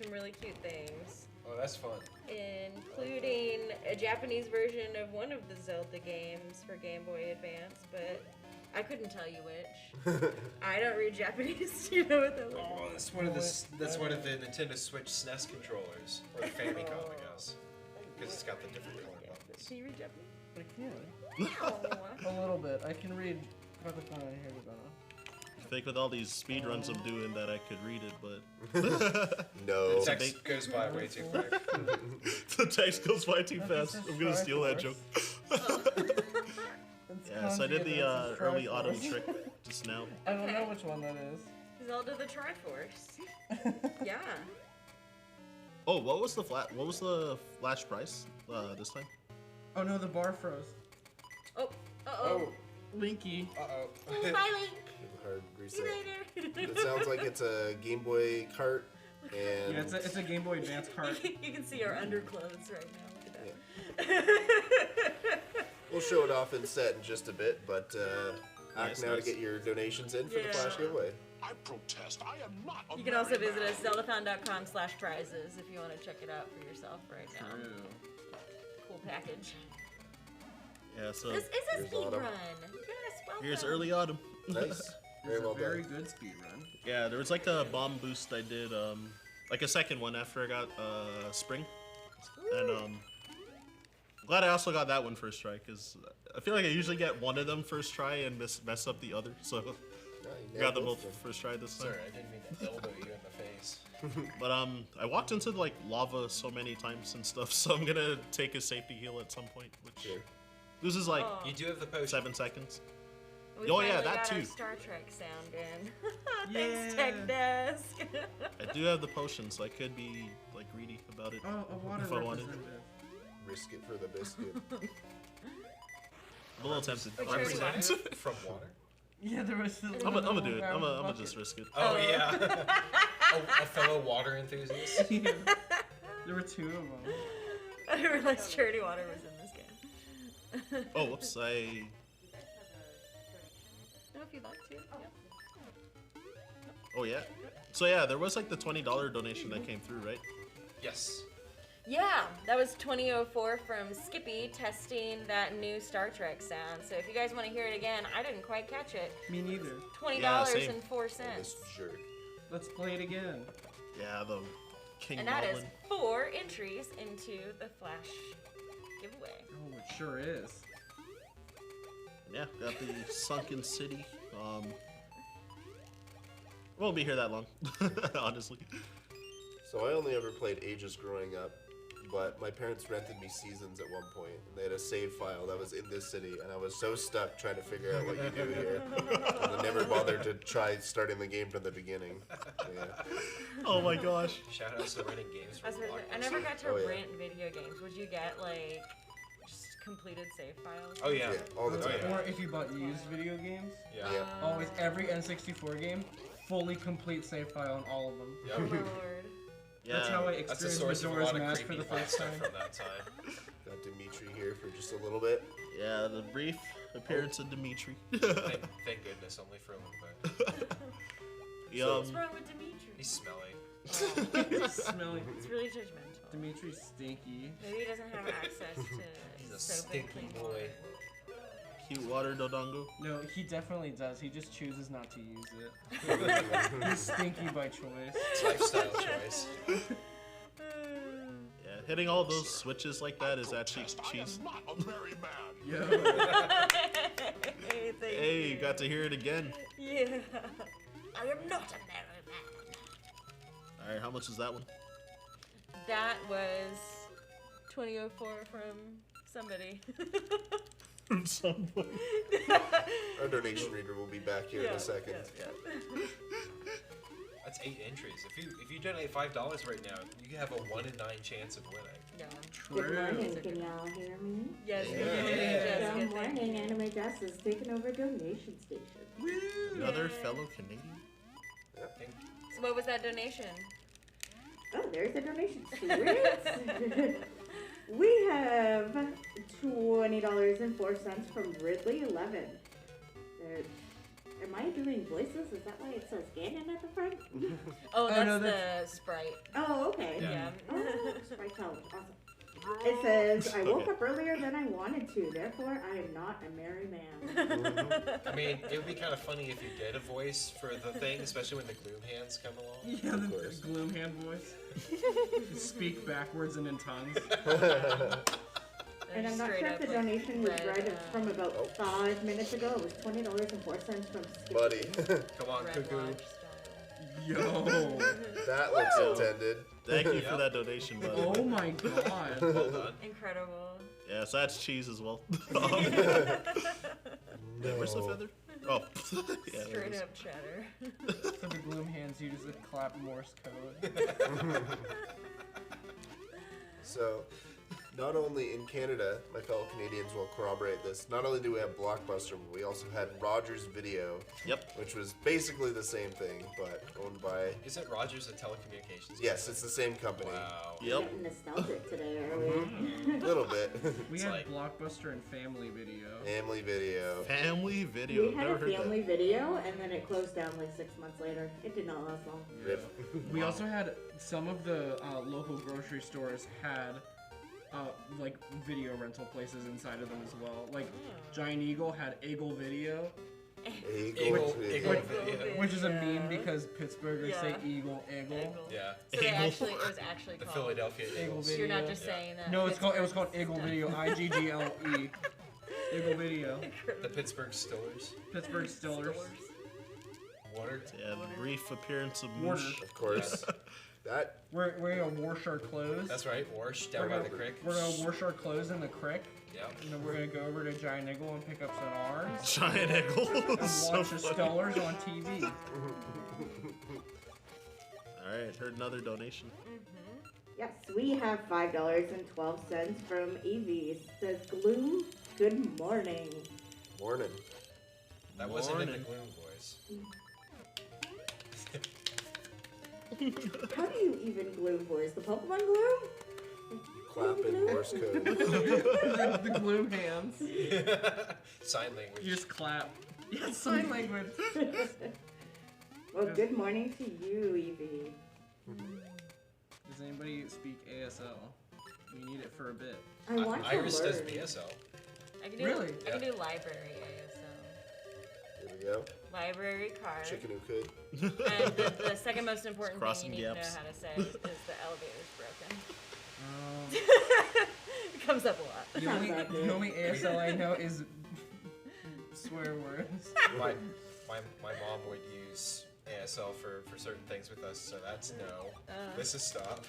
Some really cute things, Oh, that's fun. including a Japanese version of one of the Zelda games for Game Boy Advance, but I couldn't tell you which. I don't read Japanese. Do you know what that looks Oh, like? that's one of the Nintendo Switch SNES controllers, or the Famicom, I guess, because it's got the different color buttons. Can you read Japanese? I can. No. A little bit. I can read. Here we go. I think with all these speed runs I'm doing that I could read it, but No. The text goes by way too quick. the text goes by too fast. I'm gonna steal that joke. Yeah, so I did the early autumn trick just now. I don't know Okay. which one that is. Zelda the Triforce. Yeah. Oh, what was the flash price this time? Oh no, the bar froze. Oh. Uh-oh. Linky. Uh-oh. Bye, Link. Hard See you reset. later. It sounds like it's a Game Boy cart, and Yeah, it's a Game Boy Advance card. You can see our underclothes right now. Look at that. we'll show it off in set in just a bit. But act Nice, now nice. to get your donations in for the Yeah. flash giveaway. I protest. I am not a You can also visit merry us, zeldathon.com/prizes, if you want to check it out for yourself right now. Cool package. Yeah, so This is a Here's speed autumn. run. Yes, welcome. here's early autumn. Nice. Very It's well a very done. good speed run. Yeah, there was like a bomb boost I did like a second one after I got Spring, and I'm glad I also got that one first try because I feel like I usually get one of them first try and mess up the other. So I got them both first try this time. Sorry, I didn't mean to elbow you in the face. But I walked into like lava so many times and stuff, so I'm gonna take a safety heal at some point, which loses like You do have the potion. 7 seconds. We Oh, yeah, finally that got too. Our Star Trek sound in. Thanks, Tech Desk. I do have the potion, so I could be like greedy about it Oh, a water if I wanted. representative. Risk it for the biscuit. I'm a little tempted. Which already Representative from water. Yeah, there was. I'm gonna do it. I'm gonna just risk it. Oh, yeah. a fellow water enthusiast. Yeah. There were 2 of them. I didn't realize Charity Water was in this game. Oh, whoops! I No, if you'd like to. Yep. Oh yeah. So yeah, there was like the $20 donation that came through, right? Yes. Yeah, that was 2004 from Skippy testing that new Star Trek sound. So if you guys want to hear it again, I didn't quite catch it. Me neither. $20.04. This jerk. Let's play it again. Yeah, the King And that is Goblin. 4 entries into the Flash giveaway. Oh, it sure is. Yeah, got the Sunken City. Won't be here that long, honestly. So I only ever played Ages growing up, but my parents rented me Seasons at one point, and they had a save file that was in this city, and I was so stuck trying to figure out what you do here, and I never bothered to try starting the game from the beginning. Yeah. Oh my gosh. Shout out to renting games I, from was gonna say, I Blockbuster. never got to Oh, yeah. rent video games. Would you get like just completed save files? Oh, yeah. Yeah, all the time. yeah. Or if you bought used video games, Yeah. Yeah. always every N64 game, fully complete save file on all of them. Oh Yep. Lord. Yeah. That's how I That's a experienced source of a Majora's lot of Mask for the creepy first stuff time. from that time. Got Dimitri here for just a little bit. Yeah, the brief appearance of Dimitri. Thank goodness, only for a little bit. What's wrong with Dimitri? He's smelly. Smelly. It's really judgmental. Dimitri's stinky. Maybe he doesn't have access to He's a soap and stinky clean boy. water. Cute water dodongo. No, he definitely does. He just chooses not to use it. He's stinky by choice. It's lifestyle choice. Yeah, hitting all those switches like that is actually cheese. I am not a merry man. Yo. Hey, you got to hear it again. Yeah. I am not a merry man. Alright, how much is that one? That was 2004 from somebody. From somebody. Our donation reader will be back here in a second. That's 8 entries. If you donate $5 right now, you have a 1 in 9 chance of winning. Yeah. Good morning, can y'all hear me? Yes, Yeah. Jessica, Good thank morning, you. Anime Jess is taking over donation station. Another fellow Canadian? So what was that donation? Oh, there's a donation. Sweet. We have $20.04 from Ridley11. Am I doing voices? Is that why it says Ganon at the front? Oh, that's no, the Sprite. Oh, okay. Yeah. Oh, Sprite College. Awesome. It says, I woke up earlier than I wanted to, therefore I am not a merry man. I mean, it would be kind of funny if you did a voice for the thing, especially when the Gloom Hands come along. Yeah, the gloom hand voice. Speak backwards and in tongues. And I'm not Straight sure if up, the like, donation was red, right. It's from about 5 minutes ago. It was $20.04 from Skip. Buddy, Come on, Red cuckoo. Lodge style. Yo. that looks intended. Thank you for that donation, buddy. Oh my god. Well done. Incredible. Yeah, so that's cheese as well. Where's the feather? Oh, yeah, there it Straight is. up cheddar. For the gloom hands, you just clap Morse code. So, not only in Canada, my fellow Canadians will corroborate this, not only do we have Blockbuster, but we also had Rogers Video, Yep. which was basically the same thing, but owned by... Isn't Rogers a telecommunications Yes, company? it's the same company. Wow. Yep. Getting nostalgic today, are we? A little bit. We It's had like- Blockbuster and Family Video. Family Video. Family video. We had Never a heard family video, and then it closed down like 6 months later. It did not last long. Rip. We also had some of the local grocery stores had like video rental places inside of them as well. Like Giant Eagle had Eagle Video. Eagle Which, video. which is a meme because Pittsburghers say Eagle, Eagle. Yeah. So it was actually The called Philadelphia Eagle Eagles. video. You're not just saying that. No, it was called Eagle Video. IGGLE. Eagle Video. The Pittsburgh Steelers. Pittsburgh Steelers. Water. Yeah, the brief appearance of Water. Moosh. Of course. That. We're gonna wash our clothes. That's right. Wash down by the creek. We're gonna wash our clothes in the creek. Yep. And then we're gonna go over to Giant Eagle and pick up some R's. Giant Eagle. And So watch the funny. Steelers on TV. Alright, heard another donation. Yes, we have $5.12 from Evie. It says, Gloom, good morning. Morning. That wasn't in the Morning. Gloom voice. How do you even Gloom voice? The Pokemon Gloom? Clapping Morse code. the Gloom hands. Sign language. You just clap. Yeah, sign language. Well, good morning to you, Evie. Does anybody speak ASL? We need it for a bit. I want to Iris does learn. BSL. I can do Really? I can do library ASL. Here we go. Library card. Chicken who could. And the second most important thing Crossing you need gaps. to know how to say is the elevator's broken. Um, It comes up a lot. the only ASL I know is swear words. My mom would use ASL for certain things with us, so that's no. This is stop.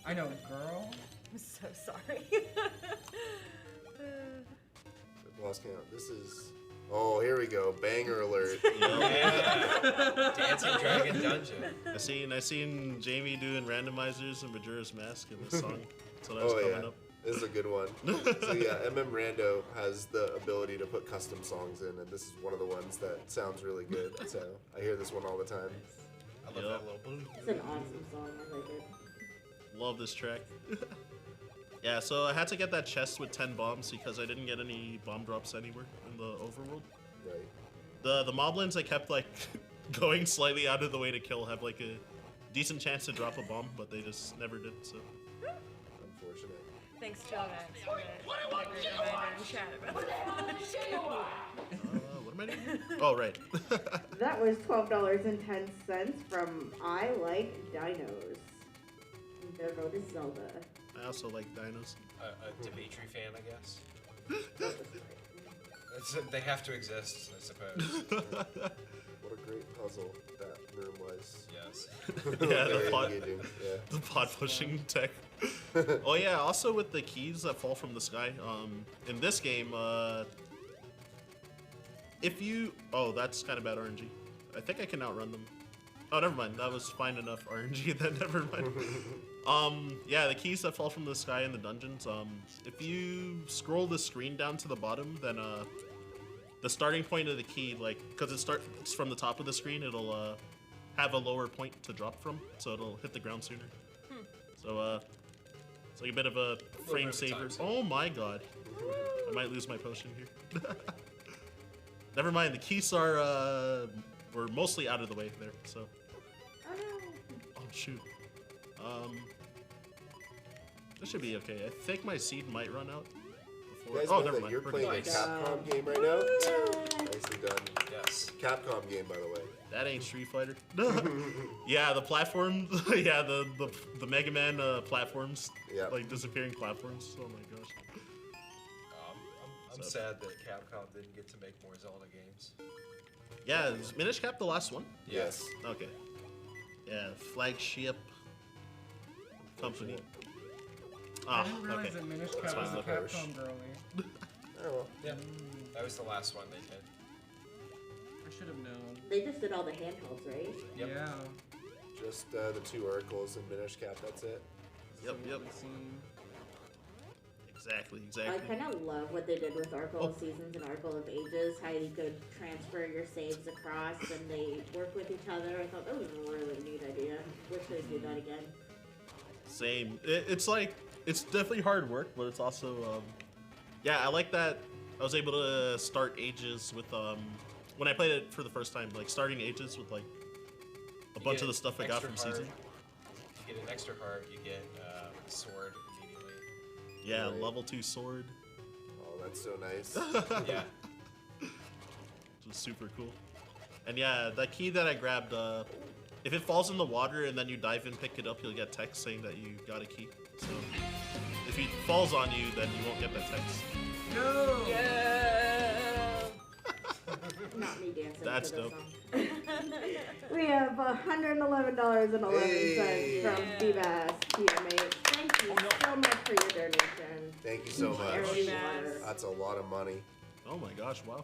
I know girl. I'm so sorry. I've lost count. This is. Oh, here we go. Banger alert. Yeah. Dancing Dragon Dungeon. I seen Jamie doing randomizers and Majora's Mask in this song. So that's Oh, coming yeah. up. This is a good one. So yeah, Rando has the ability to put custom songs in, and this is one of the ones that sounds really good. So I hear this one all the time. I love that little blue. It's an awesome song. I like it. Love this track. Yeah, so I had to get that chest with 10 bombs because I didn't get any bomb drops anywhere in the overworld. Right. The moblins I kept like going slightly out of the way to kill have like a decent chance to drop a bomb, but they just never did. So Unfortunate. Thanks, Joe Max, for that great reminder in chat about what am I doing? Oh right. That was $12.10 from I Like Dinos. Their vote is Zelda. I also like dinos. A Dimitri fan, I guess. They have to exist, I suppose. What a great puzzle that room was. Yes. Yeah, Very the pod, engaging. Yeah. the pod pushing tech. Oh yeah, also with the keys that fall from the sky. In this game, if you that's kind of bad RNG. I think I can outrun them. Oh, never mind. That was fine enough RNG. Then never mind. Yeah, the keys that fall from the sky in the dungeons. If you scroll the screen down to the bottom, then the starting point of the key, like, because it starts from the top of the screen, it'll have a lower point to drop from, so it'll hit the ground sooner. So it's like a bit of a frame bit of a time saver. saver. Oh my god, I might lose my potion here. Never mind. The keys are were mostly out of the way there. So. Oh shoot. This should be okay. I think my seed might run out You before. guys Oh, know never that mind. you're We're playing good. a Capcom game right now? Nicely done. Yes. Capcom game, by the way. That ain't Street Fighter. Yeah, the platforms. Yeah, the Mega Man platforms. Yeah. Like disappearing platforms. Oh my gosh. I'm sad that Capcom didn't get to make more Zelda games. Yeah, is Minish Cap the last one? Yes. Okay. Yeah, flagship company. I Ah, didn't realize okay. that Minish That's Cap was fine. a Capcom girly. Oh well. Yeah. That was the last one they did. I should have known. They just did all the handhelds, right? Yep. Yeah. Just the two oracles and Minish Cap, that's it. Yep, yep. Exactly, I exactly. kind of love what they did with Oracle of Seasons and Oracle of Ages, how you could transfer your saves across and they work with each other. I thought that was a really neat idea. Wish they'd do that again. Same. It's like, it's definitely hard work, but it's also, yeah, I like that I was able to start Ages with, when I played it for the first time, like starting Ages with like a bunch of the stuff I got from Season. You get an extra heart, you get a sword immediately. Yeah, Right. level 2 sword. Oh, that's so nice. Yeah. which is super cool. And yeah, that key that I grabbed, if it falls in the water and then you dive and pick it up, you'll get text saying that you got a key. So if it falls on you, then you won't get that text. No! Yeah. Not me dancing. That's to this dope. song. We have $111.11 Hey. from D-Bass, teammate. Thank you so much for your donation. Thank you so much. Charity Yes. water. That's a lot of money. Oh my gosh, wow.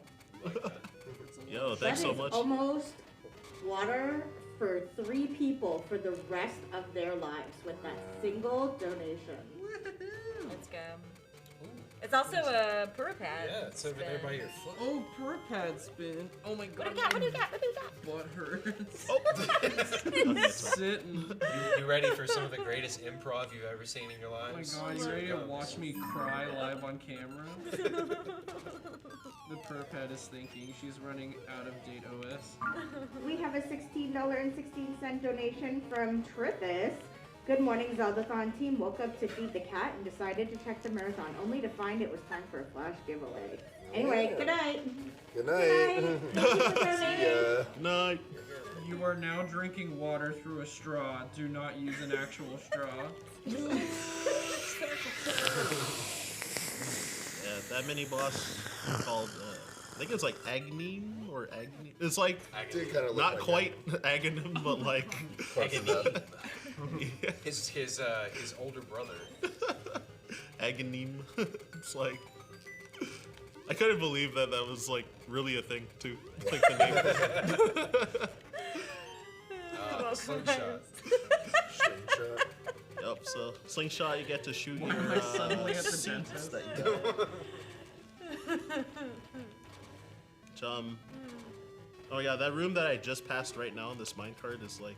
Yo, thanks That so is much. almost water for 3 people for the rest of their lives with that single donation. Let's go. It's also a purr pad. Yeah, it's over there by your foot. Oh, purr pad spin. Oh my god. What do you got? What do you got? What do you got? Butt hurts. Oh. Okay, that's right. Sitting. You ready for some of the greatest improv you've ever seen in your Oh my lives? god, you ready to watch me cry live on camera? The purr pad is thinking she's running out of date OS. We have a $16.16 donation from Trippus. Good morning, Zeldathon team. Woke up to feed the cat and decided to check the marathon, only to find it was time for a flash giveaway. Anyway, good night. Good night. See ya. Good night. You are now drinking water through a straw. Do not use an actual straw. Yeah, that mini boss called, I think it's like Agnim or Agni. It's like Did kinda look not like quite Aghanim, but like Close enough. yeah, His older brother. Aghanim. It's like I couldn't believe that that was like really a thing too. Like the name. Slingshot. Slingshot. Yep. So slingshot, you get to shoot Why your am I suddenly at the seeds dentist? that you got. Which, oh yeah, that room that I just passed right now in this minecart is like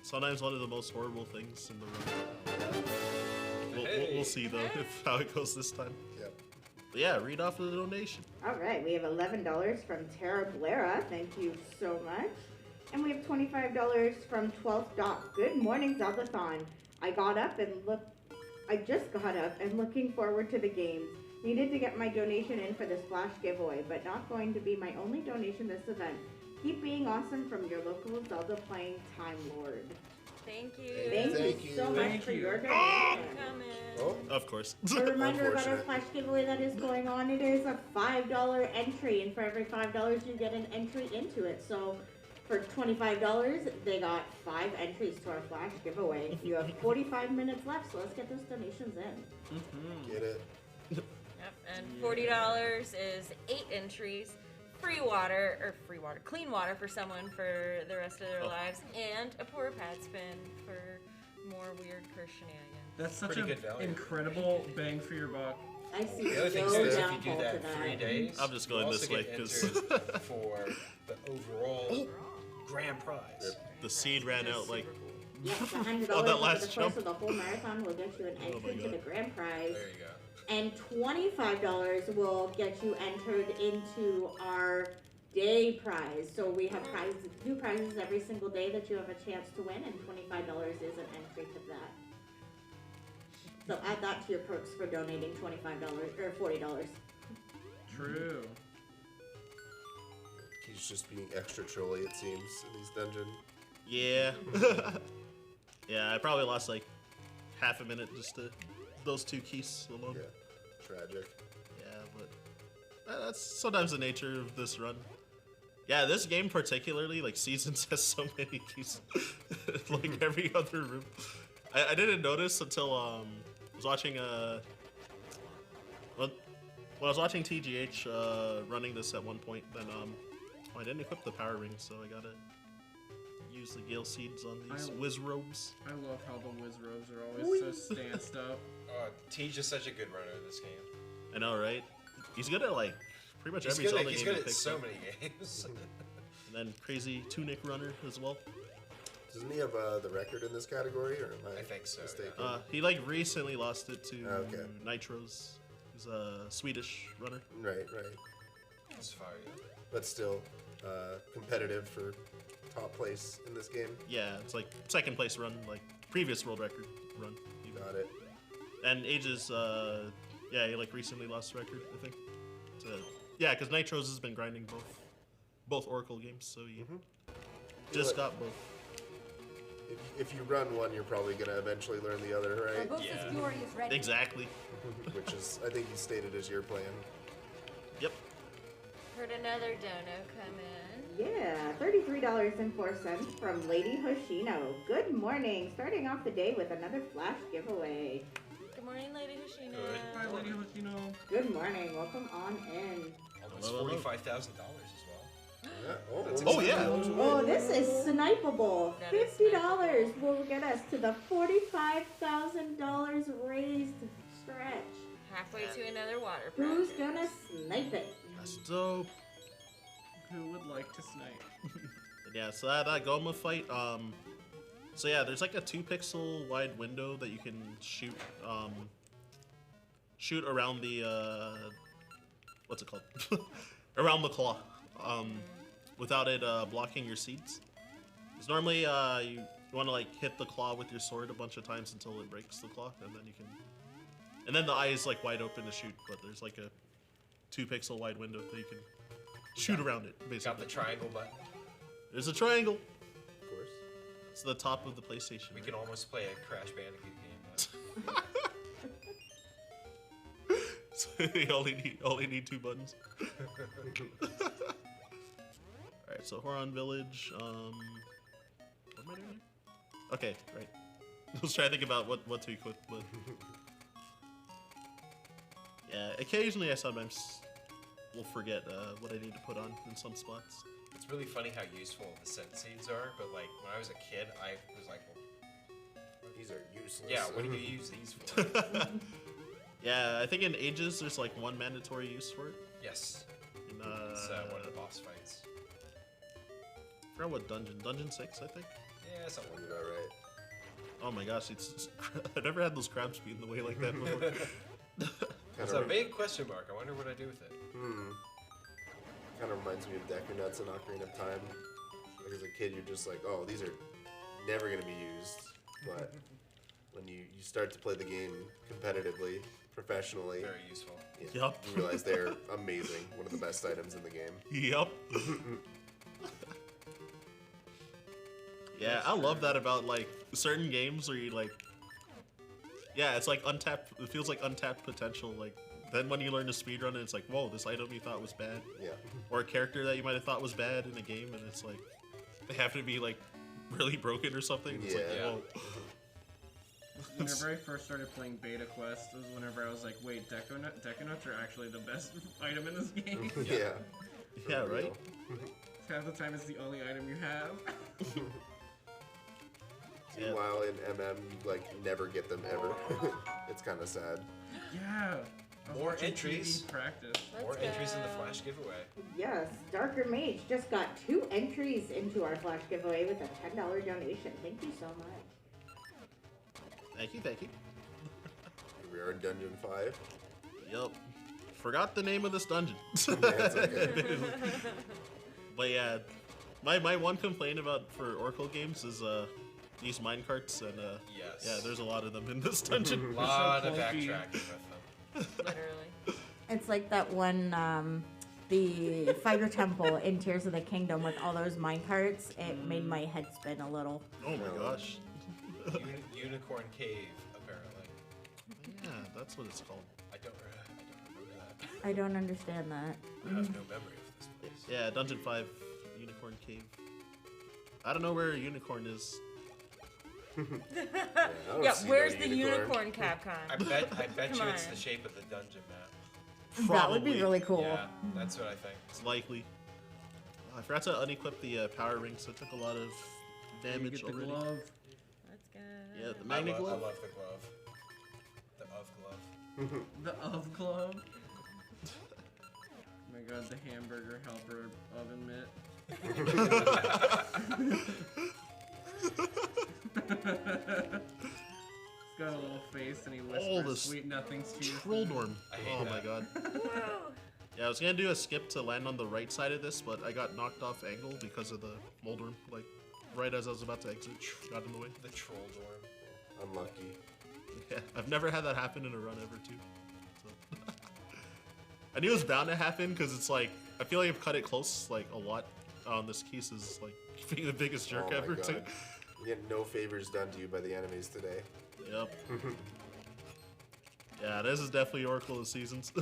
sometimes one of the most horrible things in the room. We'll see though if how it goes this time. Yep. But yeah, read off of the donation. All right, we have $11 from Tara Blera. Thank you so much. And we have $25 from 12th Doc. Good morning, Zeldathon. I just got up and looking forward to the games. Needed to get my donation in for this flash giveaway, but not going to be my only donation this event. Keep being awesome from your local Zelda playing Time Lord. Thank you. Thank you so much Thank for you. your donation. Coming. Oh, Of course. A reminder about our Unfortunate. flash giveaway that is going on. It is a $5 entry, and for every $5 you get an entry into it. So for $25, they got 5 entries to our flash giveaway. You have 45 minutes left, so let's get those donations in. get it. Yep. And $40 is 8 entries. Clean water for someone for the rest of their lives, and a poor pad spin for more weird curse shenanigans. That's such Pretty an good value. incredible bang for your buck. I see The other thing no is if you downfall do to that 3 that. days, I'm just you going also this way, get 'cause- entered for the overall grand prize. The seed ran out like Yes, $100 Oh, that over last the course jump. of the whole marathon will get you an Oh my entry to God. the grand prize. There you go. And $25 will get you entered into our day prize. So we have new prizes every single day that you have a chance to win, and $25 is an entry to that. So add that to your perks for donating $25 or $40. True. He's just being extra trolly, it seems, in these dungeons. yeah. Yeah, I probably lost like half a minute just to those 2 keys alone. Yeah, tragic. Yeah, but that's sometimes the nature of this run. Yeah, this game particularly, like Seasons has so many keys, like every other room. I didn't notice until I was watching when I was watching TGH running this at one point. Then I didn't equip the power ring, so I gotta use the Gale Seeds on these whiz robes. I love how the whiz robes are always so stanced up. T's just such a good runner in this game. I know, right? He's good at like pretty much every He's Zelda good game he at picks so up. many games. And then crazy tunic runner as well. Doesn't he have the record in this category, or am I think so, mistaken? He like recently lost it to Okay. Nitros. He's a Swedish runner. Right. That's fire, yeah. But still competitive for top place in this game. Yeah, it's like second place run, like previous world record run. Even. Got it. And Ages, he like recently lost record, I think. Yeah, because Nitros has been grinding both both Oracle games, so you Mhm. just Feel got both. If you run one, you're probably gonna eventually learn the other, right? Robosa's Fury is ready. Exactly. Which is, I think you stated as your plan. Yep. Heard another dono come in. Yeah, $33.04 from Lady Hoshino. Good morning. Starting off the day with another flash giveaway. Good morning, Lady Hoshina. Good. Hi, Lady Hoshino. Good morning. Welcome on in. Almost Hello, hello. $45,000 as well. Yeah. Oh, That's Oh, yeah. Oh, this is snipeable. That is $50 will get us to the $45,000 raised stretch. Halfway to another water Who's project. gonna snipe it? That's dope. Who would like to snipe? And yeah, so that Goma fight, so yeah, there's like a 2-pixel wide window that you can shoot around the, what's it called? Around the claw, without it, blocking your seeds. Because normally, you want to like hit the claw with your sword a bunch of times until it breaks the claw, and then you can, and then the eye is like wide open to shoot, but there's like a 2-pixel wide window that you can shoot around it, basically. Got the triangle button. There's a triangle. Of course. It's the top of the PlayStation. We right? can almost play a Crash Bandicoot game. So you only need 2 buttons. Alright, so Horon Village, what am I doing here? Okay, right. I was trying to think about what to equip, but yeah, occasionally I sometimes will forget what I need to put on in some spots. It's really funny how useful the scent seeds are, but like when I was a kid, I was like, well, These are useless. yeah, what do you use these for? Yeah, I think in Ages there's like 1 mandatory use for it. Yes, In, it's one of the boss fights. I forgot what dungeon. Dungeon 6, I think. Yeah, something Sounds like about right. Oh my gosh, it's I never had those crabs be in the way like that before. that. It's a Kinda big question mark. I wonder what I do with it. Kind of reminds me of Deku Nuts and Ocarina of Time. Like as a kid, you're just like, oh, these are never gonna be used. But when you start to play the game competitively, professionally, Very useful. yeah, Yup. you realize they're amazing. One of the best items in the game. Yep. Yeah, I love that about like certain games where you like, yeah, it's like untapped. It feels like untapped potential. Like then when you learn to speedrun, it's like, whoa, this item you thought was bad, Yeah. or a character that you might have thought was bad in a game, and it's like they have to be like really broken or something. It's like, Yeah. whoa. Whenever I first started playing Beta Quest, was whenever I was like, wait, Deku Nuts are actually the best item in this game. Yeah. Yeah, For right? real. Half the time it's the only item you have. Yeah. Meanwhile, in MM, you like never get them ever. It's kind of sad. Yeah. I was More watching entries. TV practice. More Let's entries in the go. Flash giveaway. Yes, Darker Mage just got 2 entries into our flash giveaway with a $10 donation. Thank you so much. Thank you, thank you. Here we are in Dungeon 5. Yup. Forgot the name of this dungeon. That's okay. But yeah, my one complaint about for Oracle games is these minecarts, and Yes. yeah, there's a lot of them in this dungeon. A lot of clunky. backtracking with them. Literally. It's like that one, the Fighter Temple in Tears of the Kingdom with all those minecarts. It made my head spin a little. Oh my gosh. Unicorn Cave, apparently. Yeah, that's what it's called. I don't remember that. I don't understand that. I have no memory of this place. Yeah, Dungeon 5, Unicorn Cave. I don't know where a unicorn is. I don't Yeah, see no where's the unicorn, Capcom? I bet you Come it's on. the shape of the dungeon map. That would be Probably. really cool. Yeah, that's what I think. It's likely. Oh, I forgot to unequip the power ring, so it took a lot of You damage get the already. glove. Let's go. Yeah, the I magnet glove. love the glove. The of glove. The of glove. Oh my god, the hamburger helper oven mitt. He's got a little face and he whispers the sweet nothings to you. Trolldorm. I hate Oh that. my god. Woo! Yeah, I was gonna do a skip to land on the right side of this, but I got knocked off angle because of the Moldorm. Like, right as I was about to exit, got in the way. The troll dorm. Unlucky. Yeah, I've never had that happen in a run ever, too. So. I knew it was bound to happen because it's like I feel like I've cut it close like a lot. This case is like being the biggest jerk Oh my ever God. too. You get no favors done to you by the enemies today. Yep. Yeah, this is definitely Oracle of Seasons.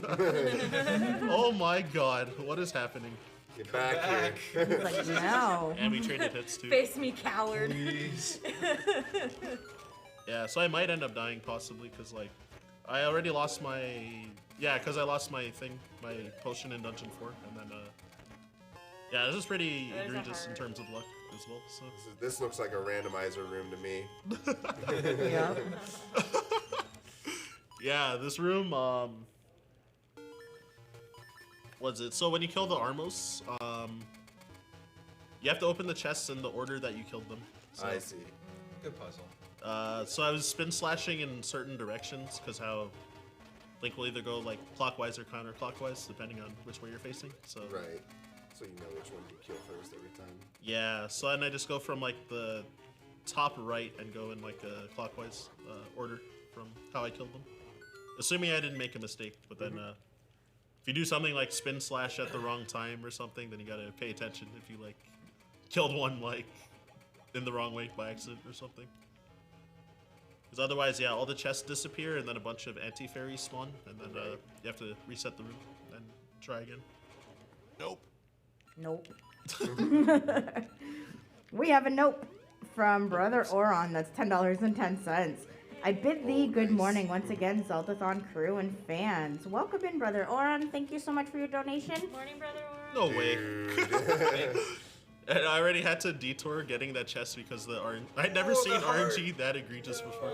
Oh my God, what is happening? Get back here. It's like, no. And we traded hits too. Face me, coward. Please. Yeah, so I might end up dying possibly because like I already lost my because I lost my thing, my potion in Dungeon 4, and then yeah, this is pretty There's a egregious in heart. terms of luck as well. So This looks like a randomizer room to me. Yeah. yeah, this room what's it? So when you kill the Armos, you have to open the chests in the order that you killed them. So, I see. Good puzzle. So I was spin slashing in certain directions because how Link will either go like clockwise or counterclockwise depending on which way you're facing. So Right. So you know which one you kill first every time. yeah, so and I just go from like the top right and go in like a clockwise order from how I killed them. Assuming I didn't make a mistake, but then if you do something like spin slash at the wrong time or something, then you gotta pay attention if you like killed one like in the wrong way by accident or something. Because otherwise, yeah, all the chests disappear and then a bunch of anti-fairies spawn, and then you have to reset the room and try again. Nope. Nope. We have a nope from Brother Oron. That's $10.10. I bid thee good morning once again, Zeldathon crew and fans. Welcome in, Brother Oron. Thank you so much for your donation. Morning, brother. Oran. No way. And I already had to detour getting that chest because the I'd never seen RNG that egregious before.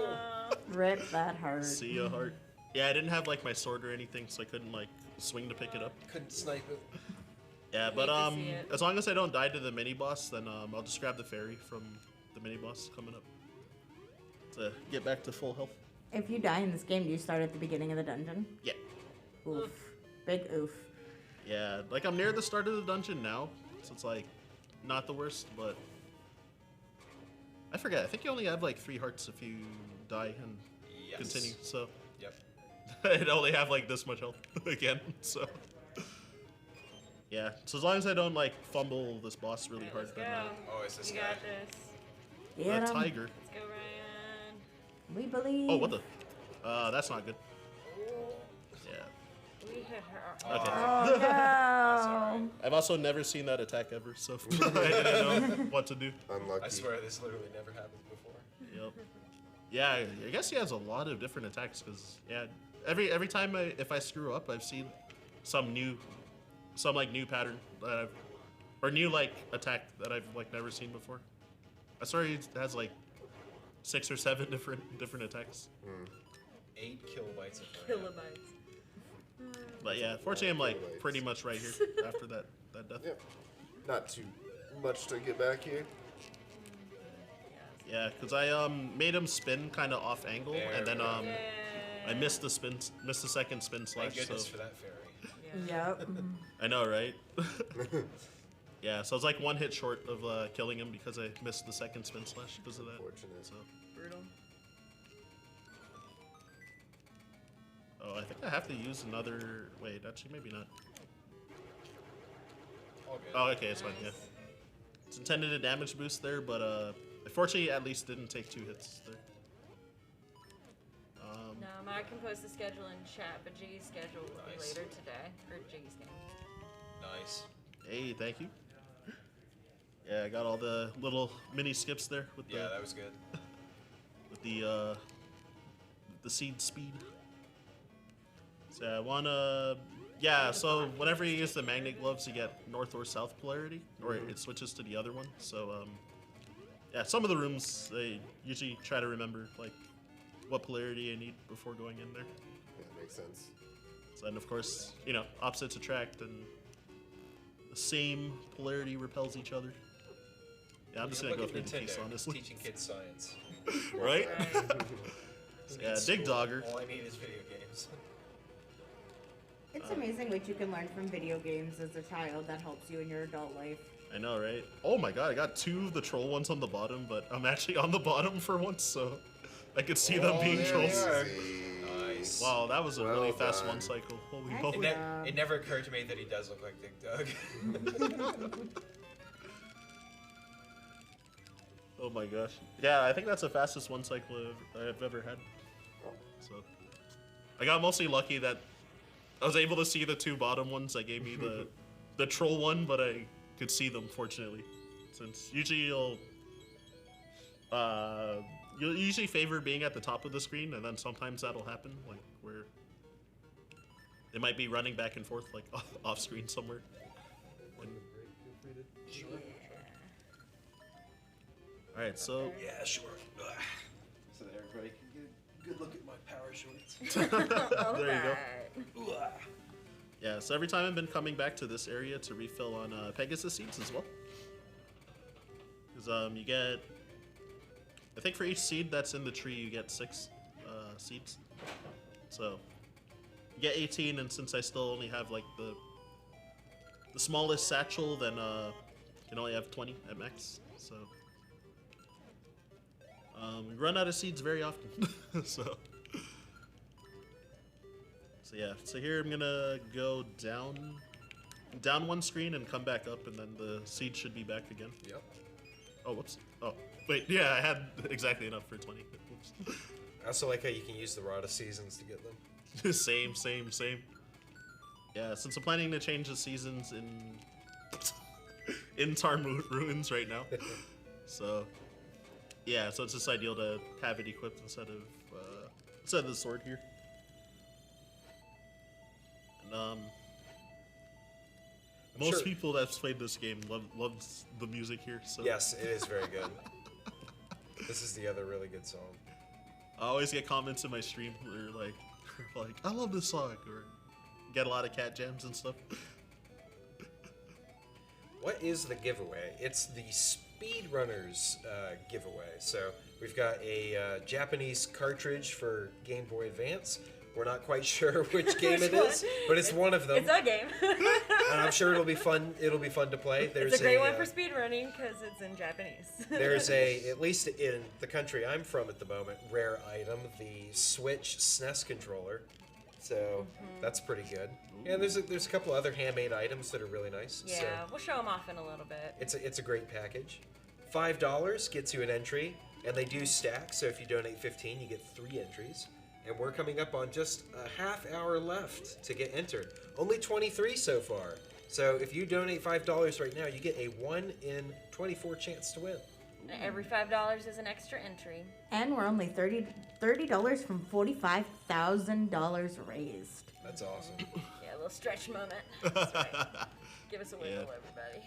Rip that heart. See a heart. Yeah, I didn't have like my sword or anything, so I couldn't like swing to pick it up. Couldn't snipe it. Yeah, Hate but to see it. as long as I don't die to the mini boss, then I'll just grab the fairy from the mini boss coming up to get back to full health. If you die in this game, do you start at the beginning of the dungeon? Yeah. Oof. Big oof. Yeah, like I'm near the start of the dungeon now, so it's like not the worst, but I forget. I think you only have like 3 hearts if you die and Yes. continue. So Yep. I'd only have like this much health again. So yeah. So as long as I don't like fumble this boss really hard, Let's then go. Oh, is this You guy? got this. Get 'em. tiger. Let's go, Ryan. We believe. Oh, what the? That's not good. Yeah. We hit her. Okay. Oh, no. I've also never seen that attack ever, so I didn't know what to do. Unlucky. I swear this literally never happened before. Yep. Yeah, I guess he has a lot of different attacks because yeah, every time if I screw up, I've seen some like new pattern that or new like attack that I've like never seen before. I swear he has like 6 or 7 different attacks. 8 kilobytes of RAM. Kilobytes. But yeah, fortunately I'm like pretty much right here after that death. Yep. Not too much to get back here. Yeah, because I made him spin kind of off angle, There and then we go. I missed the second spin slash. Thank goodness So for that fairy. Yep. I know, right? Yeah, so I was like 1 hit short of killing him because I missed the second spin slash because of that. Unfortunate. So, Brutal. oh, I think I have to use another. Wait, actually, maybe not. All good. Oh, okay, it's fine. Yeah, it's intended a damage boost there, but unfortunately, at least didn't take 2 hits there. No, I can post the schedule in chat, but Jiggy's schedule will be Nice. later today. Or Jiggy's game. Nice. Hey, thank you. Yeah, I got all the little mini skips there with Yeah, that was good. the seed speed. So I wanna, yeah. So whenever you use the magnet gloves, you get north or south polarity, or it switches to the other one. So yeah, some of the rooms they usually try to remember like what polarity you need before going in there. Yeah, makes sense. So and of course, you know, opposites attract and the same polarity repels each other. Yeah, I'm just gonna Look go at through the piece, Nintendo, honestly. teaching kids science. Right? Yeah, It's Dig school. Dogger. All I need is video games. It's amazing what you can learn from video games as a child that helps you in your adult life. I know, right? Oh my god, I got 2 of the troll ones on the bottom, but I'm actually on the bottom for once, so I could see them being there trolls. they are. See. Nice. Wow, that was a Well really fast done. one cycle. Holy Nice. moly. It never occurred to me that he does look like Big Doug. Oh my gosh. Yeah, I think that's the fastest one cycle I've ever had. So, I got mostly lucky that I was able to see the two bottom ones that gave me the troll one, but I could see them fortunately. Since usually you'll usually favor being at the top of the screen, and then sometimes that'll happen, like where they might be running back and forth, like off screen somewhere. All right, so Yeah, sure. So that everybody can get a good look at my power shorts. there you go. Yeah, so every time I've been coming back to this area to refill on Pegasus seeds as well. Because you get, I think for each seed that's in the tree, you get 6 seeds. So you get 18, and since I still only have like the smallest satchel, then you can only have 20 at max. So we run out of seeds very often. So yeah, so here I'm gonna go down one screen and come back up, and then the seed should be back again. Yep. Oh, whoops. Oh, wait, yeah, I had exactly enough for 20. Whoops. I also like how you can use the Rod of Seasons to get them. Same. Yeah, since I'm planning to change the seasons in Tarmoot Ruins right now. So, yeah, so it's just ideal to have it equipped instead of the sword here. And, most people that's played this game loves the music here. So Yes, it is very good. This is the other really good song. I always get comments in my stream where like I love this song, or get a lot of cat jams and stuff. What is the giveaway? It's the Speedrunners giveaway. So we've got a Japanese cartridge for Game Boy Advance. We're not quite sure which game it is, but it's one of them. It's a game. And I'm sure it'll be fun. It'll be fun to play. There's It's a great one for speedrunning because it's in Japanese. There's at least in the country I'm from at the moment, rare item, the Switch SNES controller. So that's pretty good. And there's a couple other handmade items that are really nice. Yeah, So we'll show them off in a little bit. it's a great package. $5 gets you an entry, and they do stack. So if you donate 15, you get 3 entries. And we're coming up on just a half hour left to get entered. Only 23 so far. So if you donate $5 right now, you get a 1 in 24 chance to win. And every $5 is an extra entry. And we're only $30 from $45,000 raised. That's awesome. Yeah, a little stretch moment. That's right. Give us a wiggle, Yeah. everybody.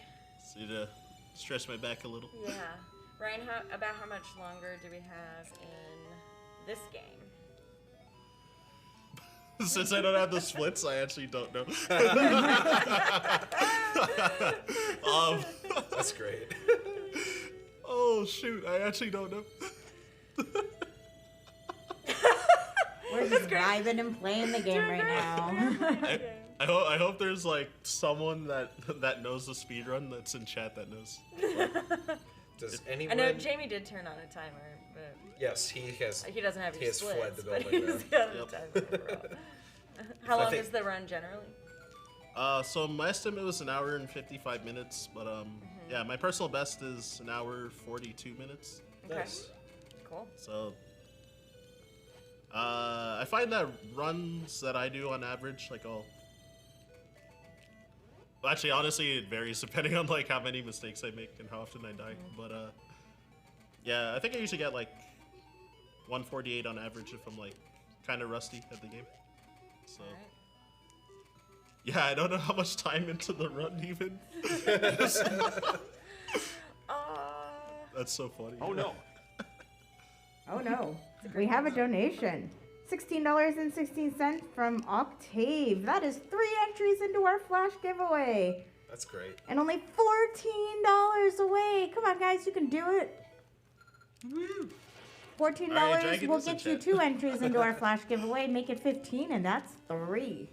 See to stretch my back a little. Yeah. Ryan, about how much longer do we have in this game? Since I don't have the splits, I actually don't know. That's great. Oh shoot, I actually don't know. We're just vibing and playing the game right now. I hope there's like someone that knows the speedrun that's in chat that knows. Does I anyone? know Jamie did turn on a timer, but Yes, he has. he doesn't have He any has fled splits, the but building he's now. got a timer overall. How I long think- is the run generally? So my estimate was an hour and 55 minutes, but yeah, my personal best is an hour 42 minutes. Okay. Nice. Cool. So I find that runs that I do on average, like well, actually, honestly, it varies depending on like how many mistakes I make and how often I die. But yeah, I think I usually get like 148 on average if I'm like kind of rusty at the game. So Alright. yeah, I don't know how much time into the run even. That's so funny. Oh no. Oh no, we have a donation. $16.16 from Octave. That is 3 entries into our flash giveaway. That's great. And only $14 away. Come on, guys, you can do it. $14 Alright, Dragon will is in get you chat. 2 entries into our flash giveaway. Make it 15, and that's 3.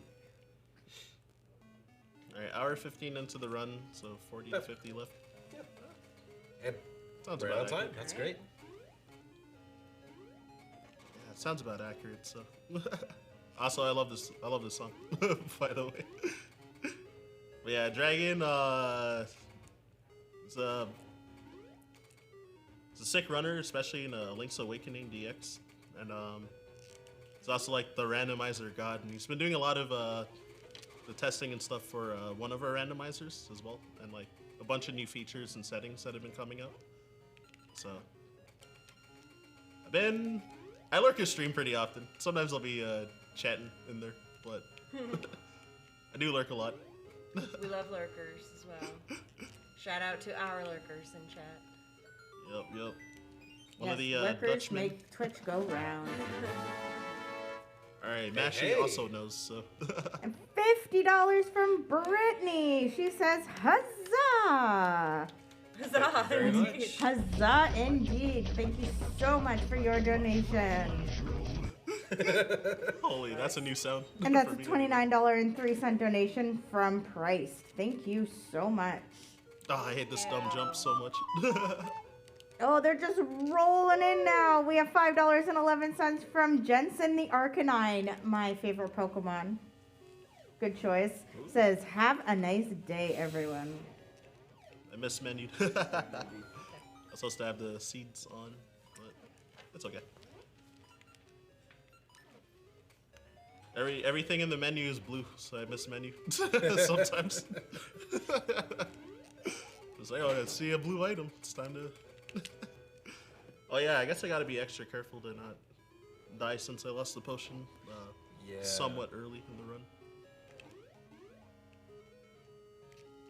Alright, hour 15 into the run, so 40 to 50 left. And Sounds right about on time. accurate. That's great. Yeah, it sounds about accurate, so. Also, I love this song, by the way. But yeah, Dragon, it's a sick runner, especially in Link's Awakening DX. And it's also like the randomizer god, and he's been doing a lot of the testing and stuff for one of our randomizers as well, and like a bunch of new features and settings that have been coming out. So I lurk his stream pretty often. Sometimes I'll be chatting in there, but I do lurk a lot. We love lurkers as well. Shout out to our lurkers in chat. Yep. One Yes, of the lurkers Dutchmen. make Twitch go round. All right, Mashy also knows. So. And $50 from Brittany. She says, "Huzzah! Huzzah! Very indeed. much. Huzzah indeed! Thank you so much for your donation." Holy, that's a new sound. And that's for a me. $29.03 donation from Price. Thank you so much. Oh, I hate this dumb jump so much. Oh, they're just rolling in now. We have $5.11 from Jensen the Arcanine, my favorite Pokemon. Good choice. Says, "Have a nice day, everyone." I mismenued. I was supposed to have the seeds on, but it's okay. Everything in the menu is blue, so I mismenu sometimes. It's like, oh, I see a blue item. It's time to. Oh yeah, I guess I gotta be extra careful to not die since I lost the potion somewhat early in the run.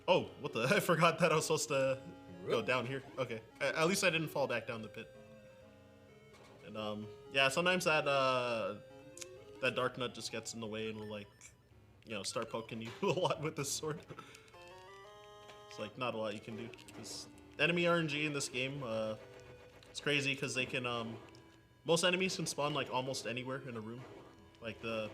Oh, what the? I forgot that I was supposed to go down here. Okay, at least I didn't fall back down the pit. And yeah, sometimes that dark nut just gets in the way and will like, start poking you a lot with this sword. It's like not a lot you can do. This enemy RNG in this game, it's crazy because they can most enemies can spawn like almost anywhere in a room. Like the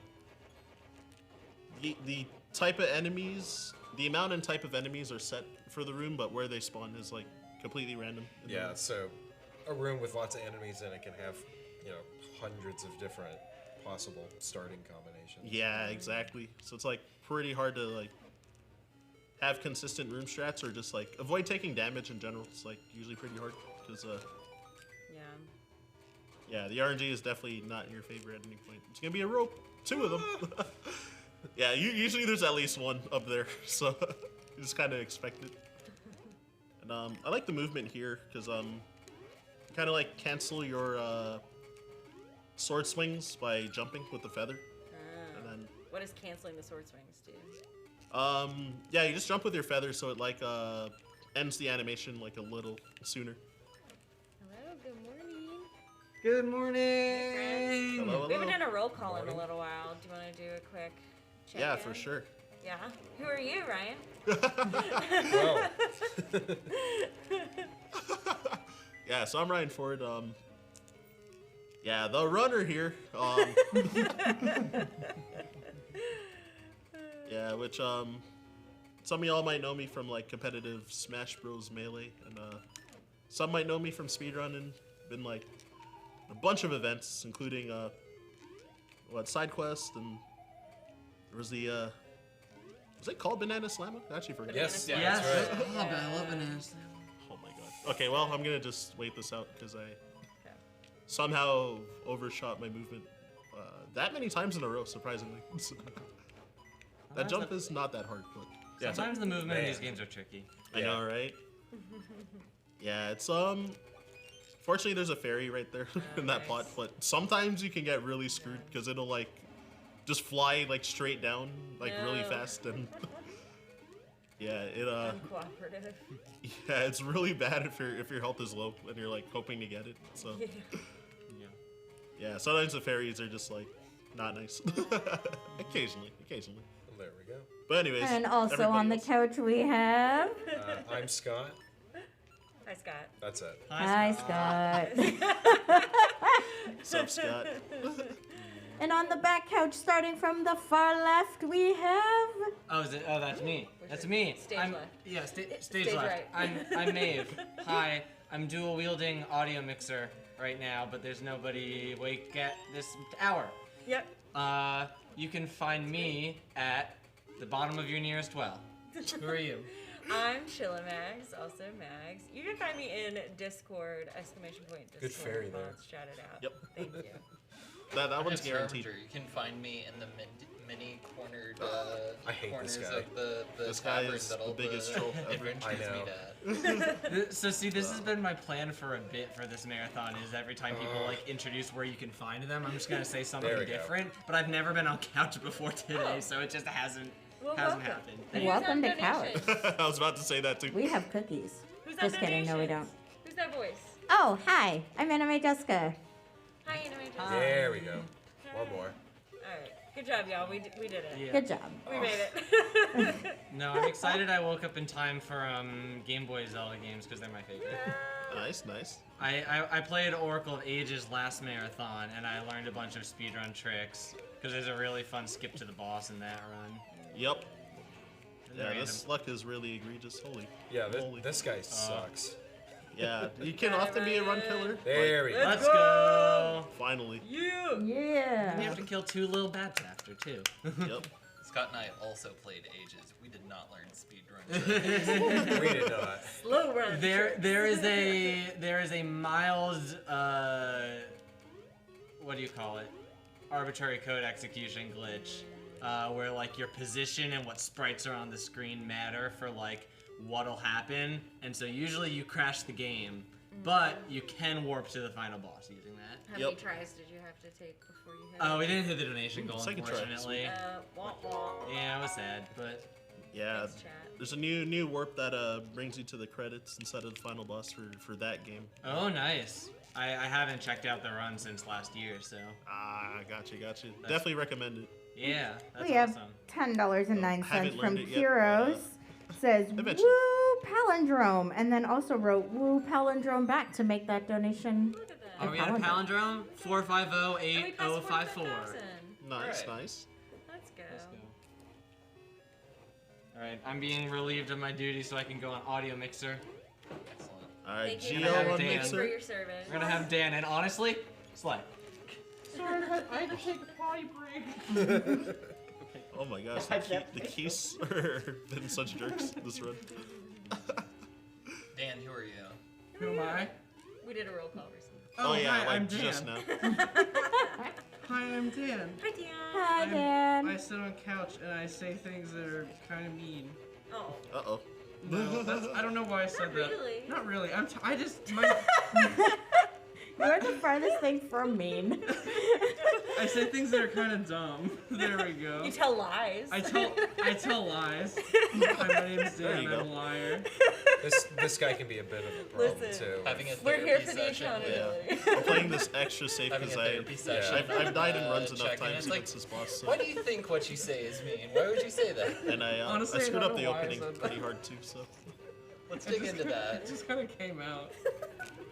type of enemies, the amount and type of enemies are set for the room, but where they spawn is like completely random. Yeah, so a room with lots of enemies in it can have, hundreds of different possible starting combinations. Yeah, exactly. So it's like pretty hard to like have consistent room strats or just like avoid taking damage in general. It's like usually pretty hard because yeah, the RNG is definitely not in your favor at any point. It's gonna be a rope, 2 of them. Yeah, usually there's at least 1 up there, so you just kind of expect it. And I like the movement here because kind of like cancel your sword swings by jumping with the feather. And then What does canceling the sword swings do? yeah, you just jump with your feather, so it like ends the animation like a little sooner. Hello, good morning. Good morning. Hello, We haven't hello. done a roll call in a little while. Do you want to do a quick check? Yeah, for sure. Yeah. Who are you, Ryan? Well, Yeah, so I'm Ryan Ford. Yeah, the runner here. Yeah, which some of y'all might know me from like competitive Smash Bros. Melee, and some might know me from speedrunning. Been like a bunch of events, including side quest, and there was the was it called Banana Slammer? I actually forgot. yes, Banana that's right. Oh, but I love bananas. Oh my god. Okay, well I'm gonna just wait this out because I somehow overshot my movement that many times in a row, surprisingly. That jump is not that hard, but yeah. Sometimes the movement in these games are tricky. I know, right? Yeah, it's fortunately there's a fairy right there in that pot, but sometimes you can get really screwed because it'll like just fly like straight down like really fast, and yeah, it Uncooperative. yeah, it's really bad if your health is low and you're like hoping to get it. So yeah, sometimes the fairies are just like not nice. Occasionally. There we go. But anyways, And also on the everybody couch we have. I'm Scott. Hi, Scott. That's it. Hi, Scott. else. What's up, Scott? And on the back couch, starting from the far left, we have. Oh, is it? Oh, that's me. That's me. Stage I'm, left. Yeah, stage Stage left. right. I'm Maeve. Hi. I'm dual wielding audio mixer right now, but there's nobody awake at this hour. Yep. You can find me at the bottom of your nearest well. Who are you? I'm Chillamags, also Mags. You can find me in Discord, !Discord. Good fairy there. Shout it out. Yep. Thank you. That one's It's guaranteed. Harbinger. You can find me in the mini cornered I hate corners this guy. of the This guy tavern is that all the biggest troll ever. adventures I meet know. at. So see, this has been my plan for a bit for this marathon. Is every time people like introduce where you can find them, I'm just gonna say something There we go. different. But I've never been on couch before today, so it just hasn't Well, hasn't welcome. happened. Who's Welcome on to Couch. donations? I was about to say that too. We have cookies. Who's on Just kidding, no we donations? don't. Who's that voice? Oh, hi. I'm Anime Jessica. Hi, Anime Jessica. There we go. One more. Alright. Good job, y'all. We did it. Yeah. Good job. We made it. No, I'm excited. I woke up in time for Game Boy Zelda games because they're my favorite. Nice, nice. I played Oracle of Ages last marathon, and I learned a bunch of speedrun tricks because there's a really fun skip to the boss in that run. Yep. And Yeah, random- this luck is really egregious. Holy. Yeah, Holy. this guy sucks. Yeah, you can often be a run killer. There we go. Let's go! Finally. Yeah. You Yeah. have to kill 2 little bats after too. Yep. Scott and I also played Ages. We did not learn speedrun. We did not. Slow run. there is a mild what do you call it? Arbitrary code execution glitch where like your position and what sprites are on the screen matter for like what'll happen, and so usually you crash the game, but you can warp to the final boss using that. How many tries did you have to take before you hit Oh, we didn't hit the donation goal, Second try, unfortunately. Wah wah. Yeah, it was sad, but Yeah. Thanks, chat. There's a new warp that brings you to the credits instead of the final boss for that game. oh, nice. I haven't checked out the run since last year, so Ah, gotcha. Definitely recommend it. yeah, that's We have awesome. $10.09 Haven't from learned it yet, Heroes. Says eventually. woo palindrome, and then also wrote woo palindrome back to make that donation. Look at that. Are we at a palindrome? 450-8054. Nice, Alright. nice. Let's go. Let's go. Alright, I'm being relieved of my duty so I can go on audio mixer. Excellent. All right, Thank you Geo on for Mixer. your service. We're gonna have Dan, and honestly, Sly. Sorry, I had to take a potty break. Oh my gosh, the keys have been such jerks this run. Dan, who are you? Who am I? We did a roll call recently. Oh, yeah, hi, like I'm Dan. just now. Hi, I'm Dan. Hi, Dan. Hi, Dan. I sit on couch and I say things that are kind of mean. Oh. Uh-oh. No, I don't know why I said that. really. Not really. I just You're the farthest thing from mean. I say things that are kind of dumb. There we go. You tell lies. I tell lies. Hi, my name's There Dan. you I'm go. a liar. This guy can be a bit of a problem Listen. too. Having a We're here therapy for the session. accountability. I'm playing this extra safe Having a because therapy session. I've died in runs enough check-in. times It's like, against this boss. So. why do you think what you say is mean? Why would you say that? And I Honestly, I screwed don't up the know why I opening said that. pretty hard too. So. Let's dig into It that. just kind of came out.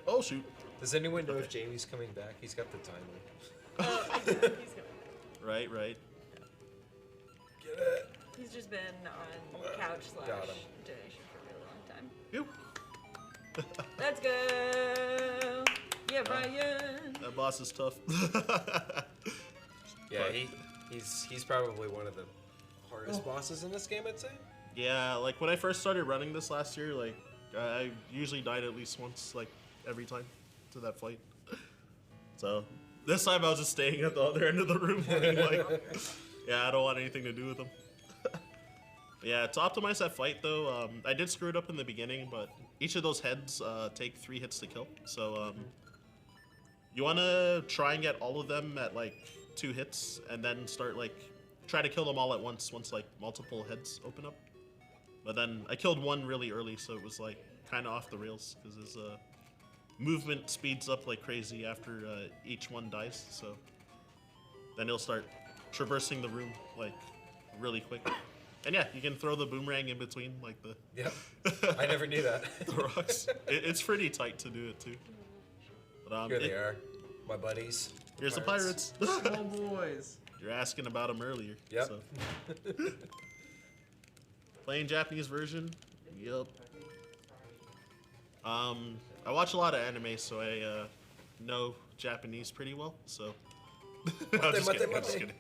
Oh shoot. Does anyone know if Jamie's coming back? He's got the timer. Oh, he's going. Right. Get it. He's just been on couch slash Got him. donation for a really long time. Phew. Let's go. Yeah, Brian. That boss is tough. Yeah, But- he's probably one of the hardest bosses in this game, I'd say. Yeah, like when I first started running this last year, like I usually died at least once, like every time to that fight. So this time I was just staying at the other end of the room, being like, yeah, I don't want anything to do with them. Yeah, to optimize that fight though, I did screw it up in the beginning, but each of those heads take 3 hits to kill. So you want to try and get all of them at like 2 hits, and then start like try to kill them all at once like multiple heads open up. But then I killed one really early, so it was like kind of off the rails because his movement speeds up like crazy after each one dies. So then he'll start traversing the room like really quick. And yeah, you can throw the boomerang in between like the Yep. I never knew that. the rocks. It's pretty tight to do it too. But, Here they are, my buddies. Here's the pirates. Oh boys. You're asking about them earlier. Yep. So. Playing Japanese version? Yep. I watch a lot of anime, so I know Japanese pretty well. So. I'm just kidding.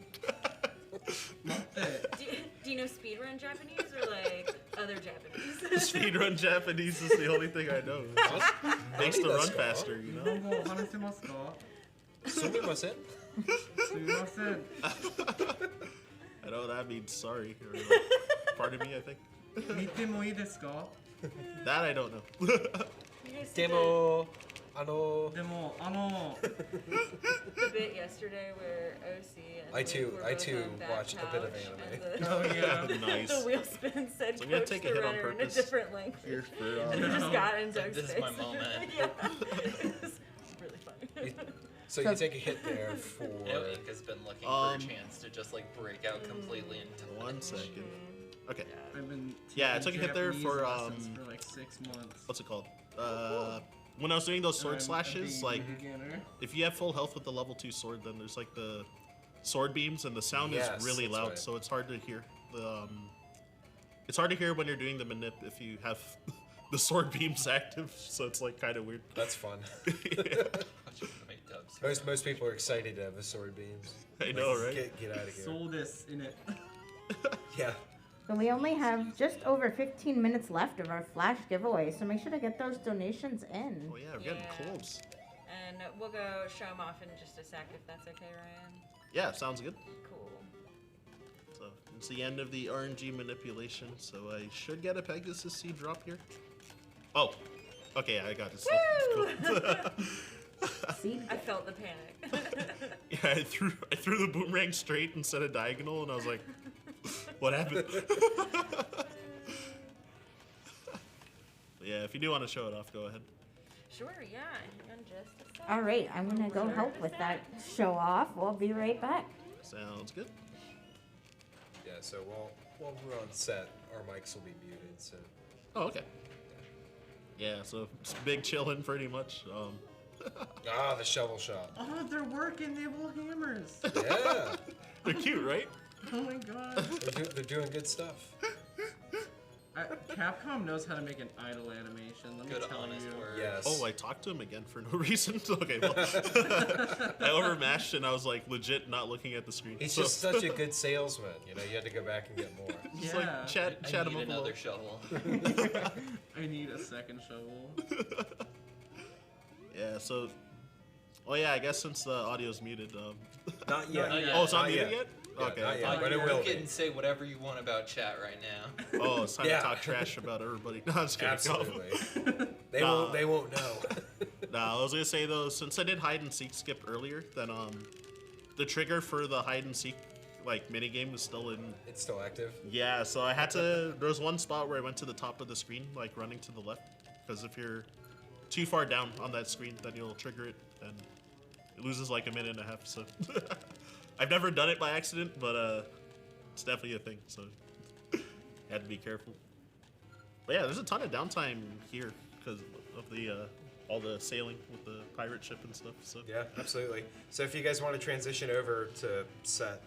Do you know speedrun Japanese or like other Japanese? Speedrun Japanese is the only thing I know. It just makes the run faster, you know? 日本語を話せますか? すみません。すみません. I know that means sorry. Or, pardon me, I think. 見てもいいですか? That I don't know. でも でも The bit yesterday where OC and I too- Luke were I both too on back watched a bit of couch, anime. and the- Oh, yeah. Nice. The wheel spin said So I'm gonna coach take a the hit on runner in a purpose. different language. Here for, And he just got in Doug's This is face. my moment. Yeah. It was really funny. So you take a hit there for. Ink has been looking for a chance to just like break out completely into 1 second. Okay. I've been Yeah, I taking took a hit there Japanese for lessons for like 6 months. what's it called? When I was doing those sword I'm a slashes, like beginner. if you have full health with the level 2 sword, then there's like the sword beams, and the sound Yes, is really that's loud, right. so it's hard to hear. It's hard to hear when you're doing the manip if you have the sword beams active, so it's like kind of weird. That's fun. Most people are excited to have the sword beams. I know, right? Get out of here. Sold this in it. Yeah. So we only have just over 15 minutes left of our flash giveaway, so make sure to get those donations in. Oh yeah, we're getting close. And we'll go show them off in just a sec if that's okay, Ryan. Yeah, sounds good. Cool. So it's the end of the RNG manipulation, so I should get a Pegasus seed drop here. Oh, okay, I got this. Woo! See? I felt the panic. Yeah, I threw the boomerang straight instead of diagonal, and I was like, what happened? Yeah, if you do want to show it off, go ahead. Sure, yeah. Hang on just a sec. All right, I'm gonna go help with that show off. We'll be right back. Sounds good. Yeah. So while we're on set, our mics will be muted. So. Oh, okay. Yeah, so it's big chillin' pretty much. The shovel shot. Oh, they're working. They have little hammers. Yeah. They're cute, right? Oh my god. They're doing good stuff. Capcom knows how to make an idle animation. Let me Good tell honest you. word. Yes. Oh, I talked to him again for no reason. Okay, well, I overmashed and I was like legit not looking at the screen. He's just such a good salesman. You know, you had to go back and get more. Just Yeah. like chat I him need up a another little. shovel. I need a second shovel. Yeah, so. Oh yeah, I guess since the audio's muted. Not yet. Not yet. Oh, it's not Not muted yet. yet? Yeah, Okay. not I yet. thought- But it You will can be. say whatever you want about chat right now. Oh, it's time Yeah. to talk trash about everybody. No, I'm just kidding. Absolutely. They Nah. won't know. Nah, I was gonna say though, since I did hide and seek skip earlier, then the trigger for the hide and seek like mini game was still in. It's still active. Yeah, so I had to. There was one spot where I went to the top of the screen, like running to the left, because if you're too far down on that screen, then you'll trigger it, and it loses like a minute and a half. So I've never done it by accident, but it's definitely a thing. So you had to be careful. But yeah, there's a ton of downtime here because of the all the sailing with the pirate ship and stuff. So Yeah, absolutely. So if you guys want to transition over to set,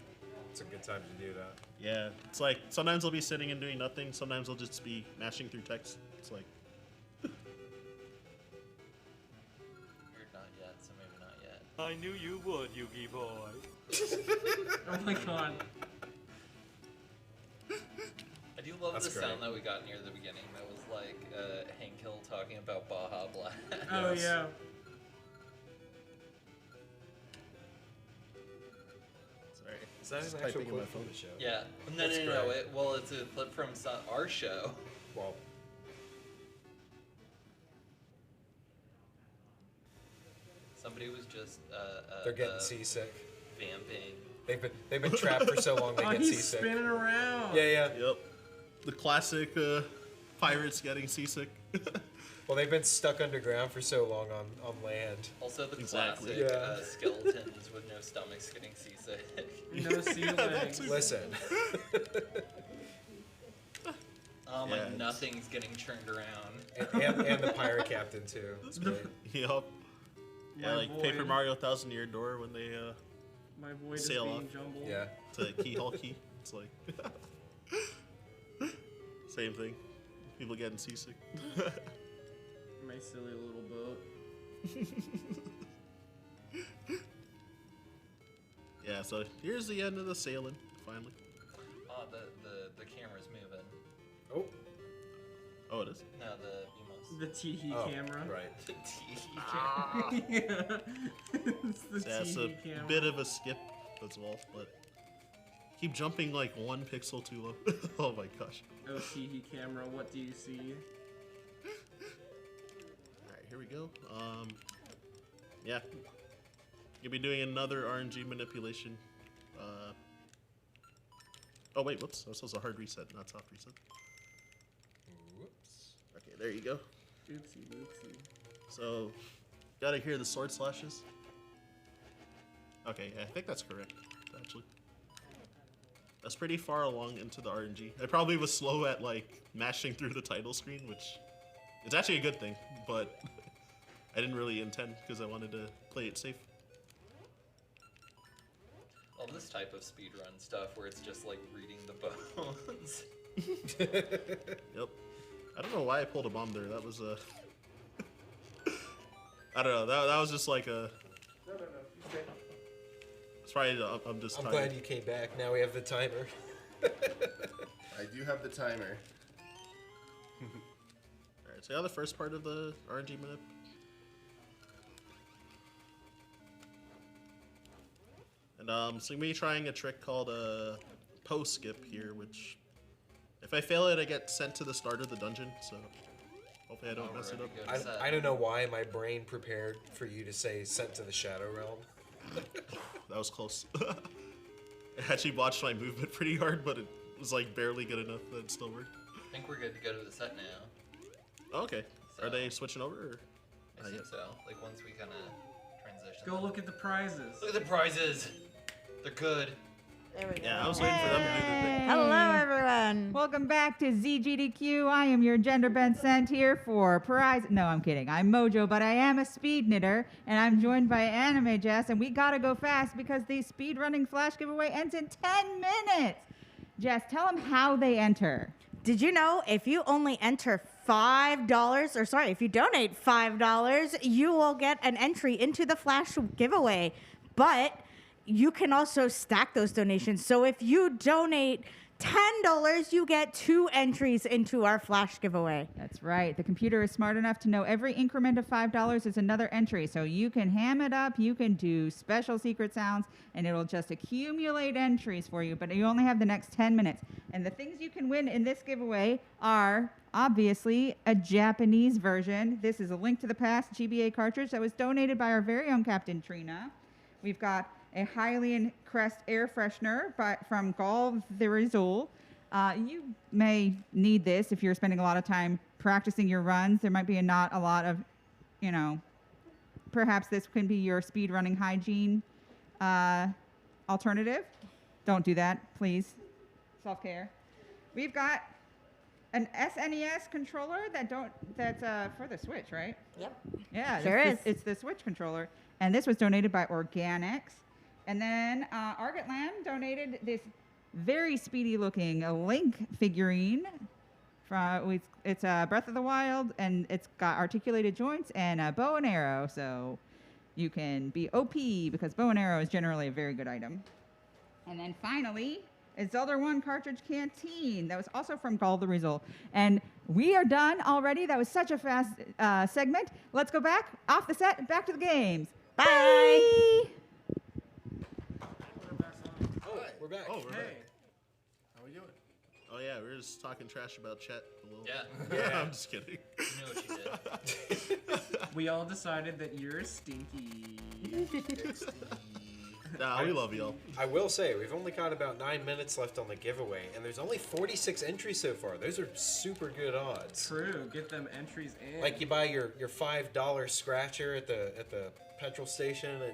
it's a good time to do that. yeah, it's like sometimes I'll be sitting and doing nothing. Sometimes I'll just be mashing through text. It's like. You're not yet, so maybe not yet. I knew you would, Yugi boy. Oh my god. I do love That's the great. sound that we got near the beginning. That was like Hank Hill talking about Baja Blast. Oh Yes. yeah. Sorry. Is that Just an actual typing in my clip from phone. the show? Yeah. No, That's no. great. Well, it's a clip from our show. Well, Somebody was just they're getting seasick. vamping. They've been trapped for so long they Oh, get he's seasick. spinning around. Yeah. Yep. The classic pirates getting seasick. Well, they've been stuck underground for so long on land. Also, the Exactly. classic Yeah. skeletons with no stomachs getting seasick. No sea legs. Listen. Like Yeah, nothing's getting churned around. and the pirate captain too. It's great. Yup. Yeah, My like Paper void. Mario Thousand Year Door when they My void Sail is being off. jumbled. Yeah. to key hall key. It's like same thing. People getting seasick. My silly little boat. Yeah, so here's the end of the sailing, finally. the camera's moving. Oh. Oh, it is? No, the emotes. The teehee camera. Right. The teehee camera. It's the That's a teehee camera. bit of a skip as well, but keep jumping like 1 pixel too low. Oh my gosh. Oh, teehee camera, what do you see? Alright, here we go. Yeah. You'll be doing another RNG manipulation. Oh wait, whoops. That was a hard reset, not soft reset. Whoops. Okay, there you go. Oopsie loopsie. So, gotta hear the sword slashes. Okay, yeah, I think that's correct, actually. That's pretty far along into the RNG. I probably was slow at, like, mashing through the title screen, which is actually a good thing, but I didn't really intend because I wanted to play it safe. All this type of speedrun stuff where it's just like reading the bones. Yep. I don't know why I pulled a bomb there. That was a... I don't know. That was just like a... No. It's probably... I'm just I'm tired. glad you came back. Now we have the timer. I do have the timer. Alright, so yeah, the first part of the RNG minute. And so I'm gonna be trying a trick called a post skip here, which if I fail it, I get sent to the start of the dungeon. So hopefully I don't mess it up. I don't know why my brain prepared for you to say sent to the Shadow Realm. That was close. I actually watched my movement pretty hard, but it was like barely good enough that it still worked. I think we're good to go to the set now. Oh, okay. So- Are they switching over? Or? I think so. Like once we kind of transition. Go look at the prizes. Look at the prizes. They're good. There we go. Yeah, I was waiting for them to do their thing. Hello, everyone. Welcome back to ZGDQ. I am your gender bent sent here for prize. No, I'm kidding. I'm Mojo, but I am a speed knitter, and I'm joined by Anime Jess, and we gotta go fast because the speed running flash giveaway ends in 10 minutes. Jess, tell them how they enter. Did you know if you only enter $5, or sorry, if you donate $5, you will get an entry into the flash giveaway. But you can also stack those donations. So if you donate $10, you get 2 entries into our flash giveaway. That's right. The computer is smart enough to know every increment of $5 is another entry. So you can ham it up, you can do special secret sounds, and it'll just accumulate entries for you. But you only have the next 10 minutes. And the things you can win in this giveaway are obviously a Japanese version. This is a Link to the Past GBA cartridge that was donated by our very own Captain Trina. We've got a Hylian Crest air freshener from Gall the Rizul. You may need this if you're spending a lot of time practicing your runs. There might be not a lot of, perhaps this can be your speed running hygiene alternative. Don't do that, please. Self-care. We've got an SNES controller that's for the Switch, right? Yep. Yeah, Sure is. It's the Switch controller, and this was donated by Organics. And then Argot Lamb donated this very speedy-looking Link figurine. It's Breath of the Wild, and it's got articulated joints and a bow and arrow, so you can be OP because bow and arrow is generally a very good item. And then finally, a Zelda 1 cartridge canteen that was also from Gall the Rizul. And we are done already. That was such a fast segment. Let's go back off the set, back to the games. Bye. Bye. We're back. Oh, we're Hey. back. How we doing? Oh yeah, we were just talking trash about Chet a little. Yeah. I'm just kidding. You know what you did. We all decided that you're stinky. Nah, we love y'all. I will say, we've only got about 9 minutes left on the giveaway, and there's only 46 entries so far. Those are super good odds. True. Get them entries in. Like you buy your $5 scratcher at the petrol station, and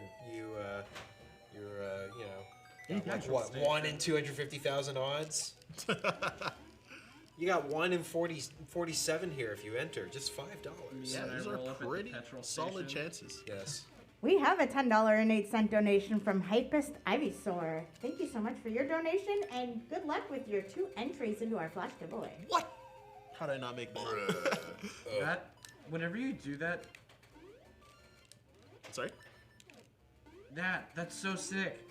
got, what, 1 in 250,000 odds? You got 1 in 47 here if you enter. Just $5. Yeah, these are pretty solid chances. Yes. We have a $10.08 donation from Hypest Ivysaur. Thank you so much for your donation, and good luck with your 2 entries into our flash giveaway. What? How did I not make money? That, whenever you do that, Sorry? that's so sick.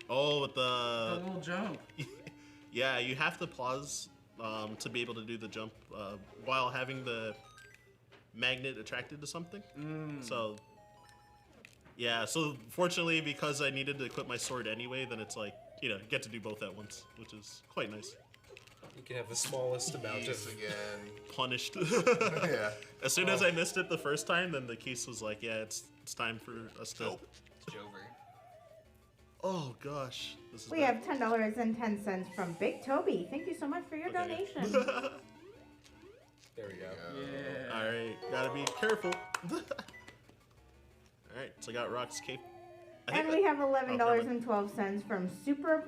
Oh, with The the... little jump. Yeah, you have to pause to be able to do the jump while having the magnet attracted to something. So, yeah, so fortunately, because I needed to equip my sword anyway, then it's like, you know, get to do both at once, which is quite nice. You can have the smallest amount of again. Punished. Yeah. As soon as I missed it the first time, then the case was like, yeah, it's time for us to... It's Jover. Oh, gosh. This is We bad. have $10.10 from Big Toby. Thank you so much for your donation. There we go. Yeah. Alright, gotta be careful. Alright, so I got Rock's cape. And we have $11.12 from Super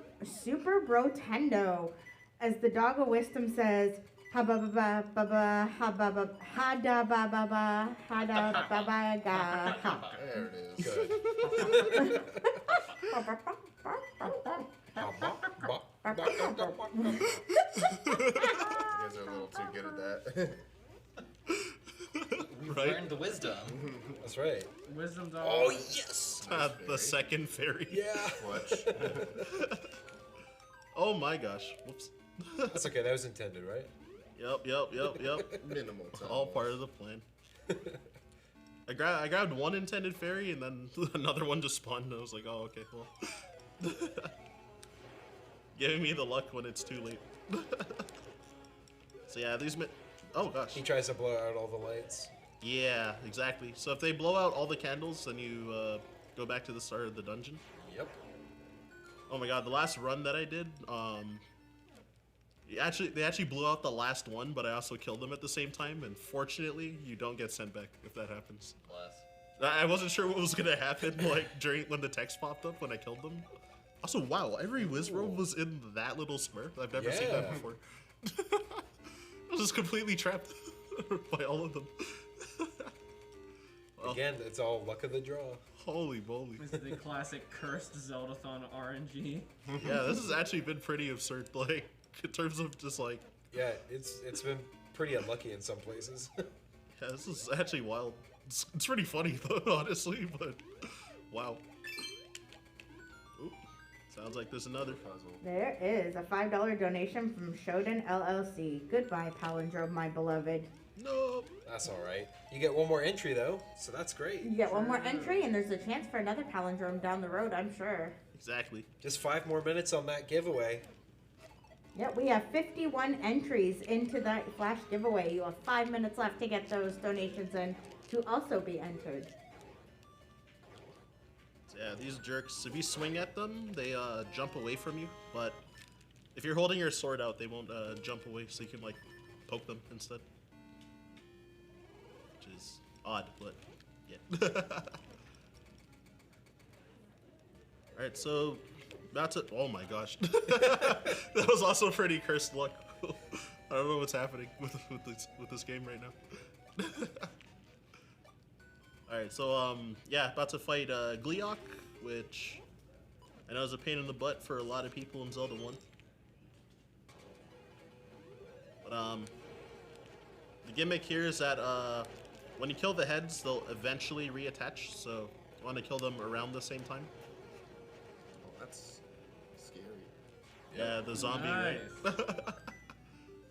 Brotendo. As the dog of wisdom says, ha ba ba ba ba ba ha ba ba ha da ba ba ba ha da ba ba ga ha. There it is. Good. You guys are a little too good at that. We've Right. learned the wisdom. That's right. Wisdom dog. Oh, yes! The second fairy. Yeah. Watch. Oh my gosh. Whoops. That's okay. That was intended, right? Yep. Minimal time. All part of the plan. I grabbed one intended fairy and then another one just spawned and I was like, oh, okay, well. Giving me the luck when it's too late. So yeah, oh gosh. He tries to blow out all the lights. Yeah, exactly. So if they blow out all the candles, then you go back to the start of the dungeon. Yep. Oh my god, the last run that I did, they actually blew out the last one, but I also killed them at the same time, and fortunately, you don't get sent back if that happens. Bless. I wasn't sure what was gonna happen, like, when the text popped up when I killed them. Also, wow, every Wizrobe was in that little square. I've never seen that Yeah. before. I was just completely trapped by all of them. Well, Again, it's all luck of the draw. holy moly. This is the classic cursed Zeldathon RNG. Yeah, this has actually been pretty absurd, like, in terms of just, like... Yeah, it's been pretty unlucky in some places. Yeah, this is actually wild. It's pretty funny, though, honestly, but... Wow. Ooh, sounds like there's another puzzle. There is a $5 donation from Shodan LLC. Goodbye, Palindrome, my beloved. No. That's all right. You get one more entry though, so that's great. You get one more entry, and there's a chance for another palindrome down the road, I'm sure. Exactly. Just 5 more minutes on that giveaway. Yep, we have 51 entries into that flash giveaway. You have 5 minutes left to get those donations in to also be entered. So yeah, these jerks, if you swing at them, they jump away from you, but if you're holding your sword out, they won't jump away, so you can, like, poke them instead. Which is odd, but yeah. Alright, so that's it. Oh my gosh. That was also pretty cursed luck. I don't know what's happening with this game right now. Alright, so yeah, about to fight Gleeok, which I know is a pain in the butt for a lot of people in Zelda 1. But the gimmick here is that when you kill the heads, they'll eventually reattach, so you want to kill them around the same time. Oh, that's scary. Yeah, the zombie, Nice. right?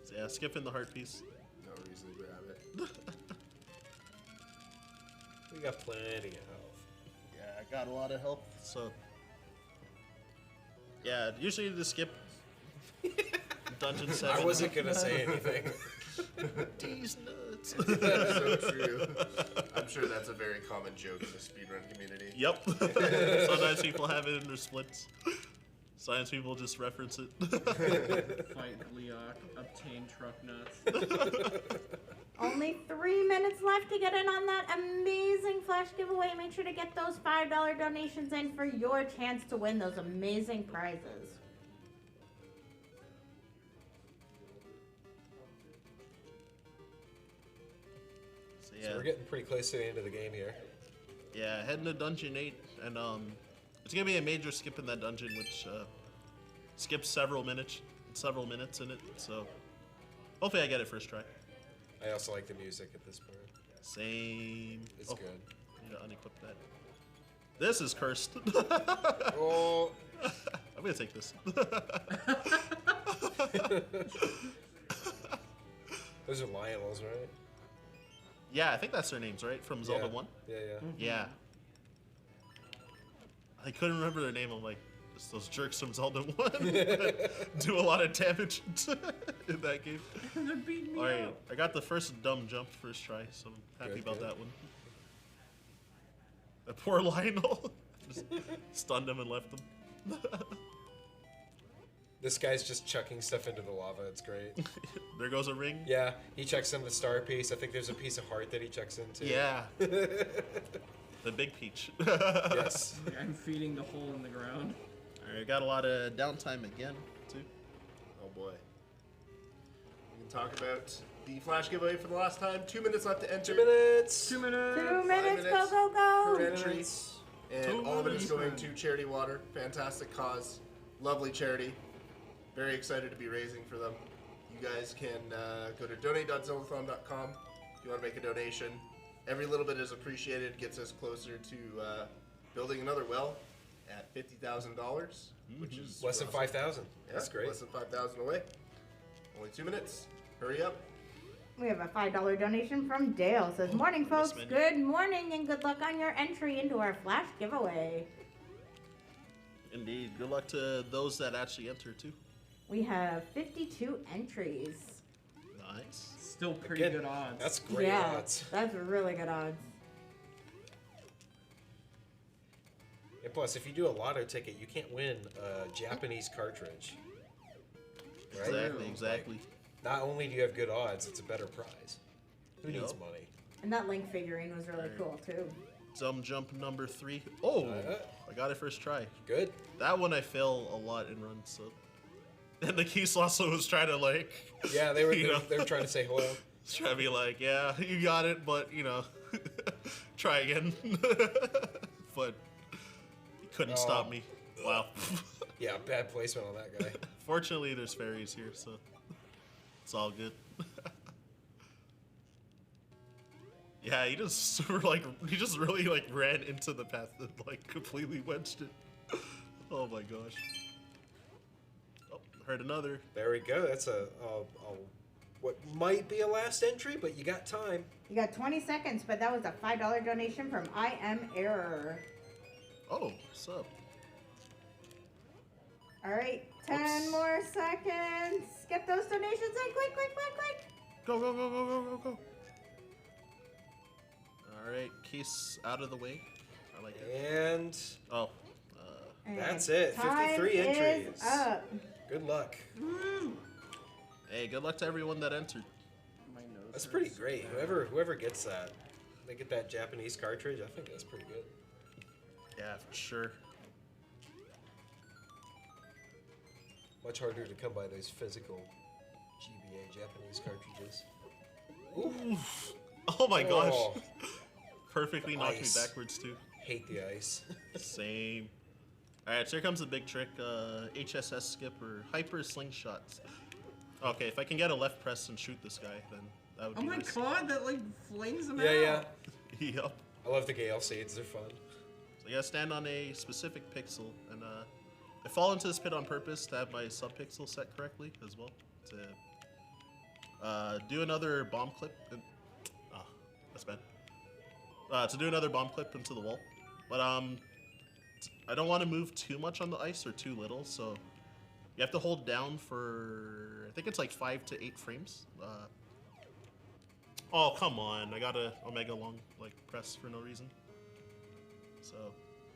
So yeah, skipping the heart piece. No reason to grab it. We got plenty of health. Yeah, I got a lot of health, so... Yeah, usually you just skip Dungeon 7. I wasn't gonna say anything. These nuts. That's so true. I'm sure that's a very common joke in the speedrun community. Yep. Sometimes people have it in their splits. Sometimes people just reference it. Fight Gleeok, obtain truck nuts. Only 3 minutes left to get in on that amazing flash giveaway. Make sure to get those $5 donations in for your chance to win those amazing prizes. So So yeah, we're getting pretty close to the end of the game here. yeah, heading to Dungeon 8, and it's gonna be a major skip in that dungeon, which skips several minutes in it. So hopefully I get it first try. I also like the music at this point. Same. It's good. Need to unequip that. This is cursed. Oh, I'm gonna take this. Those are Lionels, right? Yeah, I think that's their names, right? From Zelda 1? Yeah, yeah. Yeah. I couldn't remember their name. I'm like, just those jerks from Zelda 1 that do a lot of damage in that game. They're beating me Alright, up. I got the first dumb jump first try, so I'm happy about that one. That poor Lionel. Just stunned him and left him. This guy's just chucking stuff into the lava. It's great. There goes a ring. Yeah, he checks in the star piece. I think there's a piece of heart that he checks into. Yeah. The big peach. Yes. I'm feeding the hole in the ground. Alright, got a lot of downtime again, too. Oh boy. We can talk about the flash giveaway for the last time. 2 minutes left to enter. 2 minutes. 2 minutes. 2 minutes, go, minutes go, go. per entry. And 2 all of it is minutes. going to Charity Water. Fantastic cause. Lovely charity. Very excited to be raising for them. You guys can go to donate.zeldathon.com if you want to make a donation. Every little bit is appreciated. Gets us closer to building another well at $50,000, which is Less than awesome. 5,000. Yeah, That's great. Less than 5,000 away. Only 2 minutes. Hurry up. We have a $5 donation from Dale. Says, morning, folks. menu. Good morning and good luck on your entry into our flash giveaway. Indeed. Good luck to those that actually enter, too. We have 52 entries. Nice. Still pretty Again, good odds. That's great yeah, odds. that's really good odds. And plus, if you do a lotto ticket, you can't win a Japanese cartridge. Right? Exactly. Not only do you have good odds, it's a better prize. Who needs Yup. money? And that Link figurine was really cool, too. Jump number 3. Oh! Uh, I got it first try. Good. That one I fail a lot in runs, so. And the Keys also was trying to, like. Yeah, they were you know, they were trying to say hello. trying to be like, yeah, you got it, but, you know, try again. But he couldn't stop me. Wow. Yeah, bad placement on that guy. Fortunately, there's fairies here, so it's all good. Yeah, he just really like ran into the path and like completely wedged it. Oh my gosh. Oh, heard another. There we go. That's a what might be a last entry, but you got time. You got 20 seconds, but that was a $5 donation from I Am Error. Oh, what's up? All right, 10 more seconds. Get those donations in. Quick, quick, quick, quick. Go, go, go, go, go, go, go. Alright, case out of the way. I like it. And Oh. that's it. Time 53 is entries. up. Good luck. Hey, good luck to everyone that entered. My nose That's hurts. pretty great. Whoever gets that, they get that Japanese cartridge. I think that's pretty good. Yeah, for sure. Much harder to come by those physical GBA Japanese cartridges. Oof. Oh my gosh. Oh. Perfectly knocked me Ice. backwards too. Hate the ice. Same. Alright, so here comes the big trick. HSS skip or hyper slingshots. Okay, if I can get a left press and shoot this guy, then that would Oh be my nice. god, that like flings them Yeah, out. yeah. Yup. I love the Gale Seeds. They're fun. So you gotta stand on a specific pixel, and I fall into this pit on purpose to have my subpixel set correctly as well. To do another bomb clip. Oh, that's bad. To do another bomb clip into the wall, but I don't want to move too much on the ice or too little, so you have to hold down for I think it's like 5 to 8 frames. Oh come on! I got a omega long like press for no reason. So,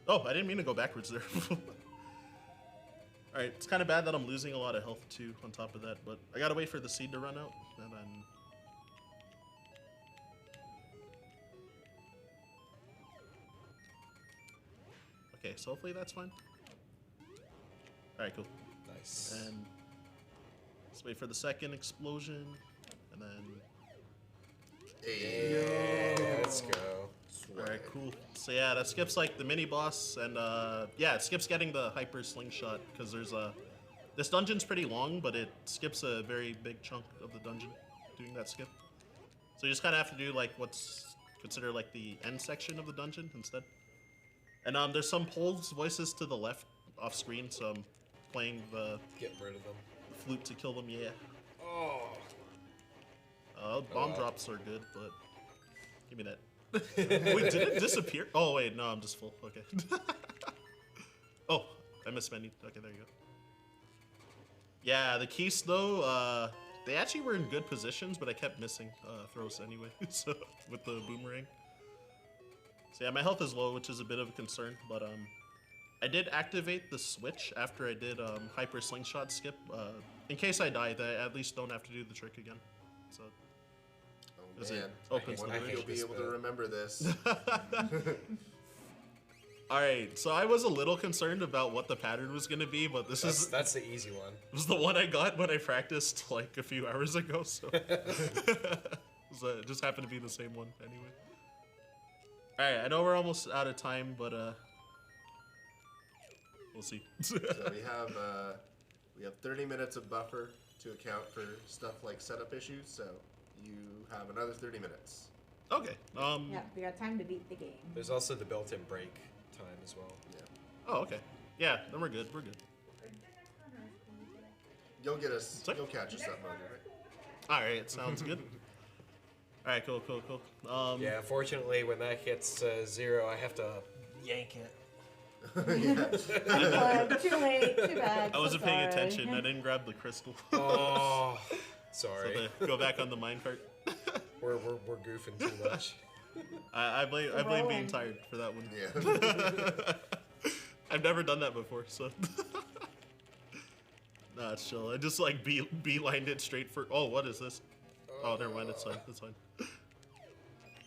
oh, I didn't mean to go backwards there. Alright, it's kind of bad that I'm losing a lot of health too on top of that, but I gotta wait for the seed to run out, and then... Okay, so hopefully that's fine. Alright, cool. Nice. And let's wait for the second explosion, and then... Yeah, let's go. Alright, cool. So yeah, that skips like the mini boss, and yeah, it skips getting the hyper slingshot because there's this dungeon's pretty long, but it skips a very big chunk of the dungeon doing that skip. So you just kind of have to do like what's considered like the end section of the dungeon instead. And there's some polls voices to the left off screen, so I'm playing the Getting rid of them. flute to kill them, yeah. Oh. Bomb drops are good, but give me that. Wait, did it disappear? Oh wait, no, I'm just full. Okay. Oh, I missed spending. Okay, there you go. Yeah, the keys though, they actually were in good positions, but I kept missing throws anyway. So with the boomerang. So yeah, my health is low, which is a bit of a concern, but I did activate the switch after I did hyper slingshot skip. In case I die, I at least don't have to do the trick again. So. Oh man, Opens I the wonder if bridge. you'll be able to remember this. All right, so I was a little concerned about what the pattern was gonna be, but that's the easy one. Was the one I got when I practiced like a few hours ago, so so it just happened to be the same one anyway. All right, I know we're almost out of time, but we'll see. So we have 30 minutes of buffer to account for stuff like setup issues. So you have another 30 minutes. Okay. Yeah, we got time to beat the game. There's also the built-in break time as well. Yeah. Oh, okay. Yeah, then we're good. We're good. You'll get us. You'll catch us up, Mojo, right? All right, sounds good. All right, cool. Yeah, fortunately, when that hits 0, I have to yank it. Too late. Too bad. I wasn't so paying sorry. attention. I didn't grab the crystal. Oh, sorry. So go back on the minecart. We're goofing too much. I blame being tired for that one. Yeah. I've never done that before, so. Nah, it's chill. I just like beelined it straight for. Oh, what is this? Oh, never mind. It's fine. It's fine.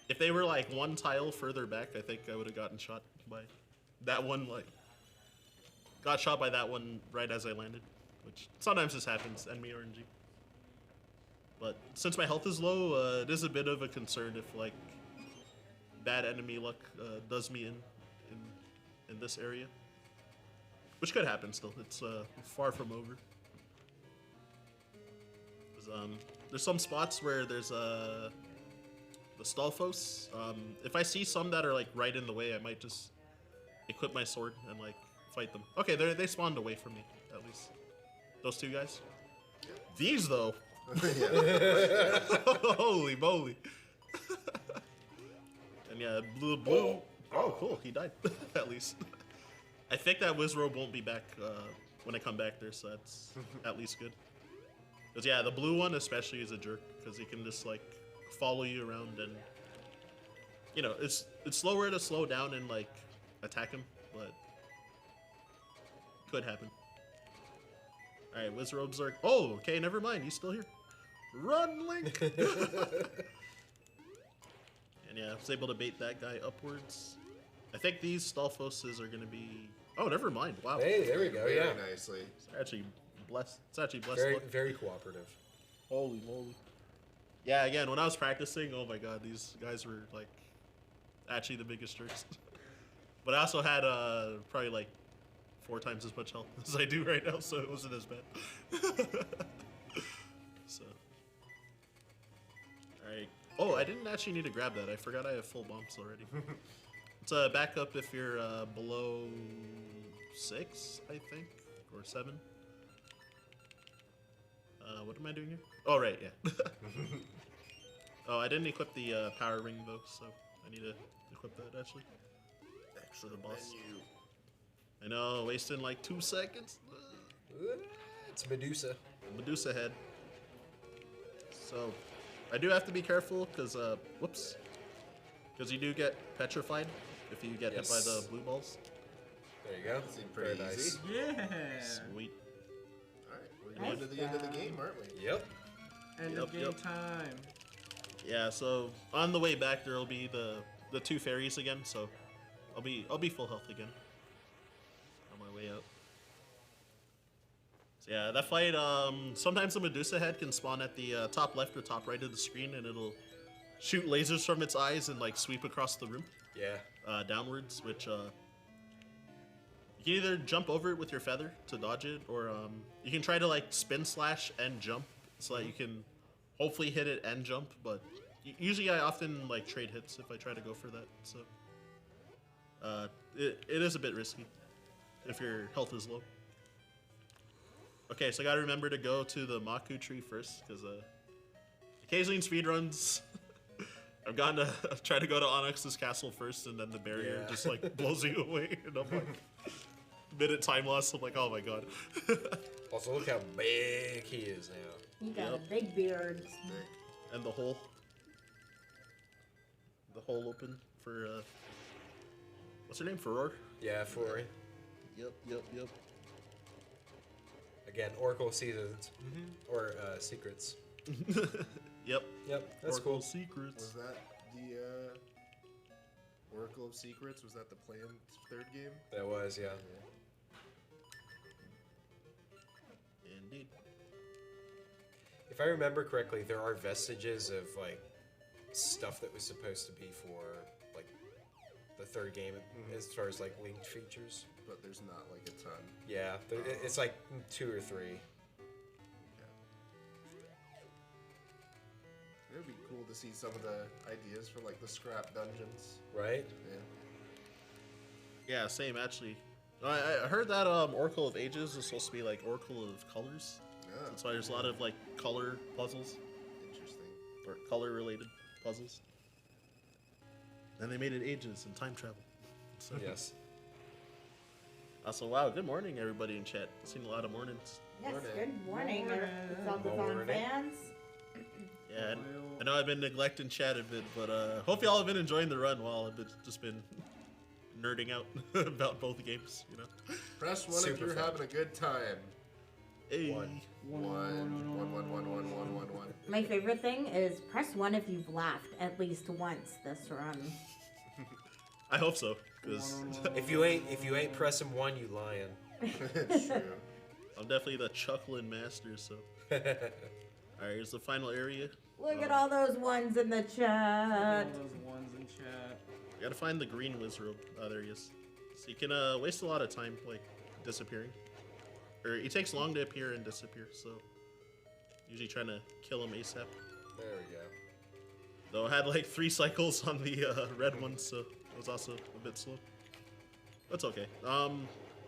If they were like one tile further back, I think I would have gotten shot by that one. Like, got shot by that one right as I landed, which sometimes this happens. Enemy RNG. But since my health is low, it is a bit of a concern if like bad enemy luck does me in this area, which could happen still. It's far from over. There's some spots where there's the Stalfos. If I see some that are like right in the way, I might just equip my sword and like fight them. Okay, they spawned away from me at least. Those two guys. These though. Holy moly. And yeah, blue. Oh, cool. He died at least. I think that Wizrobe won't be back when I come back there, so that's at least good. Because yeah, the blue one especially is a jerk because he can just like follow you around and you know it's slower to slow down and like attack him, but could happen. All right, Wizrobes are. Oh, okay, never mind. He's still here. Run, Link! And yeah, I was able to bait that guy upwards. I think these Stalfoses are gonna be. Oh, never mind. Wow. Hey, there we go. Very Yeah. nicely. It's actually blessed. It's actually blessed. Very, luck. very cooperative. Holy moly. Yeah, again, when I was practicing, oh my god, these guys were like actually the biggest jerks. But I also had probably like 4 times as much health as I do right now, so it wasn't as bad. So. Alright. Oh, I didn't actually need to grab that. I forgot I have full bombs already. It's a backup if you're below 6, I think, or 7. What am I doing here? Oh, right, yeah. Oh, I didn't equip the power ring though, so I need to equip that actually. For the boss. Menu. I know, wasting like 2 seconds. It's Medusa. Medusa head. So, I do have to be careful because, whoops. Because you do get petrified if you get hit by the blue balls. There you go. Seemed pretty easy. Yeah. Sweet. Alright, we're going to the end of the game, aren't we? Yep. End of game time. Yeah, so on the way back there will be the 2 fairies again, so I'll be full health again on my way out. So yeah, that fight, sometimes the Medusa head can spawn at the top left or top right of the screen, and it'll shoot lasers from its eyes and like sweep across the room. Yeah. Downwards, which you can either jump over it with your feather to dodge it, or you can try to like spin slash and jump so that you can hopefully hit it and jump. But usually I often like trade hits if I try to go for that. So it is a bit risky if your health is low. Okay, so I gotta remember to go to the Maku tree first, because occasionally in speedruns, I've gotten to try to go to Onyx's castle first, and then the barrier just like blows you away, and I'm like, minute time loss. I'm like, oh my god. Also, look how big he is now. You got a big beard. And the hole open for what's her name? Furore? Yeah, Furore. Yep. Again, Oracle Seasons. Or Secrets. Yep. That's Oracle cool. Secrets. Was that the Oracle of Secrets? Was that the planned third game? That was, yeah. Indeed. If I remember correctly, there are vestiges of like stuff that was supposed to be for like the third game as far as like linked features. But there's not like a ton. Yeah, it's like 2 or 3. It would be cool to see some of the ideas for like the scrap dungeons. Right? Yeah, same actually. I heard that Oracle of Ages is supposed to be like Oracle of Colors. Yeah. That's why there's a lot of like color puzzles. Interesting. Or color related puzzles. Then they made it Ages and time travel. So. Yes. Also, wow, good morning everybody in chat. I've seen a lot of mornings. Yes, good morning, Zeldathon fans. Yeah, I know I've been neglecting chat a bit, but hope y'all have been enjoying the run while I've just been nerding out about both games, you know. Press 1 if you're having a good time. Hey. One. My favorite thing is press 1 if you've laughed at least once this run. I hope so, because if you ain't pressing 1, you lying. True. I'm definitely the chuckling master, so. Alright, here's the final area. Look at all those ones in the chat. All those ones in chat. You gotta find the green wizard. Oh, there he is. So you can waste a lot of time, like, disappearing. Or it takes long to appear and disappear, so usually trying to kill him ASAP. There we go. Though I had like 3 cycles on the red one, so it was also a bit slow. That's okay.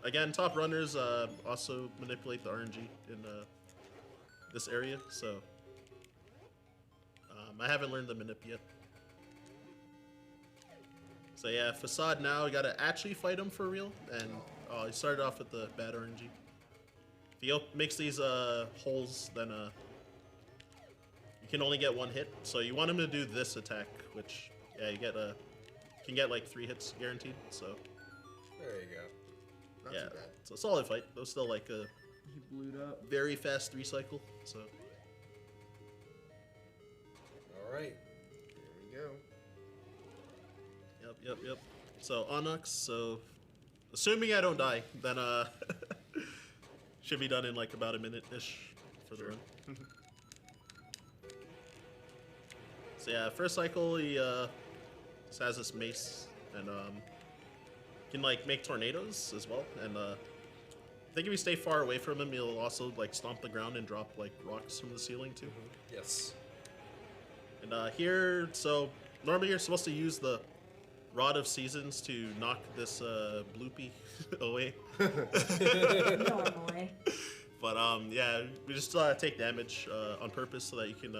Again, top runners also manipulate the RNG in this area, so I haven't learned the manip yet. So yeah, Facade now, you gotta actually fight him for real, and he started off with the bad RNG. If he makes these holes, then you can only get 1 hit. So you want him to do this attack, which yeah, you can get like 3 hits guaranteed. So there you go. Not yeah, too bad. it's a solid fight. It was still like a He blew up. very fast 3 cycle. So All right. Here we go. yep. So Onyx. So assuming I don't die, then should be done in like about a minute-ish for the run. So yeah, first cycle he just has this mace and can like make tornadoes as well. And I think if you stay far away from him, he'll also like stomp the ground and drop like rocks from the ceiling too. Yes. And here, so normally you're supposed to use the Rod of Seasons to knock this bloopy away. Normally. But yeah, we just take damage on purpose so that you can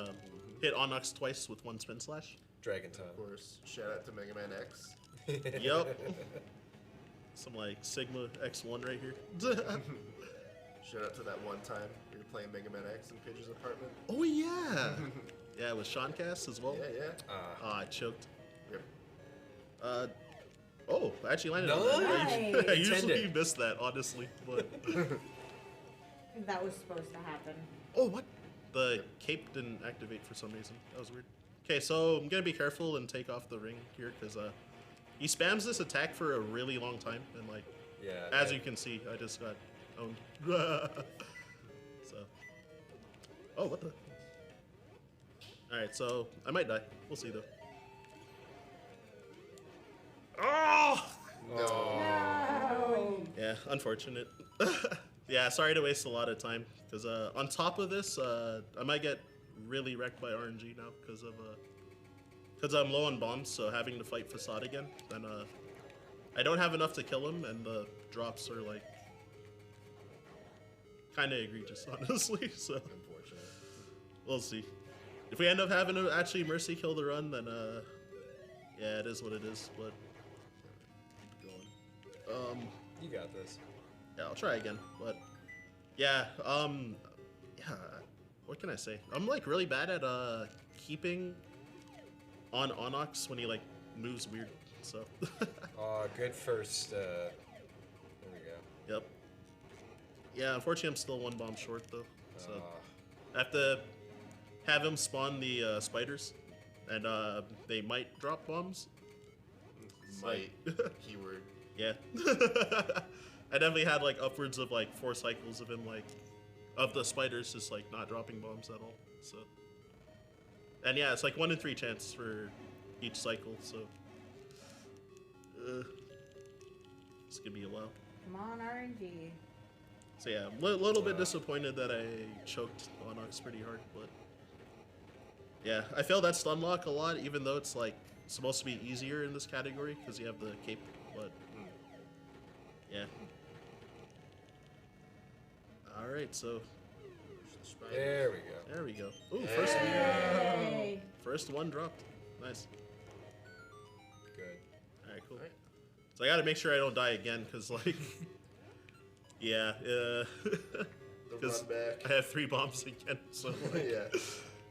hit Onyx twice with 1 spin slash. Dragon time. Of course, shout out to Mega Man X. Yup. Some like Sigma X1 right here. Shout out to that one time we were playing Mega Man X in Page's apartment. Oh yeah. Yeah, with Sean Cast as well. Yeah. I choked. Yep. Oh, I actually landed on that. I usually miss that, honestly, but That was supposed to happen. oh, what? The cape didn't activate for some reason. That was weird. Okay, so I'm gonna be careful and take off the ring here because he spams this attack for a really long time, and like as you can see, I just got owned. So, oh, what the? All right, so I might die. We'll see though. Oh! No. Yeah, unfortunate. Yeah, sorry to waste a lot of time. Because on top of this, I might get really wrecked by RNG now because I'm low on bombs. So having to fight Facade again, then I don't have enough to kill him, and the drops are like kind of egregious, honestly. So Unfortunate. we'll see. If we end up having to actually mercy kill the run, then yeah, it is what it is. But going. You got this. Yeah, I'll try again. But yeah, yeah. What can I say? I'm like really bad at keeping on Onyx when he like moves weird. So. Good first. There we go. Yep. Yeah, unfortunately, I'm still one bomb short though. So I have to have him spawn the spiders, and they might drop bombs. Might. Keyword. Yeah. I definitely had like upwards of like 4 cycles of him like of the spiders just like not dropping bombs at all. So. And yeah, it's like 1 in 3 chance for each cycle. So. It's gonna be a while. Come on, RNG. So yeah, I'm a little bit disappointed that I choked Onyx pretty hard, but yeah, I failed that stun lock a lot, even though it's like supposed to be easier in this category because you have the cape, but yeah. All right, so There we go. there we go. Ooh, Yay. first one dropped. Nice. Good. All right, cool. So I got to make sure I don't die again, cause like, yeah, because run back. I have 3 bombs again. So like,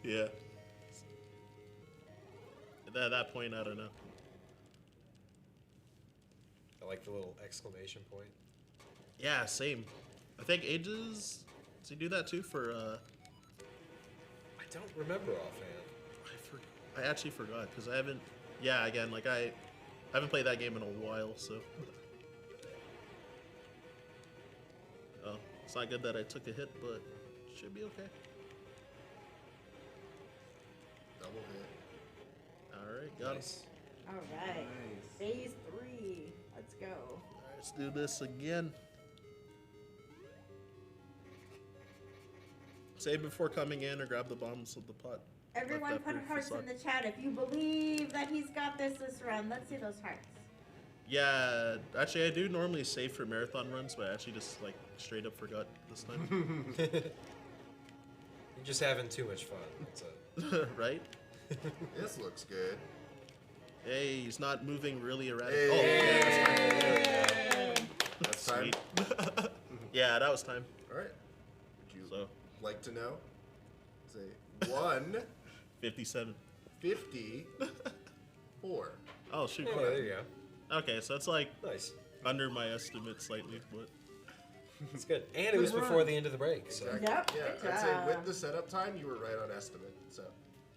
yeah. At that point, I don't know. I like the little exclamation point. Yeah, same. I think Ages. Does he do that too for? I don't remember offhand. I actually forgot because I haven't. Yeah, again, like I haven't played that game in a while, so. Oh, it's not good that I took a hit, but should be okay. Double hit. All right, got Nice. All right. Phase 3. Let's go. it. Let's do this again. Save before coming in or grab the bombs with the pot. Everyone Let that put proof hearts facade. in the chat if you believe that he's got this run. Let's see those hearts. Yeah, actually, I do normally save for marathon runs, but I actually just like straight up forgot this time. You're just having too much fun. That's it. Right? This looks good. Hey, he's not moving really erratic. Hey. Oh, yeah, That's time. Sweet. Yeah, that was time. All right. Would you So like to know? Say 1 57. 54. Oh shoot! Oh, there you go. Okay, so that's like Nice. under my estimate slightly, but It's good. And it was Good before run. the end of the break. So. Exactly. Yep, Yeah, good I'd say job. with the setup time, you were right on estimate. So,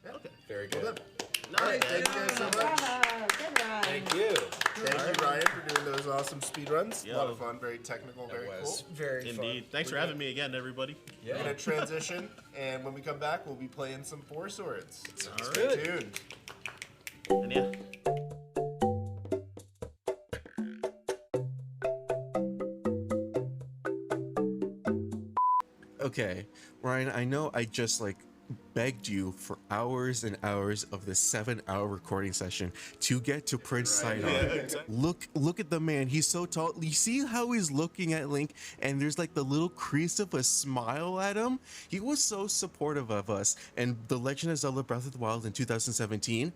yeah. okay. Very Well good. done. All right, thank you guys so much. Bravo. Good run. Thank you. Thank you, Ryan, for doing those awesome speed runs. Yeah. A lot of fun, very technical, very That was cool. very Indeed. fun. Thanks for having me again, everybody. We're Yeah. gonna transition, and when we come back, we'll be playing some Four Swords. All Stay right. tuned. And yeah. Okay, Ryan, I know I just like begged you for hours and hours of this 7-hour recording session to get to Prince Sidon. Yeah, exactly. Look at the man. He's so tall. You see how he's looking at Link, and there's like the little crease of a smile at him. He was so supportive of us and the Legend of Zelda Breath of the Wild in 2017.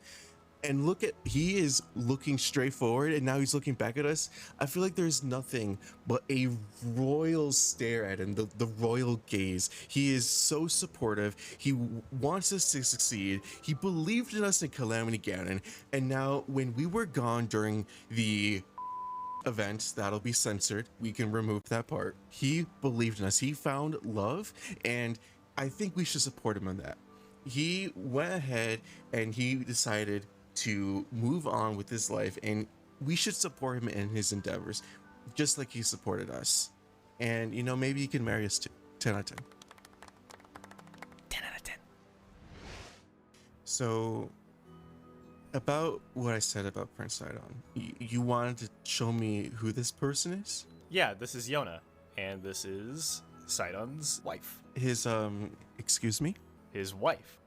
And look at, he is looking straight forward, and now he's looking back at us. I feel like there's nothing but a royal stare at him, the royal gaze. He is so supportive. He wants us to succeed. He believed in us in Calamity Ganon. And now when we were gone during the event, that'll be censored. We can remove that part. He believed in us. He found love, and I think we should support him on that. He went ahead and he decided to move on with his life, and we should support him in his endeavors, just like he supported us. And you know, maybe he can marry us too. 10 out of 10. 10 out of 10. So, about what I said about Prince Sidon, you wanted to show me who this person is? Yeah, this is Yona, and this is Sidon's wife. His, excuse me? His wife.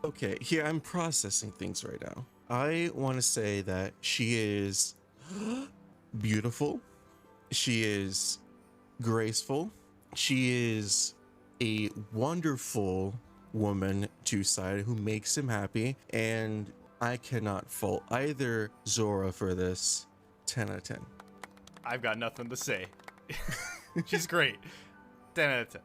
Okay, here I'm processing things right now. I want to say that she is beautiful, She is graceful. She is a wonderful woman to Side who makes him happy, and I cannot fault either Zora for this. 10 out of 10. I've got nothing to say. She's great. 10 out of 10.